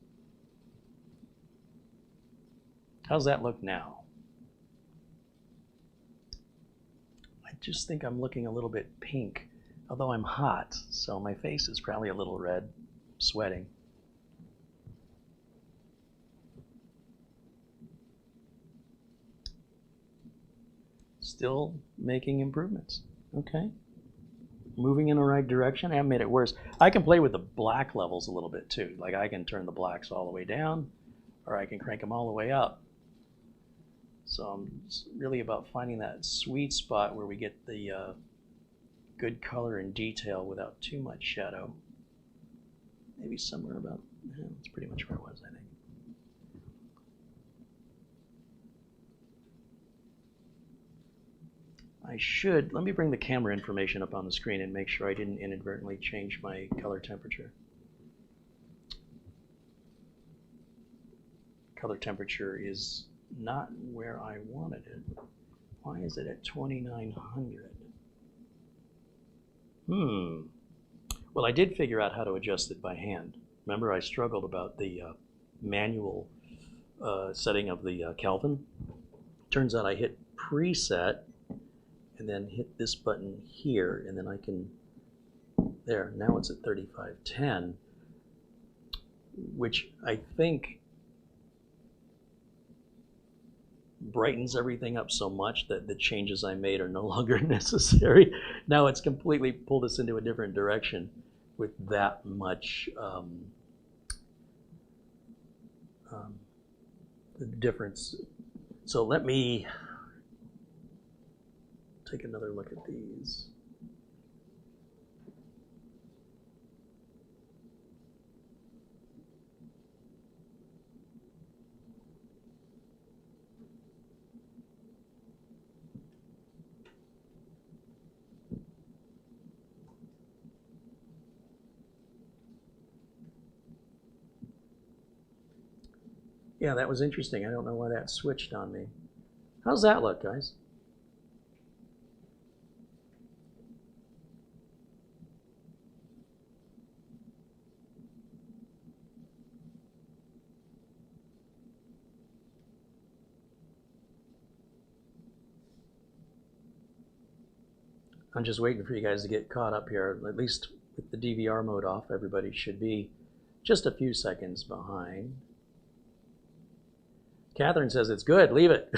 [SPEAKER 1] How's that look now? I just think I'm looking a little bit pink, although I'm hot, so my face is probably a little red, sweating. Still making improvements. Okay. Moving in the right direction. I haven't made it worse. I can play with the black levels a little bit too. Like I can turn the blacks all the way down, or I can crank them all the way up. So it's really about finding that sweet spot where we get the good color and detail without too much shadow. Maybe somewhere about, yeah, that's pretty much where it was, I think. I should, let me bring the camera information up on the screen and make sure I didn't inadvertently change my color temperature. Color temperature is not where I wanted it. Why is it at 2900? Well, I did figure out how to adjust it by hand. Remember, I struggled about the manual setting of the Kelvin. Turns out I hit preset and then hit this button here, and then I can, there, now it's at 3510, which I think brightens everything up so much that the changes I made are no longer necessary. Now it's completely pulled us into a different direction with that much difference. So let me take another look at these. Yeah, that was interesting. I don't know why that switched on me. How's that look, guys? I'm just waiting for you guys to get caught up here. At least with the DVR mode off, everybody should be just a few seconds behind. Catherine says it's good, leave it.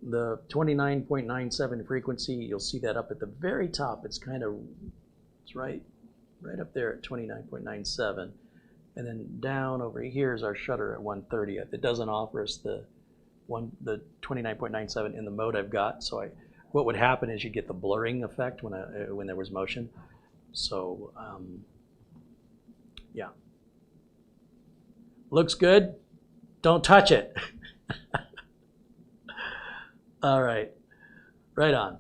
[SPEAKER 1] The 29.97 frequency, you'll see that up at the very top. It's kind of, it's right up there at 29.97. And then down over here is our shutter at 1/30th. It doesn't offer us the 29.97 in the mode I've got. So what would happen is you get the blurring effect when there was motion. So yeah, looks good. Don't touch it. All right, right on.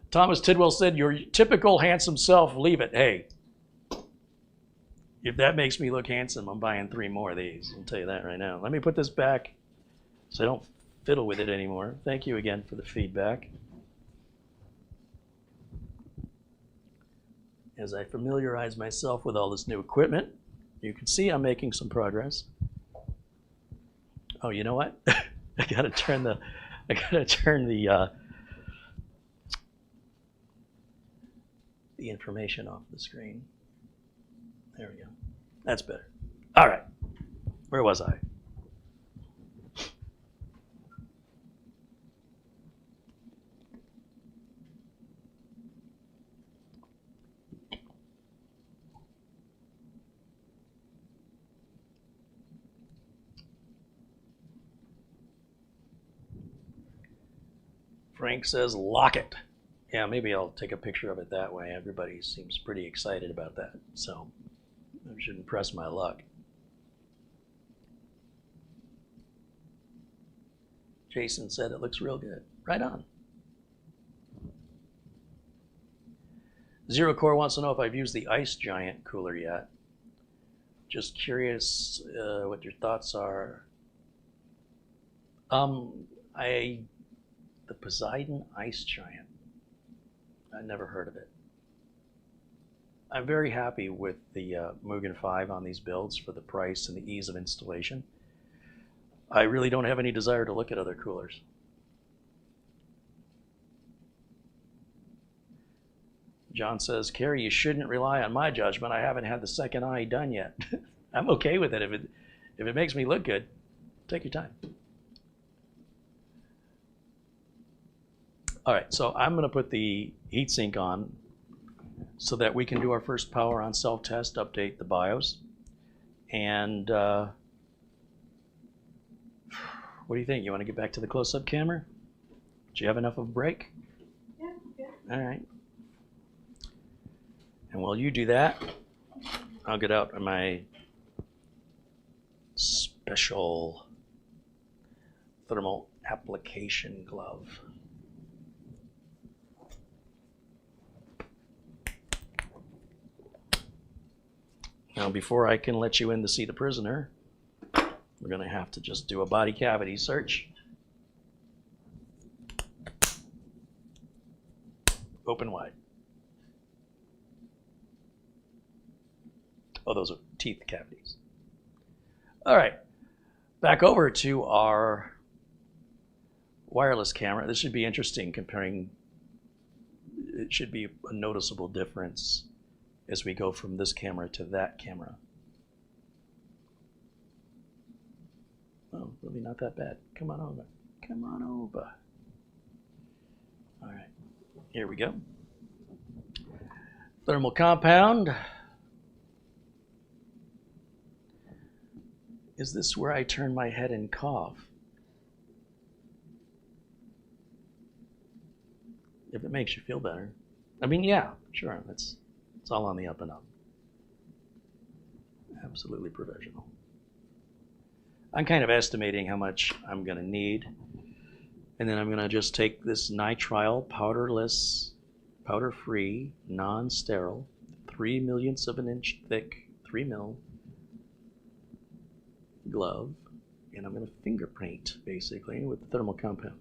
[SPEAKER 1] Thomas Tidwell said, "Your typical handsome self, leave it." Hey, if that makes me look handsome, I'm buying 3 more of these. I'll tell you that right now. Let me put this back so I don't fiddle with it anymore. Thank you again for the feedback. As I familiarize myself with all this new equipment, you can see I'm making some progress. Oh, you know what? I gotta turn the information off the screen. There we go. That's better. All right. Where was I? Frank says, lock it. Yeah, maybe I'll take a picture of it that way. Everybody seems pretty excited about that, so I shouldn't press my luck. Jason said it looks real good. Right on. Zero Core wants to know if I've used the Ice Giant cooler yet. Just curious what your thoughts are. The Poseidon Ice Giant. I never heard of it. I'm very happy with the Mugen 5 on these builds for the price and the ease of installation. I really don't have any desire to look at other coolers. John says, Kerry, you shouldn't rely on my judgment. I haven't had the second eye done yet. I'm okay with it. If it makes me look good, take your time. All right, so I'm going to put the heatsink on so that we can do our first power on self-test, update the BIOS. And what do you think? You want to get back to the close-up camera? Do you have enough of a break?
[SPEAKER 2] Yeah.
[SPEAKER 1] All right. And while you do that, I'll get out my special thermal application glove. Now, before I can let you in to see the prisoner, we're going to have to just do a body cavity search. Open wide. Oh, those are teeth cavities. All right, back over to our wireless camera. This should be interesting comparing. It should be a noticeable difference as we go from this camera to that camera. Oh, really not that bad. Come on over. Come on over. All right, here we go. Thermal compound. Is this where I turn my head and cough? If it makes you feel better. I mean, yeah, sure. It's all on the up and up. Absolutely professional. I'm kind of estimating how much I'm going to need. And then I'm going to just take this nitrile, powderless, powder-free, non-sterile, 3/millionths of an inch thick, 3 mil glove, and I'm going to finger paint basically with the thermal compound.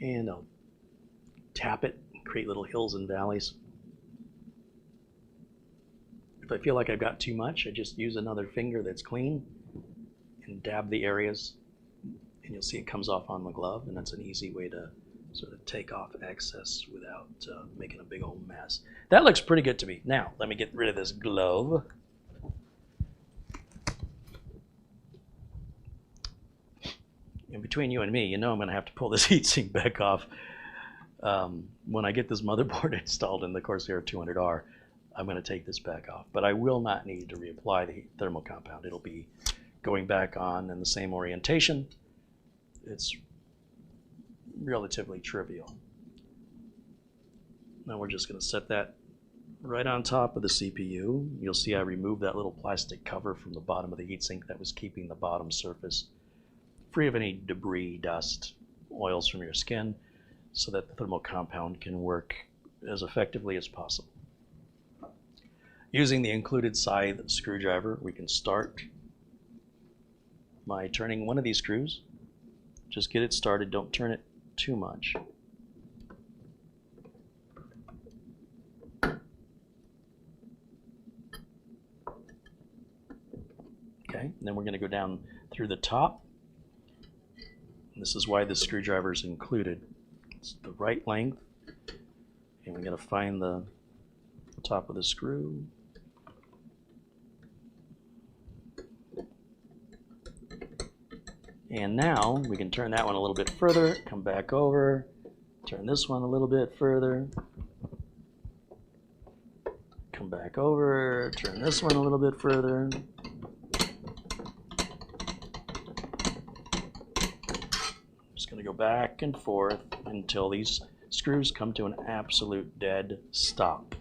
[SPEAKER 1] And I'll tap it, create little hills and valleys. If I feel like I've got too much, I just use another finger that's clean and dab the areas, and you'll see it comes off on the glove, and that's an easy way to sort of take off excess without making a big old mess. That looks pretty good to me. Now, let me get rid of this glove. And between you and me, you know I'm going to have to pull this heatsink back off when I get this motherboard installed in the Corsair 200R. I'm going to take this back off, but I will not need to reapply the thermal compound. It'll be going back on in the same orientation. It's relatively trivial. Now we're just going to set that right on top of the CPU. You'll see I removed that little plastic cover from the bottom of the heatsink that was keeping the bottom surface free of any debris, dust, oils from your skin, so that the thermal compound can work as effectively as possible. Using the included Scythe screwdriver, we can start by turning one of these screws. Just get it started, don't turn it too much. Okay, And then we're going to go down through the top. And this is why the screwdriver is included. It's the right length. And we're going to find the top of the screw. And now we can turn that one a little bit further, come back over, turn this one a little bit further, come back over, turn this one a little bit further. Just going to go back and forth until these screws come to an absolute dead stop.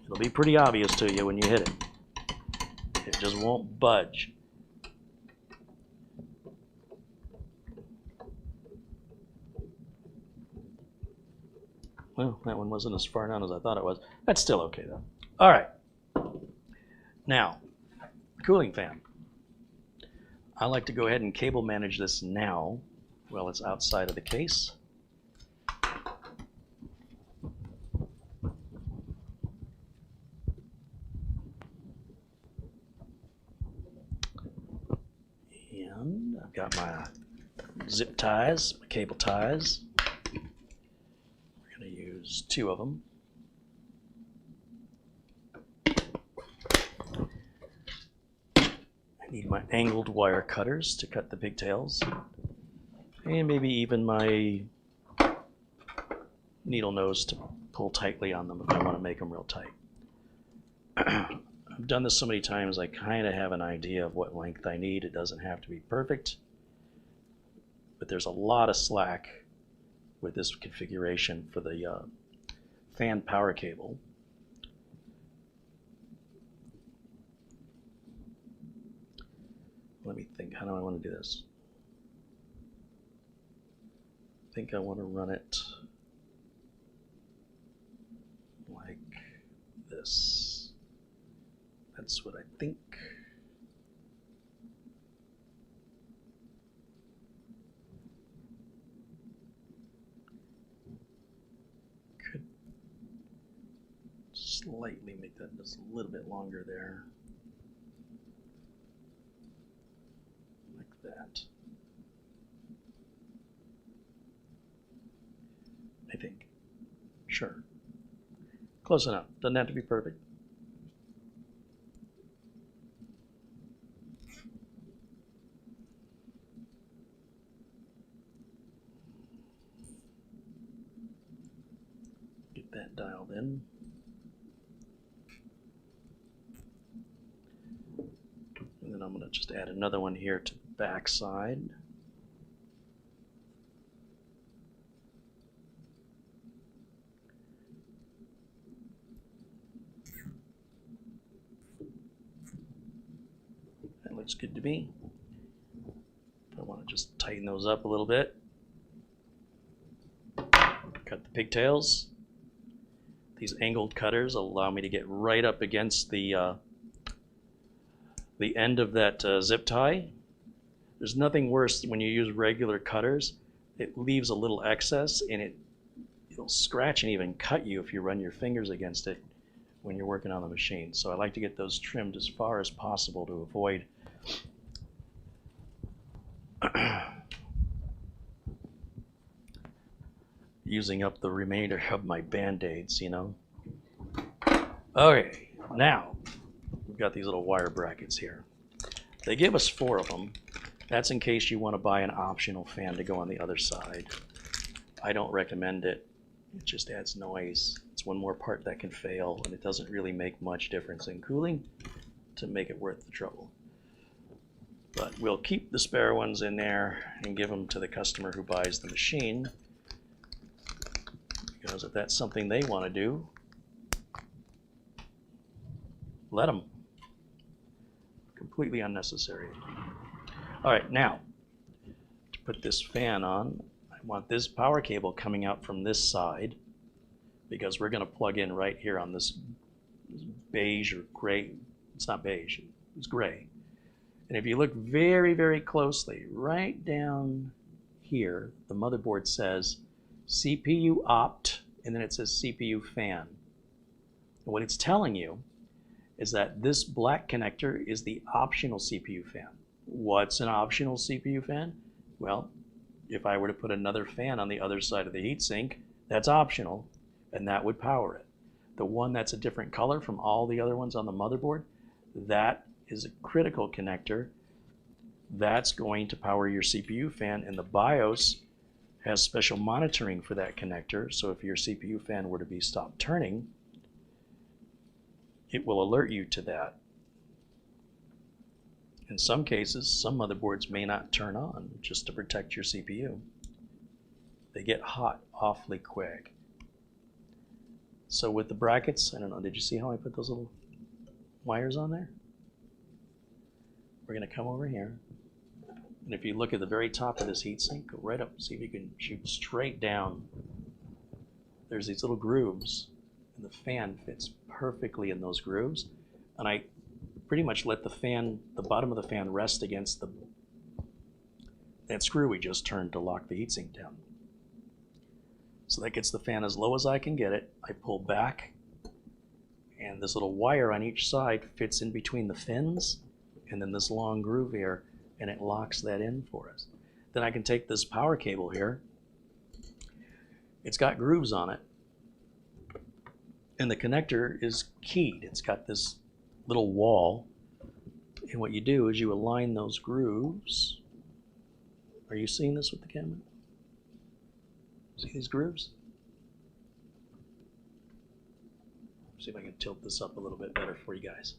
[SPEAKER 1] It'll be pretty obvious to you when you hit it. It just won't budge. Well, that one wasn't as far down as I thought it was. That's still okay though. All right. Now, cooling fan. I like to go ahead and cable manage this now while it's outside of the case. And I've got my zip ties, my cable ties. We're going to use 2 of them. I need my angled wire cutters to cut the pigtails, and maybe even my needle nose to pull tightly on them if I want to make them real tight. I've done this so many times, I kind of have an idea of what length I need. It doesn't have to be perfect, but there's a lot of slack with this configuration for the fan power cable. Let me think, how do I want to do this? I think I want to run it like this. That's what I think. Could slightly make that just a little bit longer there. That. I think. Sure. Close enough. Doesn't have to be perfect. Get that dialed in. And then I'm going to just add another one here to the back side. That looks good to me. I want to just tighten those up a little bit. Cut the pigtails. These angled cutters allow me to get right up against the end of that zip tie. There's nothing worse when you use regular cutters. It leaves a little excess and it'll scratch and even cut you if you run your fingers against it when you're working on the machine. So I like to get those trimmed as far as possible to avoid using up the remainder of my Band-Aids, you know. Okay, now we've got these little wire brackets here. They give us 4 of them. That's in case you want to buy an optional fan to go on the other side. I don't recommend it. It just adds noise. It's one more part that can fail, and it doesn't really make much difference in cooling to make it worth the trouble. But we'll keep the spare ones in there and give them to the customer who buys the machine, because if that's something they want to do, let them. Completely unnecessary. All right, now, to put this fan on, I want this power cable coming out from this side, because we're going to plug in right here on this beige or gray. It's not beige, it's gray. And if you look very, very closely, right down here, the motherboard says CPU opt, and then it says CPU fan. And what it's telling you is that this black connector is the optional CPU fan. What's an optional CPU fan? Well, if I were to put another fan on the other side of the heatsink, that's optional, and that would power it. The one that's a different color from all the other ones on the motherboard, that is a critical connector. That's going to power your CPU fan, and the BIOS has special monitoring for that connector, so if your CPU fan were to be stopped turning, it will alert you to that. In some cases, some motherboards may not turn on just to protect your CPU. They get hot awfully quick. So with the brackets, I don't know, did you see how I put those little wires on there? We're going to come over here. And if you look at the very top of this heatsink, go right up, see if you can shoot straight down. There's these little grooves, and the fan fits perfectly in those grooves. And I pretty much let the fan, the bottom of the fan, rest against that screw we just turned to lock the heatsink down. So that gets the fan as low as I can get it. I pull back, and this little wire on each side fits in between the fins, and then this long groove here, and it locks that in for us. Then I can take this power cable here. It's got grooves on it, and the connector is keyed. It's got this little wall, and what you do is you align those grooves. Are you seeing this with the camera? See these grooves? See if I can tilt this up a little bit better for you guys.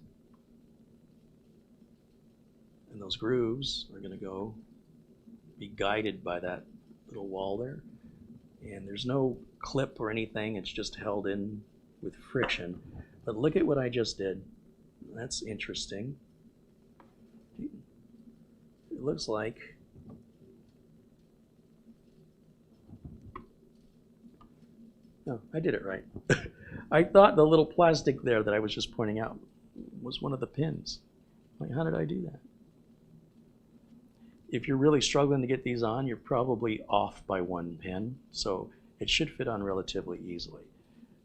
[SPEAKER 1] And those grooves are going to be guided by that little wall there. And there's no clip or anything, it's just held in with friction. But look at what I just did. That's interesting. It looks like no, I did it right. I thought the little plastic there that I was just pointing out was one of the pins. Like, how did I do that? If you're really struggling to get these on, you're probably off by one pin, so it should fit on relatively easily.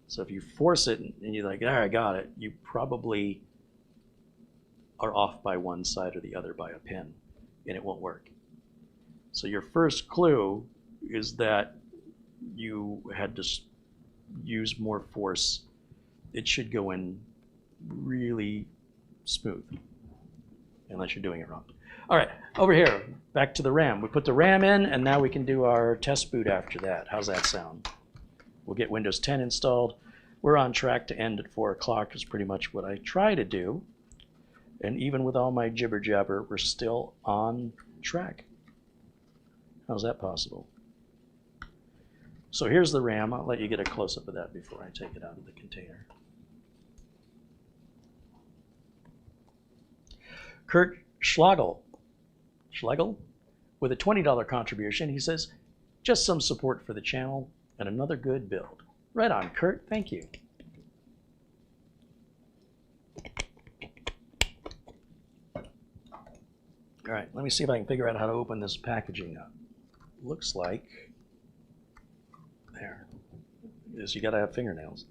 [SPEAKER 1] So if you force it and you're like, there, I got it, you probably are off by one side or the other by a pin, and it won't work. So your first clue is that you had to use more force. It should go in really smooth, unless you're doing it wrong. All right, over here, back to the RAM. We put the RAM in, and now we can do our test boot after that. How's that sound? We'll get Windows 10 installed. We're on track to end at 4 o'clock is pretty much what I try to do. And even with all my jibber jabber, we're still on track. How's that possible? So here's the RAM. I'll let you get a close-up of that before I take it out of the container. Kurt Schlegel, with a $20 contribution, he says, just some support for the channel and another good build. Right on, Kurt. Thank you. All right, let me see if I can figure out how to open this packaging up. Looks like, there, is you gotta have fingernails.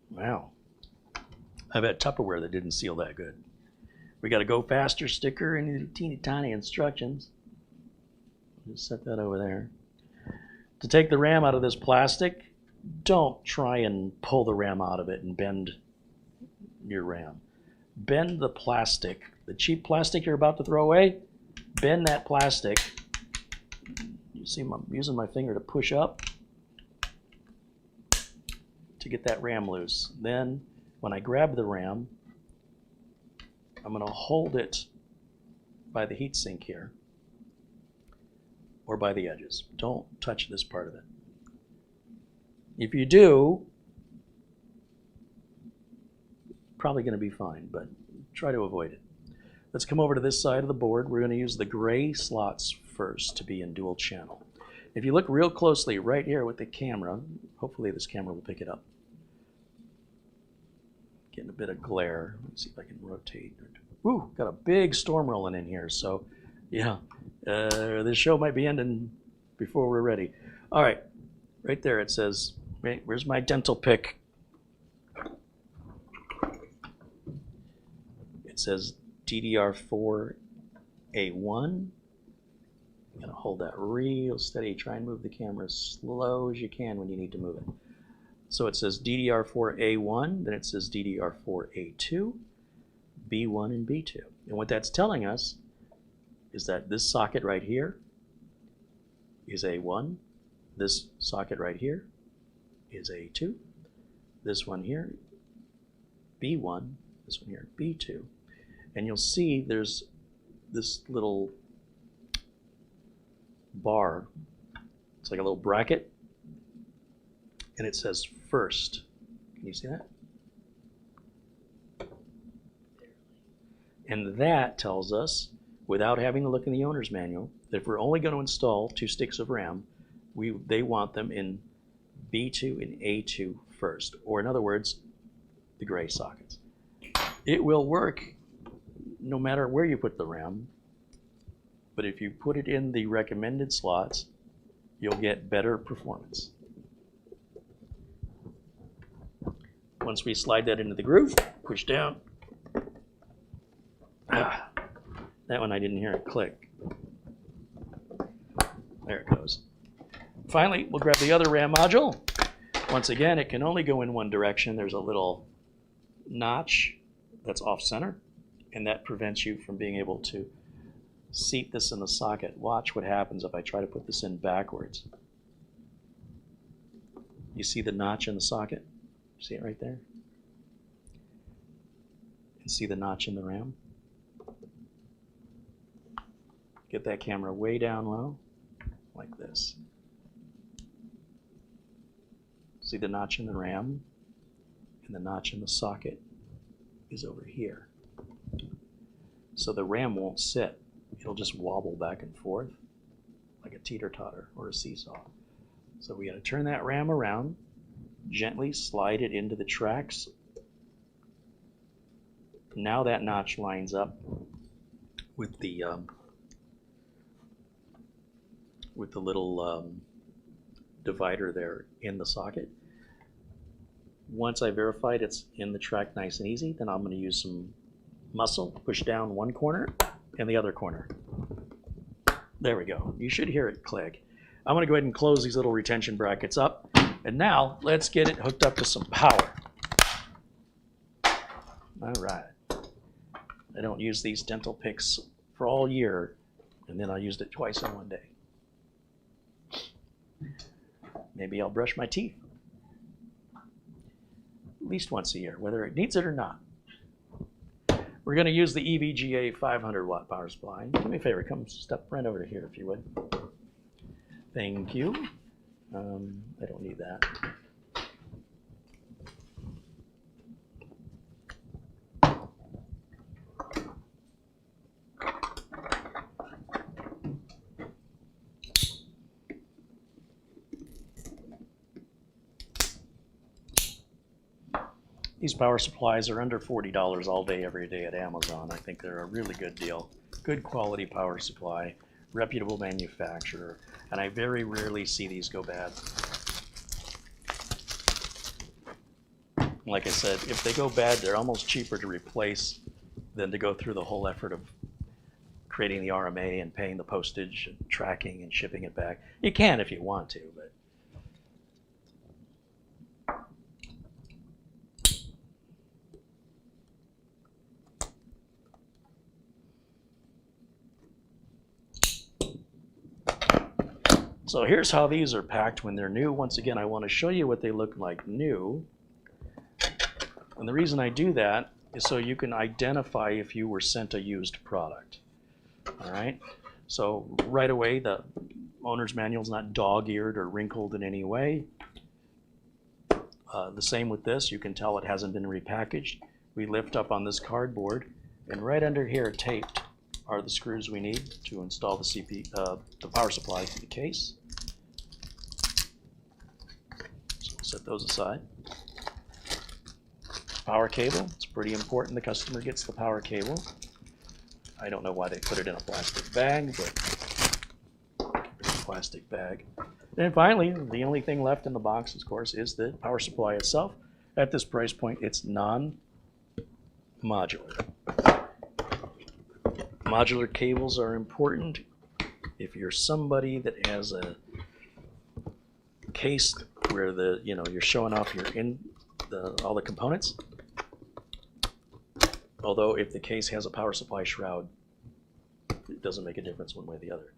[SPEAKER 1] Wow. I've had Tupperware that didn't seal that good. We got a go faster sticker and teeny tiny instructions. Just set that over there. To take the RAM out of this plastic, don't try and pull the RAM out of it and bend your RAM. Bend the plastic. The cheap plastic you're about to throw away, bend that plastic. You see I'm using my finger to push up to get that RAM loose. Then when I grab the RAM, I'm going to hold it by the heatsink here or by the edges. Don't touch this part of it. If you do, probably going to be fine, but try to avoid it. Let's come over to this side of the board. We're going to use the gray slots first to be in dual channel. If you look real closely right here with the camera, hopefully this camera will pick it up. Getting a bit of glare. Let's see if I can rotate. Ooh, got a big storm rolling in here. So, yeah, this show might be ending before we're ready. All right, right there it says, where's my dental pick? It says DDR4A1. You're gonna hold that real steady. Try and move the camera as slow as you can when you need to move it. So it says DDR4A1, then it says DDR4A2, B1 and B2. And what that's telling us is that this socket right here is A1, this socket right here is A2, this one here, B1, this one here, B2. And you'll see there's this little bar, it's like a little bracket, and it says first. Can you see that? And that tells us, without having to look in the owner's manual, that if we're only going to install 2 sticks of RAM, they want them in B2 and A2 first, or in other words, the gray sockets. It will work no matter where you put the RAM, but if you put it in the recommended slots, you'll get better performance. Once we slide that into the groove, push down. That one I didn't hear it click. There it goes. Finally, we'll grab the other RAM module. Once again, it can only go in one direction. There's a little notch that's off center, and that prevents you from being able to seat this in the socket. Watch what happens if I try to put this in backwards. You see the notch in the socket? See it right there? And see the notch in the RAM? Get that camera way down low, like this. See the notch in the RAM, and the notch in the socket is over here. So the RAM won't sit. It'll just wobble back and forth like a teeter-totter or a seesaw. So we got to turn that RAM around, gently slide it into the tracks. Now that notch lines up with the little divider there in the socket. Once I verified it's in the track nice and easy, then I'm going to use some muscle, push down one corner and the other corner. There we go. You should hear it click. I'm going to go ahead and close these little retention brackets up. And now let's get it hooked up to some power. All right. I don't use these dental picks for all year, and then I used it twice in one day. Maybe I'll brush my teeth at least once a year, whether it needs it or not. We're going to use the EVGA 500 watt power supply. Do me a favor, come step right over to here if you would. Thank you. I don't need that. These power supplies are under $40 all day, every day at Amazon. I think they're a really good deal. Good quality power supply, reputable manufacturer, and I very rarely see these go bad. Like I said, if they go bad, they're almost cheaper to replace than to go through the whole effort of creating the RMA and paying the postage and tracking and shipping it back. You can if you want to, but so here's how these are packed when they're new. Once again, I want to show you what they look like new. And the reason I do that is so you can identify if you were sent a used product. All right? So right away, the owner's manual is not dog-eared or wrinkled in any way. The same with this. You can tell it hasn't been repackaged. We lift up on this cardboard, and right under here taped are the screws we need to install the power supply to the case. So we'll set those aside. Power cable, it's pretty important the customer gets the power cable. I don't know why they put it in a plastic bag, but plastic bag. And finally, the only thing left in the box, of course, is the power supply itself. At this price point, it's non-modular. Modular cables are important. If you're somebody that has a case where you're showing off all the components, although if the case has a power supply shroud, it doesn't make a difference one way or the other.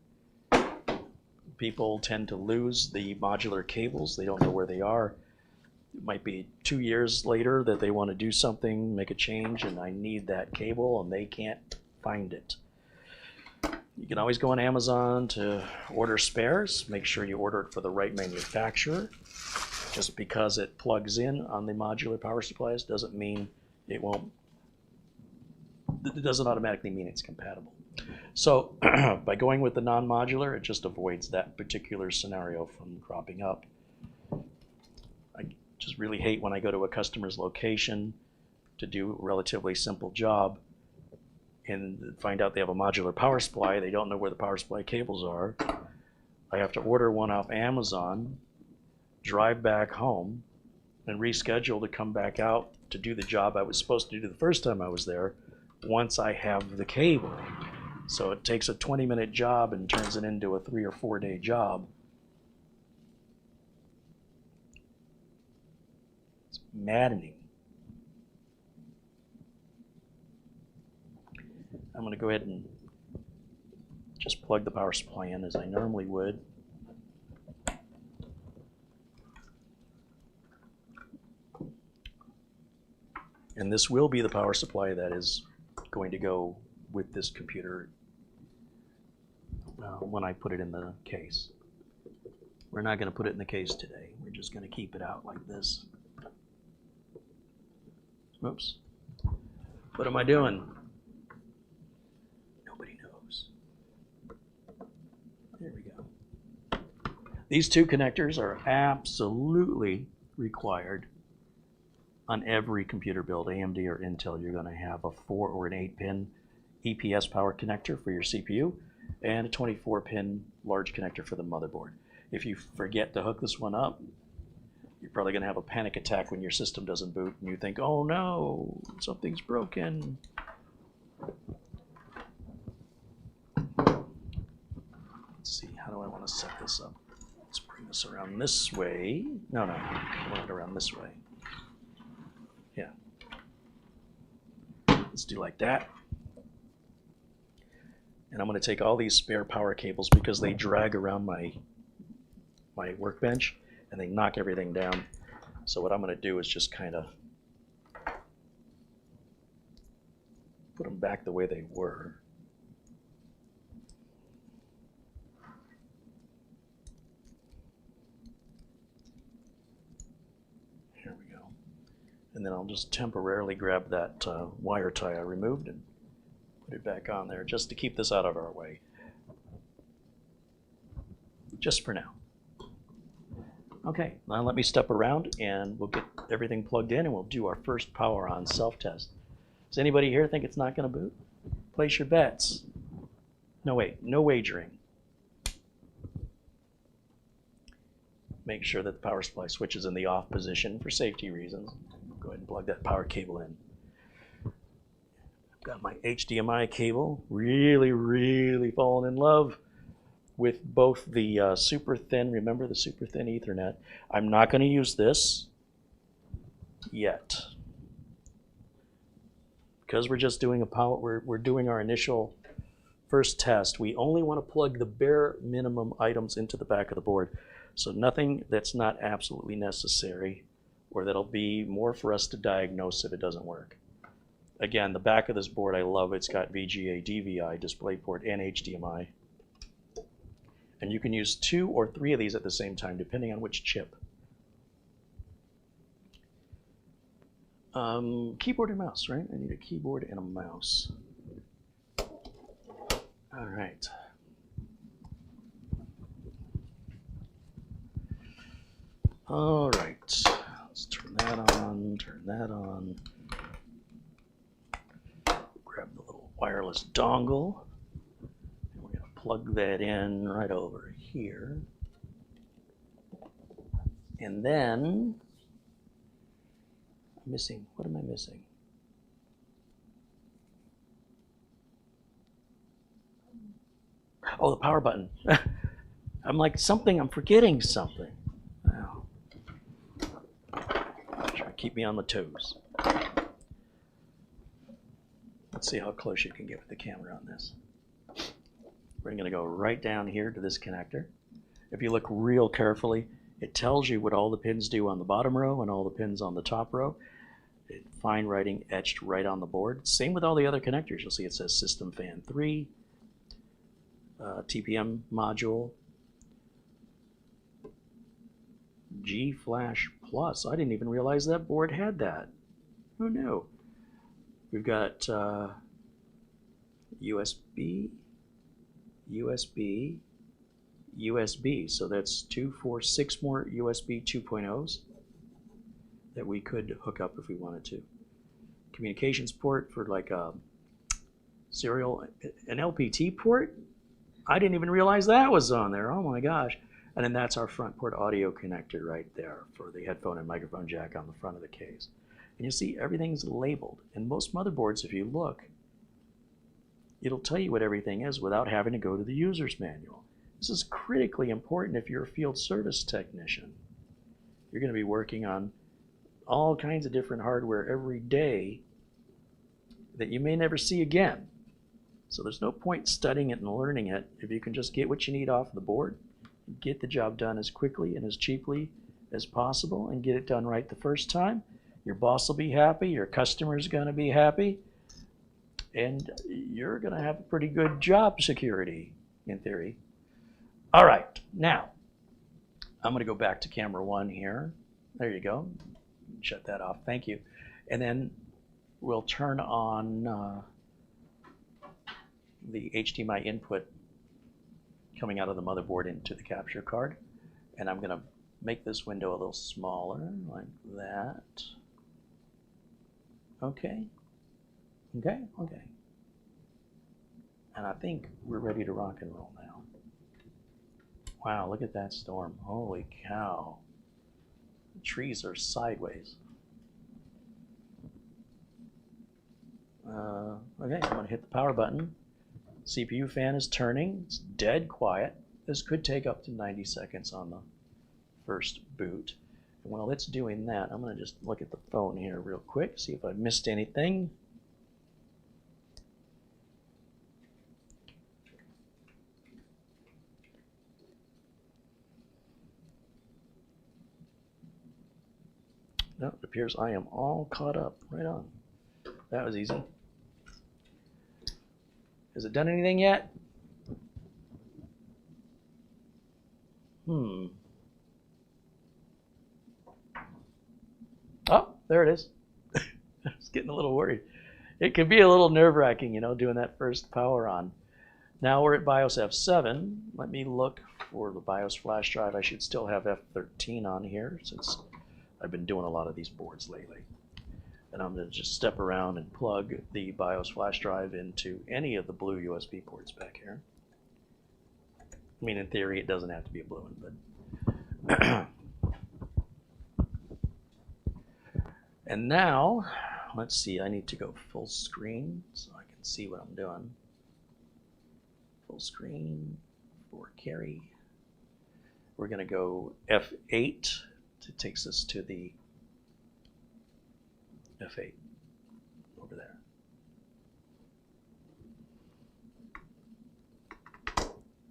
[SPEAKER 1] People tend to lose the modular cables. They don't know where they are. It might be 2 years later that they want to do something, make a change, and I need that cable, and they can't find it. You can always go on Amazon to order spares. Make sure you order it for the right manufacturer. Just because it plugs in on the modular power supplies doesn't mean it doesn't automatically mean it's compatible. So by going with the non-modular, it just avoids that particular scenario from cropping up. I just really hate when I go to a customer's location to do a relatively simple job and find out they have a modular power supply. They don't know where the power supply cables are. I have to order one off Amazon, drive back home, and reschedule to come back out to do the job I was supposed to do the first time I was there once I have the cable. So it takes a 20-minute job and turns it into a 3 or 4 day job. It's maddening. I'm going to go ahead and just plug the power supply in as I normally would. And this will be the power supply that is going to go with this computer when I put it in the case. We're not going to put it in the case today. We're just going to keep it out like this. Oops. What am I doing? Nobody knows. There we go. These two connectors are absolutely required on every computer build, AMD or Intel. You're going to have a 4 or an 8-pin EPS power connector for your CPU and a 24-pin large connector for the motherboard. If you forget to hook this one up, you're probably going to have a panic attack when your system doesn't boot and you think, oh no, something's broken. Let's see, how do I want to set this up? Let's bring this around this way. No, I want it around this way. Yeah. Let's do like that. And I'm going to take all these spare power cables because they drag around my workbench and they knock everything down. So what I'm going to do is just kind of put them back the way they were. Here we go. And then I'll just temporarily grab that wire tie I removed and put it back on there just to keep this out of our way. Just for now. Okay, now let me step around and we'll get everything plugged in and we'll do our first power on self-test. Does anybody here think it's not going to boot? Place your bets. No, wait, no wagering. Make sure that the power supply switch is in the off position for safety reasons. Go ahead and plug that power cable in. I've got my HDMI cable, really falling in love with both the super thin, remember the super thin Ethernet. I'm not going to use this yet. Because we're just doing we're doing our initial first test, we only want to plug the bare minimum items into the back of the board. So nothing that's not absolutely necessary or that'll be more for us to diagnose if it doesn't work. Again, the back of this board, I love it's got VGA, DVI, DisplayPort, and HDMI. And you can use 2 or 3 of these at the same time, depending on which chip. Keyboard and mouse, right? I need a keyboard and a mouse. All right. All right. Let's turn that on, turn that on. Grab the little wireless dongle. We're going to plug that in right over here. And then, I'm missing, what am I missing? Oh, the power button. I'm like something, I'm forgetting something. Wow. Try to keep me on the toes. Let's see how close you can get with the camera on this. We're going to go right down here to this connector. If you look real carefully, it tells you what all the pins do on the bottom row and all the pins on the top row. Fine writing etched right on the board. Same with all the other connectors. You'll see it says System Fan 3, TPM module, G Flash Plus. I didn't even realize that board had that. Who knew? We've got USB, USB, USB. So that's 2, 4, 6 more USB 2.0s that we could hook up if we wanted to. Communications port for like a serial, an LPT port. I didn't even realize that was on there. Oh my gosh. And then that's our front port audio connector right there for the headphone and microphone jack on the front of the case. And you see everything's labeled. And most motherboards, if you look, it'll tell you what everything is without having to go to the user's manual. This is critically important if you're a field service technician. You're going to be working on all kinds of different hardware every day that you may never see again. So there's no point studying it and learning it if you can just get what you need off the board, get the job done as quickly and as cheaply as possible, and get it done right the first time. Your boss will be happy, your customer's going to be happy, and you're going to have a pretty good job security in theory. All right, now I'm going to go back to camera 1 here. There you go. Shut that off. Thank you. And then we'll turn on the HDMI input coming out of the motherboard into the capture card. And I'm going to make this window a little smaller like that. Okay. Okay. Okay. And I think we're ready to rock and roll now. Wow, look at that storm. Holy cow. The trees are sideways. Okay, I'm going to hit the power button. CPU fan is turning. It's dead quiet. This could take up to 90 seconds on the first boot. And while it's doing that, I'm going to just look at the phone here real quick, see if I missed anything. No, it appears I am all caught up. Right on. That was easy. Has it done anything yet? Oh, there it is. I was getting a little worried. It can be a little nerve-wracking, you know, doing that first power on. Now we're at BIOS F7. Let me look for the BIOS flash drive. I should still have F13 on here since I've been doing a lot of these boards lately. And I'm going to just step around and plug the BIOS flash drive into any of the blue USB ports back here. I mean, in theory, it doesn't have to be a blue one, but... And now, let's see, I need to go full screen so I can see what I'm doing. Full screen for carry. We're going to go F8. It takes us to the F8 over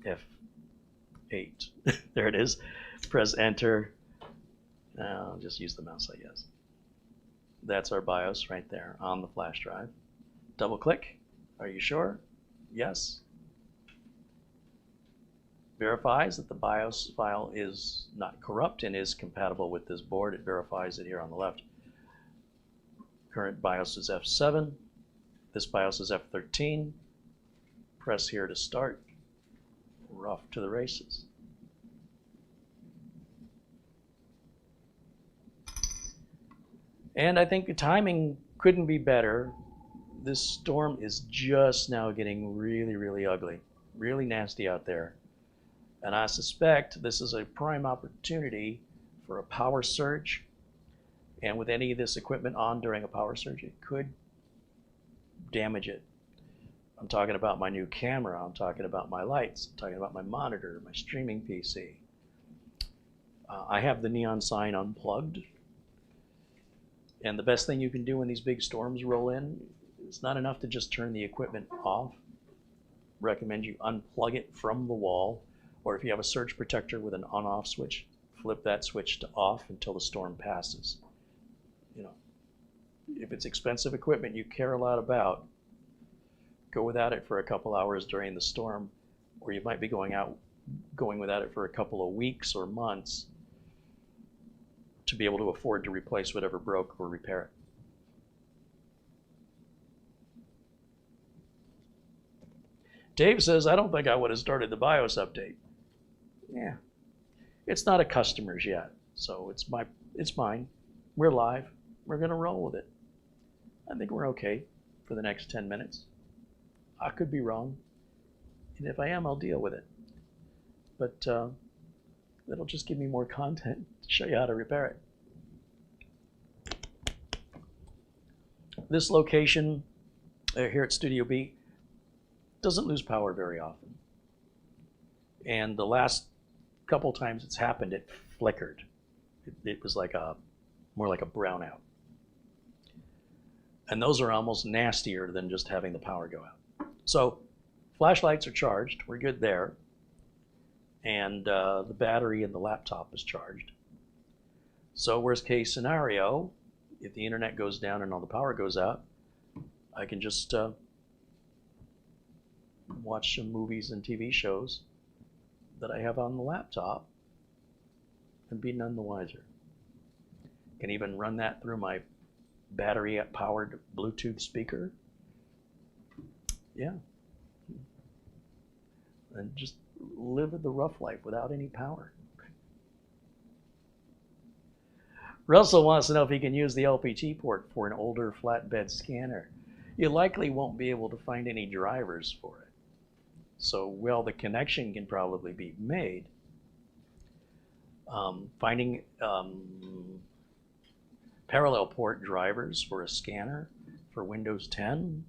[SPEAKER 1] there. F8. There it is. Press enter. I'll just use the mouse, I guess. That's our BIOS right there on the flash drive. Double click. Are you sure? Yes. Verifies that the BIOS file is not corrupt and is compatible with this board. It verifies it here on the left. Current BIOS is F7. This BIOS is F13. Press here to start. We're off to the races. And I think the timing couldn't be better. This storm is just now getting really, really ugly, really nasty out there. And I suspect this is a prime opportunity for for a power surge. And with any of this equipment on during a power surge, it could damage it. I'm talking about my new camera, I'm talking about my lights, I'm talking about my monitor, my streaming PC. I have the neon sign unplugged. And the best thing you can do when these big storms roll in, it's not enough to just turn the equipment off. Recommend you unplug it from the wall, or if you have a surge protector with an on-off switch, flip that switch to off until the storm passes. You know, if it's expensive equipment you care a lot about, go without it for a couple hours during the storm, or you might be going without it for a couple of weeks or months to be able to afford to replace whatever broke or repair it. Dave says, I don't think I would have started the BIOS update. Yeah, it's not a customer's yet, so it's mine. We're live. We're gonna roll with it. I think we're okay for the next 10 minutes. I could be wrong, and if I am, I'll deal with it. But it'll just give me more content to show you how to repair it. This location here at Studio B doesn't lose power very often. And the last couple times it's happened, it flickered. It was like more like a brownout. And those are almost nastier than just having the power go out. So flashlights are charged, we're good there. And the battery in the laptop is charged. So worst case scenario, if the internet goes down and all the power goes out, I can just watch some movies and TV shows that I have on the laptop and be none the wiser. Can even run that through my battery powered Bluetooth speaker. Yeah. And just live the rough life without any power. Russell wants to know if he can use the LPT port for an older flatbed scanner. You likely won't be able to find any drivers for it. So, well, the connection can probably be made. Finding parallel port drivers for a scanner for Windows 10,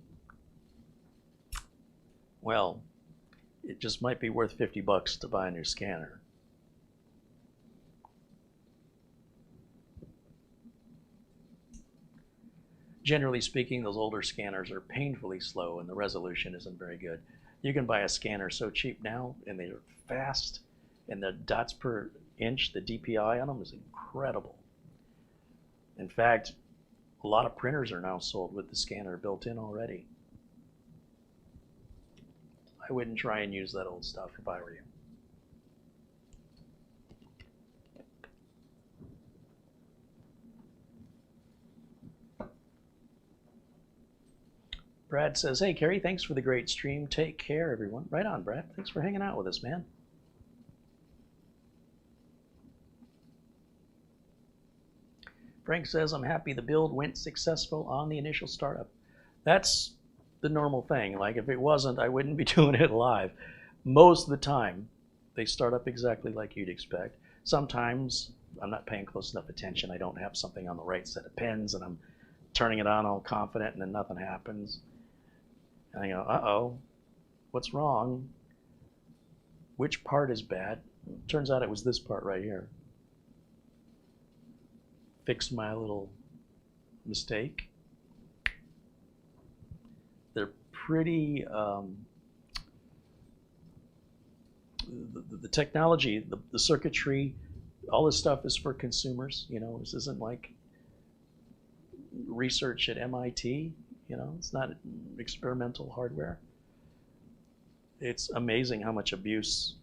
[SPEAKER 1] well, it just might be worth $50 to buy a new scanner. Generally speaking, those older scanners are painfully slow and the resolution isn't very good. You can buy a scanner so cheap now and they're fast, and the dots per inch, the DPI on them is incredible. In fact, a lot of printers are now sold with the scanner built in already. I wouldn't try and use that old stuff if I were you. Brad says, hey, Kerry, thanks for the great stream. Take care, everyone. Right on, Brad. Thanks for hanging out with us, man. Frank says, I'm happy the build went successful on the initial startup. That's the normal thing. Like, if it wasn't, I wouldn't be doing it live. Most of the time, they start up exactly like you'd expect. Sometimes I'm not paying close enough attention. I don't have something on the right set of pins, and I'm turning it on all confident, and then nothing happens. And I go, uh-oh, what's wrong? Which part is bad? Turns out it was this part right here. Fix my little mistake. They're pretty, the technology, the circuitry, all this stuff is for consumers. You know, this isn't like research at MIT. You know, it's not experimental hardware. It's amazing how much abuse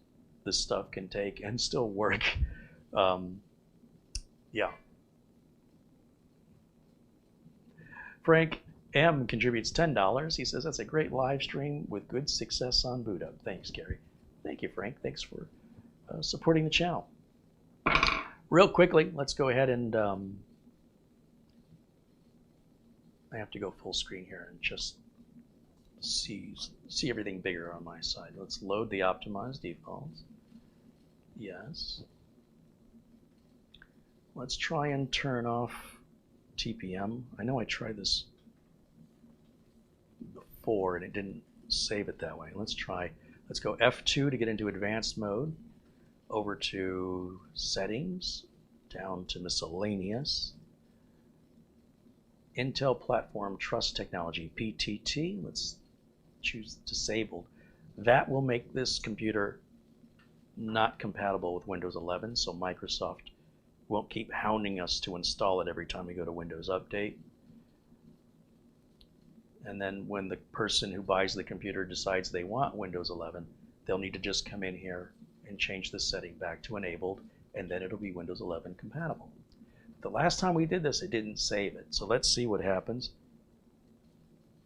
[SPEAKER 1] this stuff can take and still work. Yeah. Frank M contributes $10. He says, that's a great live stream with good success on boot up. Thanks, Gary. Thank you, Frank. Thanks for supporting the channel. Real quickly, let's go ahead and I have to go full screen here and just see everything bigger on my side. Let's load the optimized defaults. Yes. Let's try and turn off TPM. I know I tried this before and it didn't save it that way. Let's try. Let's go F2 to get into advanced mode, over to settings, down to miscellaneous, Intel Platform Trust Technology, PTT. Let's choose disabled. That will make this computer not compatible with Windows 11, so Microsoft won't keep hounding us to install it every time we go to Windows Update. And then when the person who buys the computer decides they want Windows 11, they'll need to just come in here and change the setting back to enabled, and then it'll be Windows 11 compatible. The last time we did this, it didn't save it. So let's see what happens.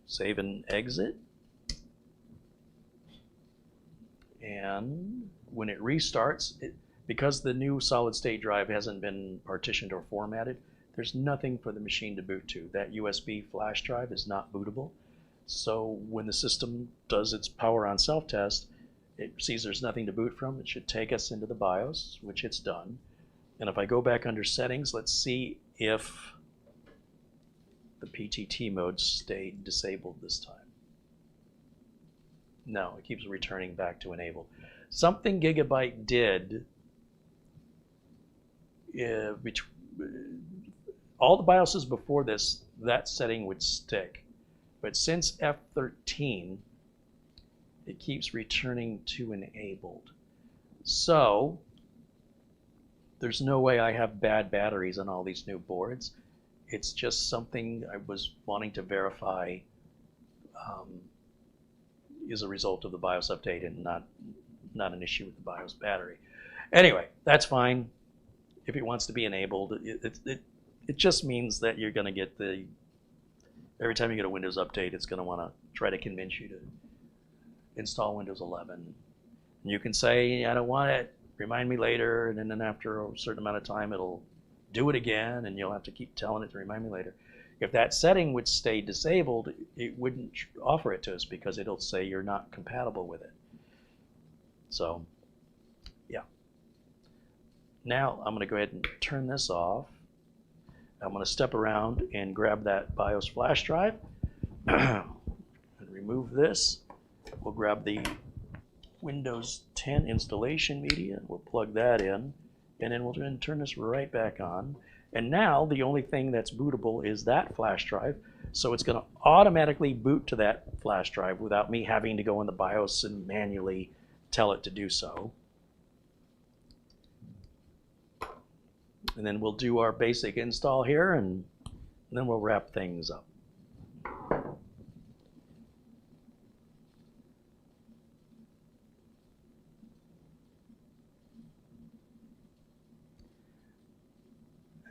[SPEAKER 1] Save and exit. And when it restarts, because the new solid state drive hasn't been partitioned or formatted, there's nothing for the machine to boot to. That USB flash drive is not bootable. So when the system does its power on self-test, it sees there's nothing to boot from. It should take us into the BIOS, which it's done. And if I go back under settings, let's see if the PTT mode stayed disabled this time. No, it keeps returning back to enabled. Something Gigabyte did, all the BIOSes before this, that setting would stick. But since F13, it keeps returning to enabled. So there's no way I have bad batteries on all these new boards. It's just something I was wanting to verify is a result of the BIOS update and not an issue with the BIOS battery. Anyway, that's fine. If it wants to be enabled, it just means that you're going to get every time you get a Windows update, it's going to want to try to convince you to install Windows 11. And you can say, I don't want it, remind me later, and then after a certain amount of time, it'll do it again, and you'll have to keep telling it to remind me later. If that setting would stay disabled, it wouldn't offer it to us because it'll say you're not compatible with it. So, yeah. Now I'm going to go ahead and turn this off. I'm going to step around and grab that BIOS flash drive and remove this. We'll grab the Windows 10 installation media. We'll plug that in, and then we'll turn this right back on. And now the only thing that's bootable is that flash drive. So it's going to automatically boot to that flash drive without me having to go in the BIOS and manually tell it to do so. And then we'll do our basic install here, and then we'll wrap things up.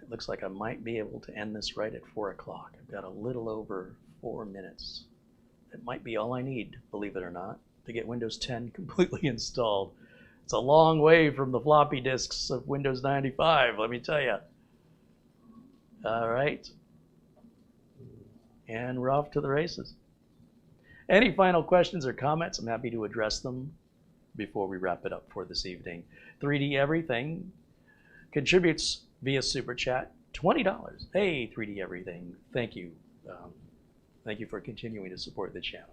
[SPEAKER 1] It looks like I might be able to end this right at 4 o'clock. I've got a little over 4 minutes. It might be all I need, believe it or not, to get Windows 10 completely installed. It's a long way from the floppy disks of Windows 95, let me tell you. All right. And we're off to the races. Any final questions or comments? I'm happy to address them before we wrap it up for this evening. 3D Everything contributes via Super Chat, $20. Hey, 3D Everything, thank you. Thank you for continuing to support the channel.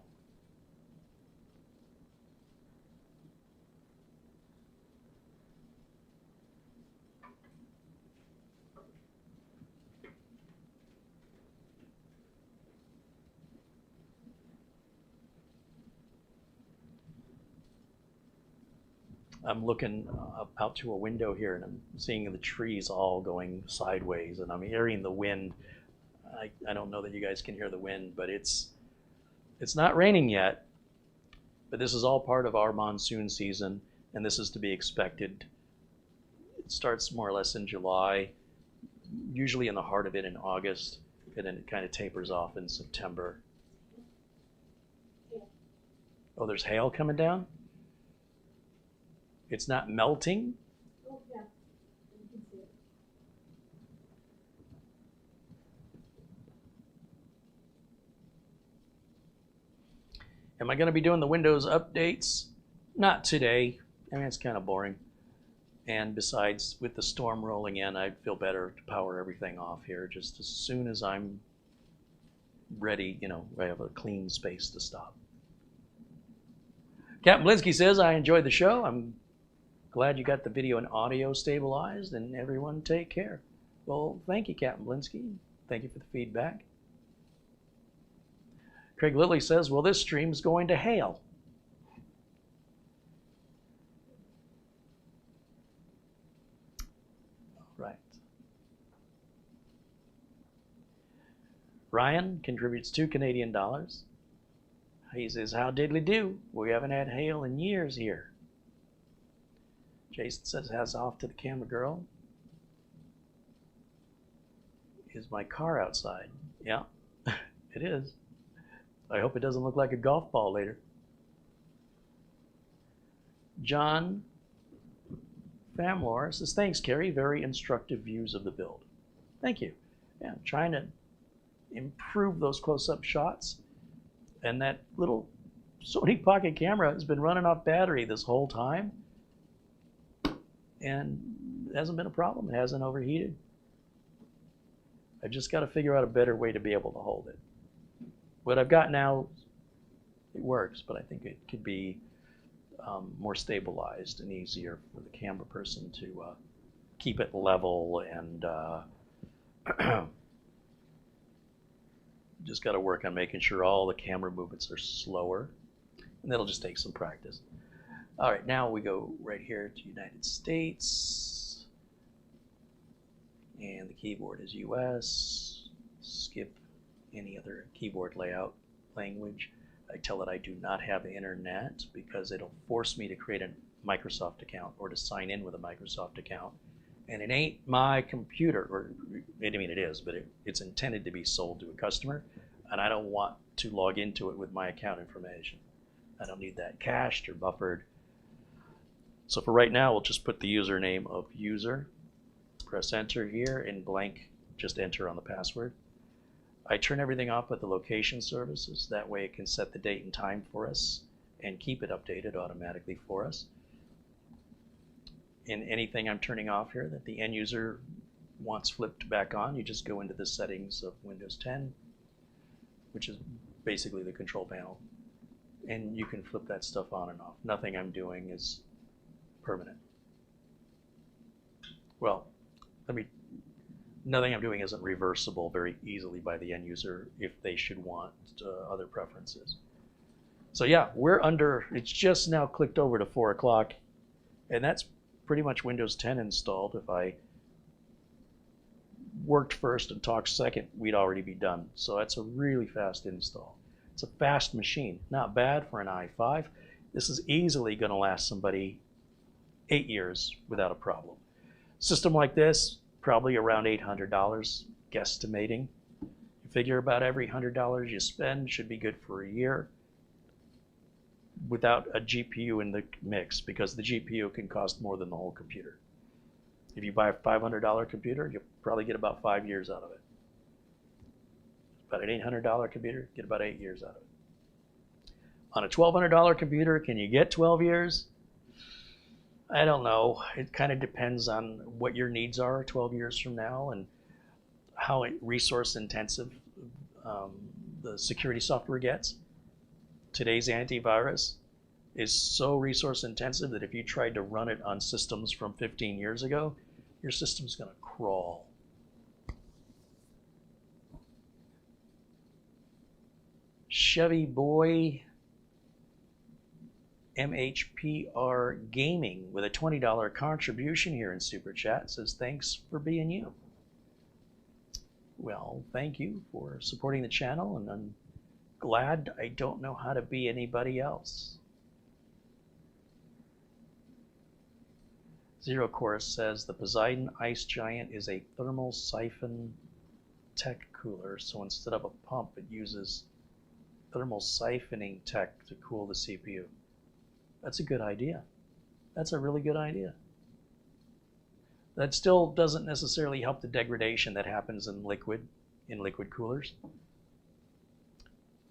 [SPEAKER 1] I'm looking out to a window here, and I'm seeing the trees all going sideways, and I'm hearing the wind. I don't know that you guys can hear the wind, but it's not raining yet, but this is all part of our monsoon season, and this is to be expected. It starts more or less in July, usually in the heart of it in August, and then it kind of tapers off in September. Oh, there's hail coming down? It's not melting?
[SPEAKER 2] Oh, yeah. You can see it.
[SPEAKER 1] Am I going to be doing the Windows updates? Not today. I mean, it's kind of boring. And besides, with the storm rolling in, I'd feel better to power everything off here just as soon as I'm ready, I have a clean space to stop. Captain Blinsky says, I enjoyed the show. I'm glad you got the video and audio stabilized, and everyone take care. Well, thank you, Captain Blinsky. Thank you for the feedback. Craig Lilly says, well, this stream's going to hail. Right. Ryan contributes $2 Canadian. He says, how diddly do? We haven't had hail in years here. Jason says, hats off to the camera girl. Is my car outside? Yeah, it is. I hope it doesn't look like a golf ball later. John Famlor says, thanks, Kerry. Very instructive views of the build. Thank you. Yeah, I'm trying to improve those close-up shots. And that little Sony Pocket camera has been running off battery this whole time. And it hasn't been a problem. It hasn't overheated. I've just got to figure out a better way to be able to hold it. What I've got now, it works, but I think it could be more stabilized and easier for the camera person to keep it level, and just got to work on making sure all the camera movements are slower, and that'll just take some practice. All right, now we go right here to United States, and the keyboard is US. Skip any other keyboard layout language. I tell it I do not have internet because it'll force me to create a Microsoft account or to sign in with a Microsoft account. And it ain't my computer, or I mean it is, but it's intended to be sold to a customer, and I don't want to log into it with my account information. I don't need that cached or buffered. So for right now, we'll just put the username of user, press enter here, and blank, just enter on the password. I turn everything off but the location services. That way it can set the date and time for us and keep it updated automatically for us. And anything I'm turning off here that the end user wants flipped back on, you just go into the settings of Windows 10, which is basically the control panel, and you can flip that stuff on and off. Nothing I'm doing is permanent. Well, nothing I'm doing isn't reversible very easily by the end user if they should want other preferences. So yeah, it's just now clicked over to 4 o'clock, and that's pretty much Windows 10 installed. If I worked first and talked second, we'd already be done. So that's a really fast install. It's a fast machine, not bad for an i5. This is easily going to last somebody 8 years without a problem. System like this, probably around $800, guesstimating. You figure about every $100 you spend should be good for a year without a GPU in the mix, because the GPU can cost more than the whole computer. If you buy a $500 computer, you'll probably get about 5 years out of it. About an $800 computer, get about 8 years out of it. On a $1,200 computer, can you get 12 years? I don't know. It kind of depends on what your needs are 12 years from now and how resource intensive the security software gets. Today's antivirus is so resource intensive that if you tried to run it on systems from 15 years ago, your system's going to crawl. Chevy Boy MHPR Gaming with a $20 contribution here in Super Chat says, thanks for being you. Well, thank you for supporting the channel, and I'm glad I don't know how to be anybody else. Zero Course says, the Poseidon Ice Giant is a thermal siphon tech cooler, so instead of a pump, it uses thermal siphoning tech to cool the CPU. That's a good idea. That's a really good idea. That still doesn't necessarily help the degradation that happens in liquid coolers.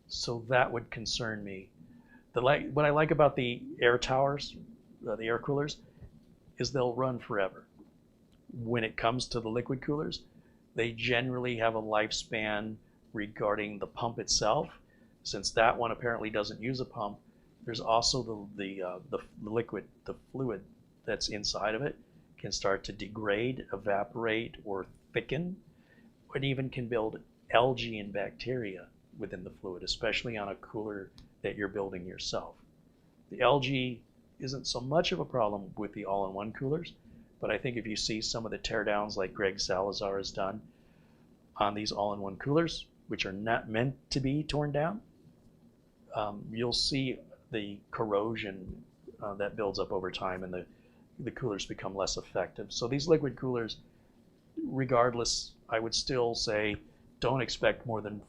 [SPEAKER 1] So that would concern me. What I like about the air towers, the air coolers, is they'll run forever. When it comes to the liquid coolers, they generally have a lifespan regarding the pump itself. Since that one apparently doesn't use a pump, there's also the liquid, the fluid that's inside of it can start to degrade, evaporate, or thicken. It even can build algae and bacteria within the fluid, especially on a cooler that you're building yourself. The algae isn't so much of a problem with the all-in-one coolers, but I think if you see some of the teardowns like Greg Salazar has done on these all-in-one coolers, which are not meant to be torn down, you'll see the corrosion that builds up over time, and the coolers become less effective. So these liquid coolers, regardless, I would still say don't expect more than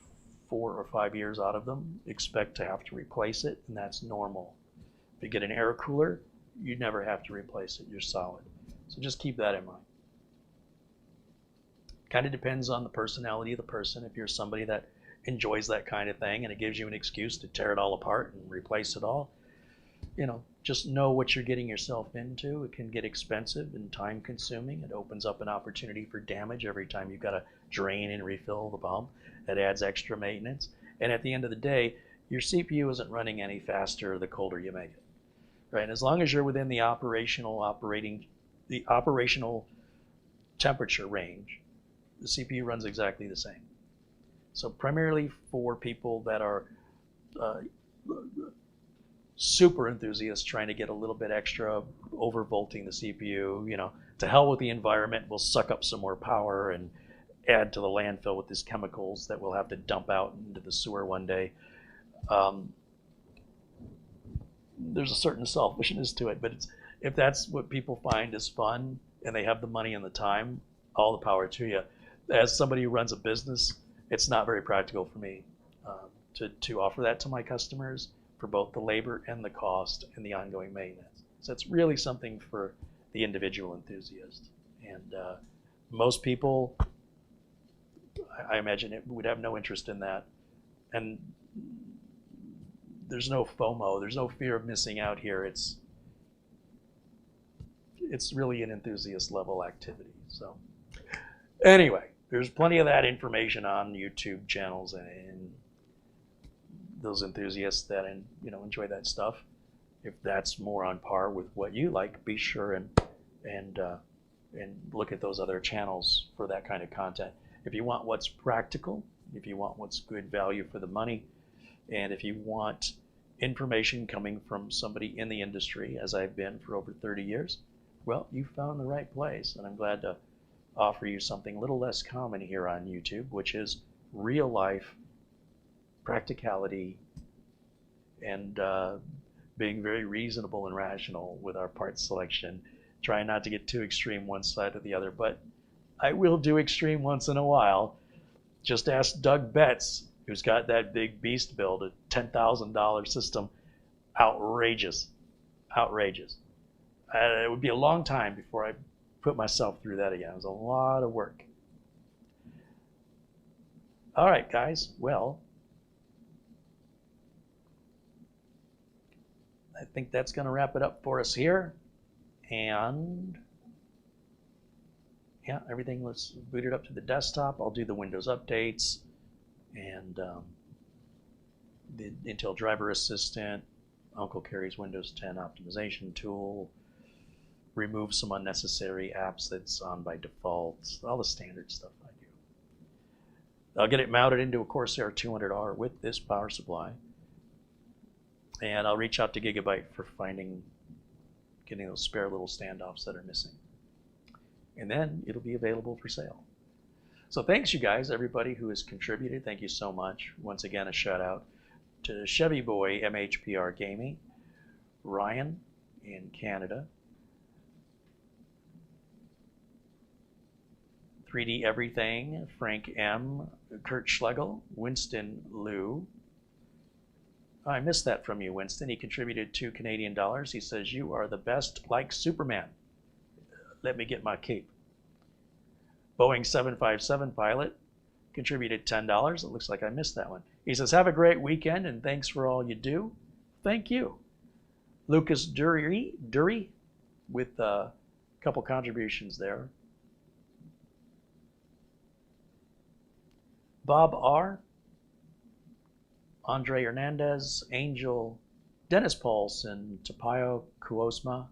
[SPEAKER 1] 4 or 5 years out of them. Expect to have to replace it, and that's normal. If you get an air cooler, you never have to replace it. You're solid. So just keep that in mind. Kind of depends on the personality of the person. If you're somebody that enjoys that kind of thing and it gives you an excuse to tear it all apart and replace it all, just know what you're getting yourself into. It can get expensive and time consuming. It opens up an opportunity for damage every time you've got to drain and refill the pump. It adds extra maintenance. And at the end of the day, your CPU isn't running any faster the colder you make it. Right? And as long as you're within the operational temperature range, the CPU runs exactly the same. So primarily for people that are super enthusiasts trying to get a little bit extra, overvolting the CPU, to hell with the environment, we'll suck up some more power and add to the landfill with these chemicals that we'll have to dump out into the sewer one day. There's a certain selfishness to it, but if that's what people find is fun and they have the money and the time, all the power to you. As somebody who runs a business, it's not very practical for me to offer that to my customers for both the labor and the cost and the ongoing maintenance. So it's really something for the individual enthusiast. And most people, I imagine, it would have no interest in that. And there's no FOMO, there's no fear of missing out here. It's really an enthusiast level activity. So anyway, there's plenty of that information on YouTube channels and those enthusiasts that enjoy that stuff. If that's more on par with what you like, be sure and look at those other channels for that kind of content. If you want what's practical, if you want what's good value for the money, and if you want information coming from somebody in the industry, as I've been for over 30 years, well, you found the right place, and I'm glad to offer you something a little less common here on YouTube, which is real life practicality and being very reasonable and rational with our part selection, trying not to get too extreme one side or the other, but I will do extreme once in a while. Just ask Doug Betts, who's got that big beast build, a $10,000 system. Outrageous. It would be a long time before I put myself through that again. It was a lot of work. All right, guys. Well, I think that's going to wrap it up for us here. And yeah, everything was booted up to the desktop. I'll do the Windows updates and the Intel Driver Assistant, Uncle Carrie's Windows 10 optimization tool, remove some unnecessary apps that's on by default, all the standard stuff I do. I'll get it mounted into a Corsair 200R with this power supply. And I'll reach out to Gigabyte for getting those spare little standoffs that are missing. And then it'll be available for sale. So thanks you guys, everybody who has contributed. Thank you so much. Once again, a shout out to Chevy Boy MHPR Gaming, Ryan in Canada, 3D Everything, Frank M, Kurt Schlegel, Winston Liu. I missed that from you, Winston. He contributed $2 Canadian. He says, "You are the best, like Superman. Let me get my cape." Boeing 757 pilot contributed $10. It looks like I missed that one. He says, "Have a great weekend and thanks for all you do." Thank you. Lucas Dury with couple contributions there. Bob R., Andre Hernandez, Angel, Dennis Paulson, Tapayo Kuosma,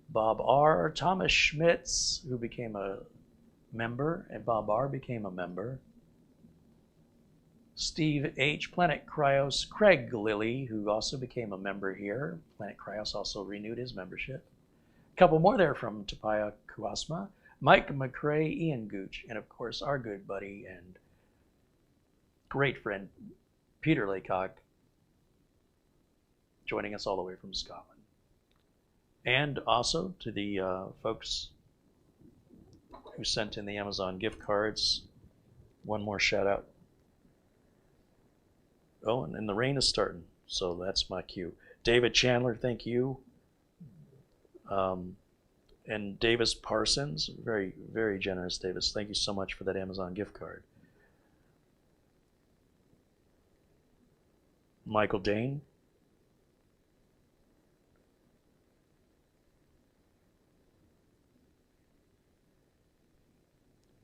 [SPEAKER 1] Bob R., Thomas Schmitz, who became a member, and Bob R. became a member. Steve H., Planet Cryos, Craig Lilly, who also became a member here. Planet Cryos also renewed his membership. A couple more there from Tapaya Kuasma, Mike McCrae, Ian Gooch, and of course our good buddy and great friend Peter Laycock, joining us all the way from Scotland. And also to the folks who sent in the Amazon gift cards. One more shout out. Oh, and the rain is starting, so that's my cue. David Chandler, thank you. And Davis Parsons, very, very generous, Davis. Thank you so much for that Amazon gift card. Michael Dane.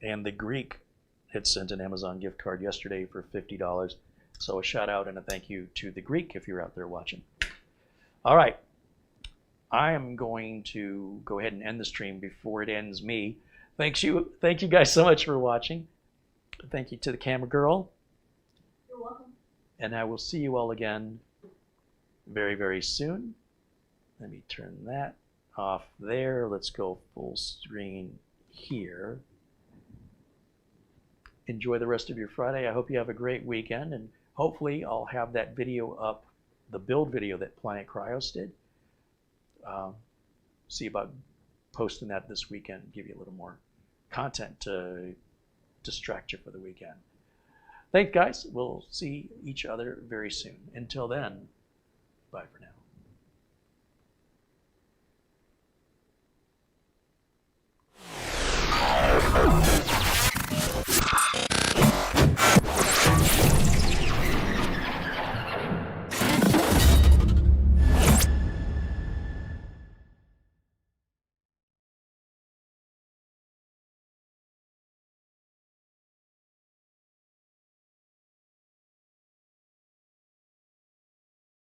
[SPEAKER 1] And the Greek had sent an Amazon gift card yesterday for $50. So a shout out and a thank you to the Greek if you're out there watching. All right. I am going to go ahead and end the stream before it ends me. Thank you guys so much for watching. Thank you to the camera girl.
[SPEAKER 2] You're welcome.
[SPEAKER 1] And I will see you all again very, very soon. Let me turn that off there. Let's go full screen here. Enjoy the rest of your Friday. I hope you have a great weekend, and hopefully I'll have that video up, the build video that Planet Cryos did. See about posting that this weekend, give you a little more content to distract you for the weekend. Thanks, guys. We'll see each other very soon. Until then, bye for now.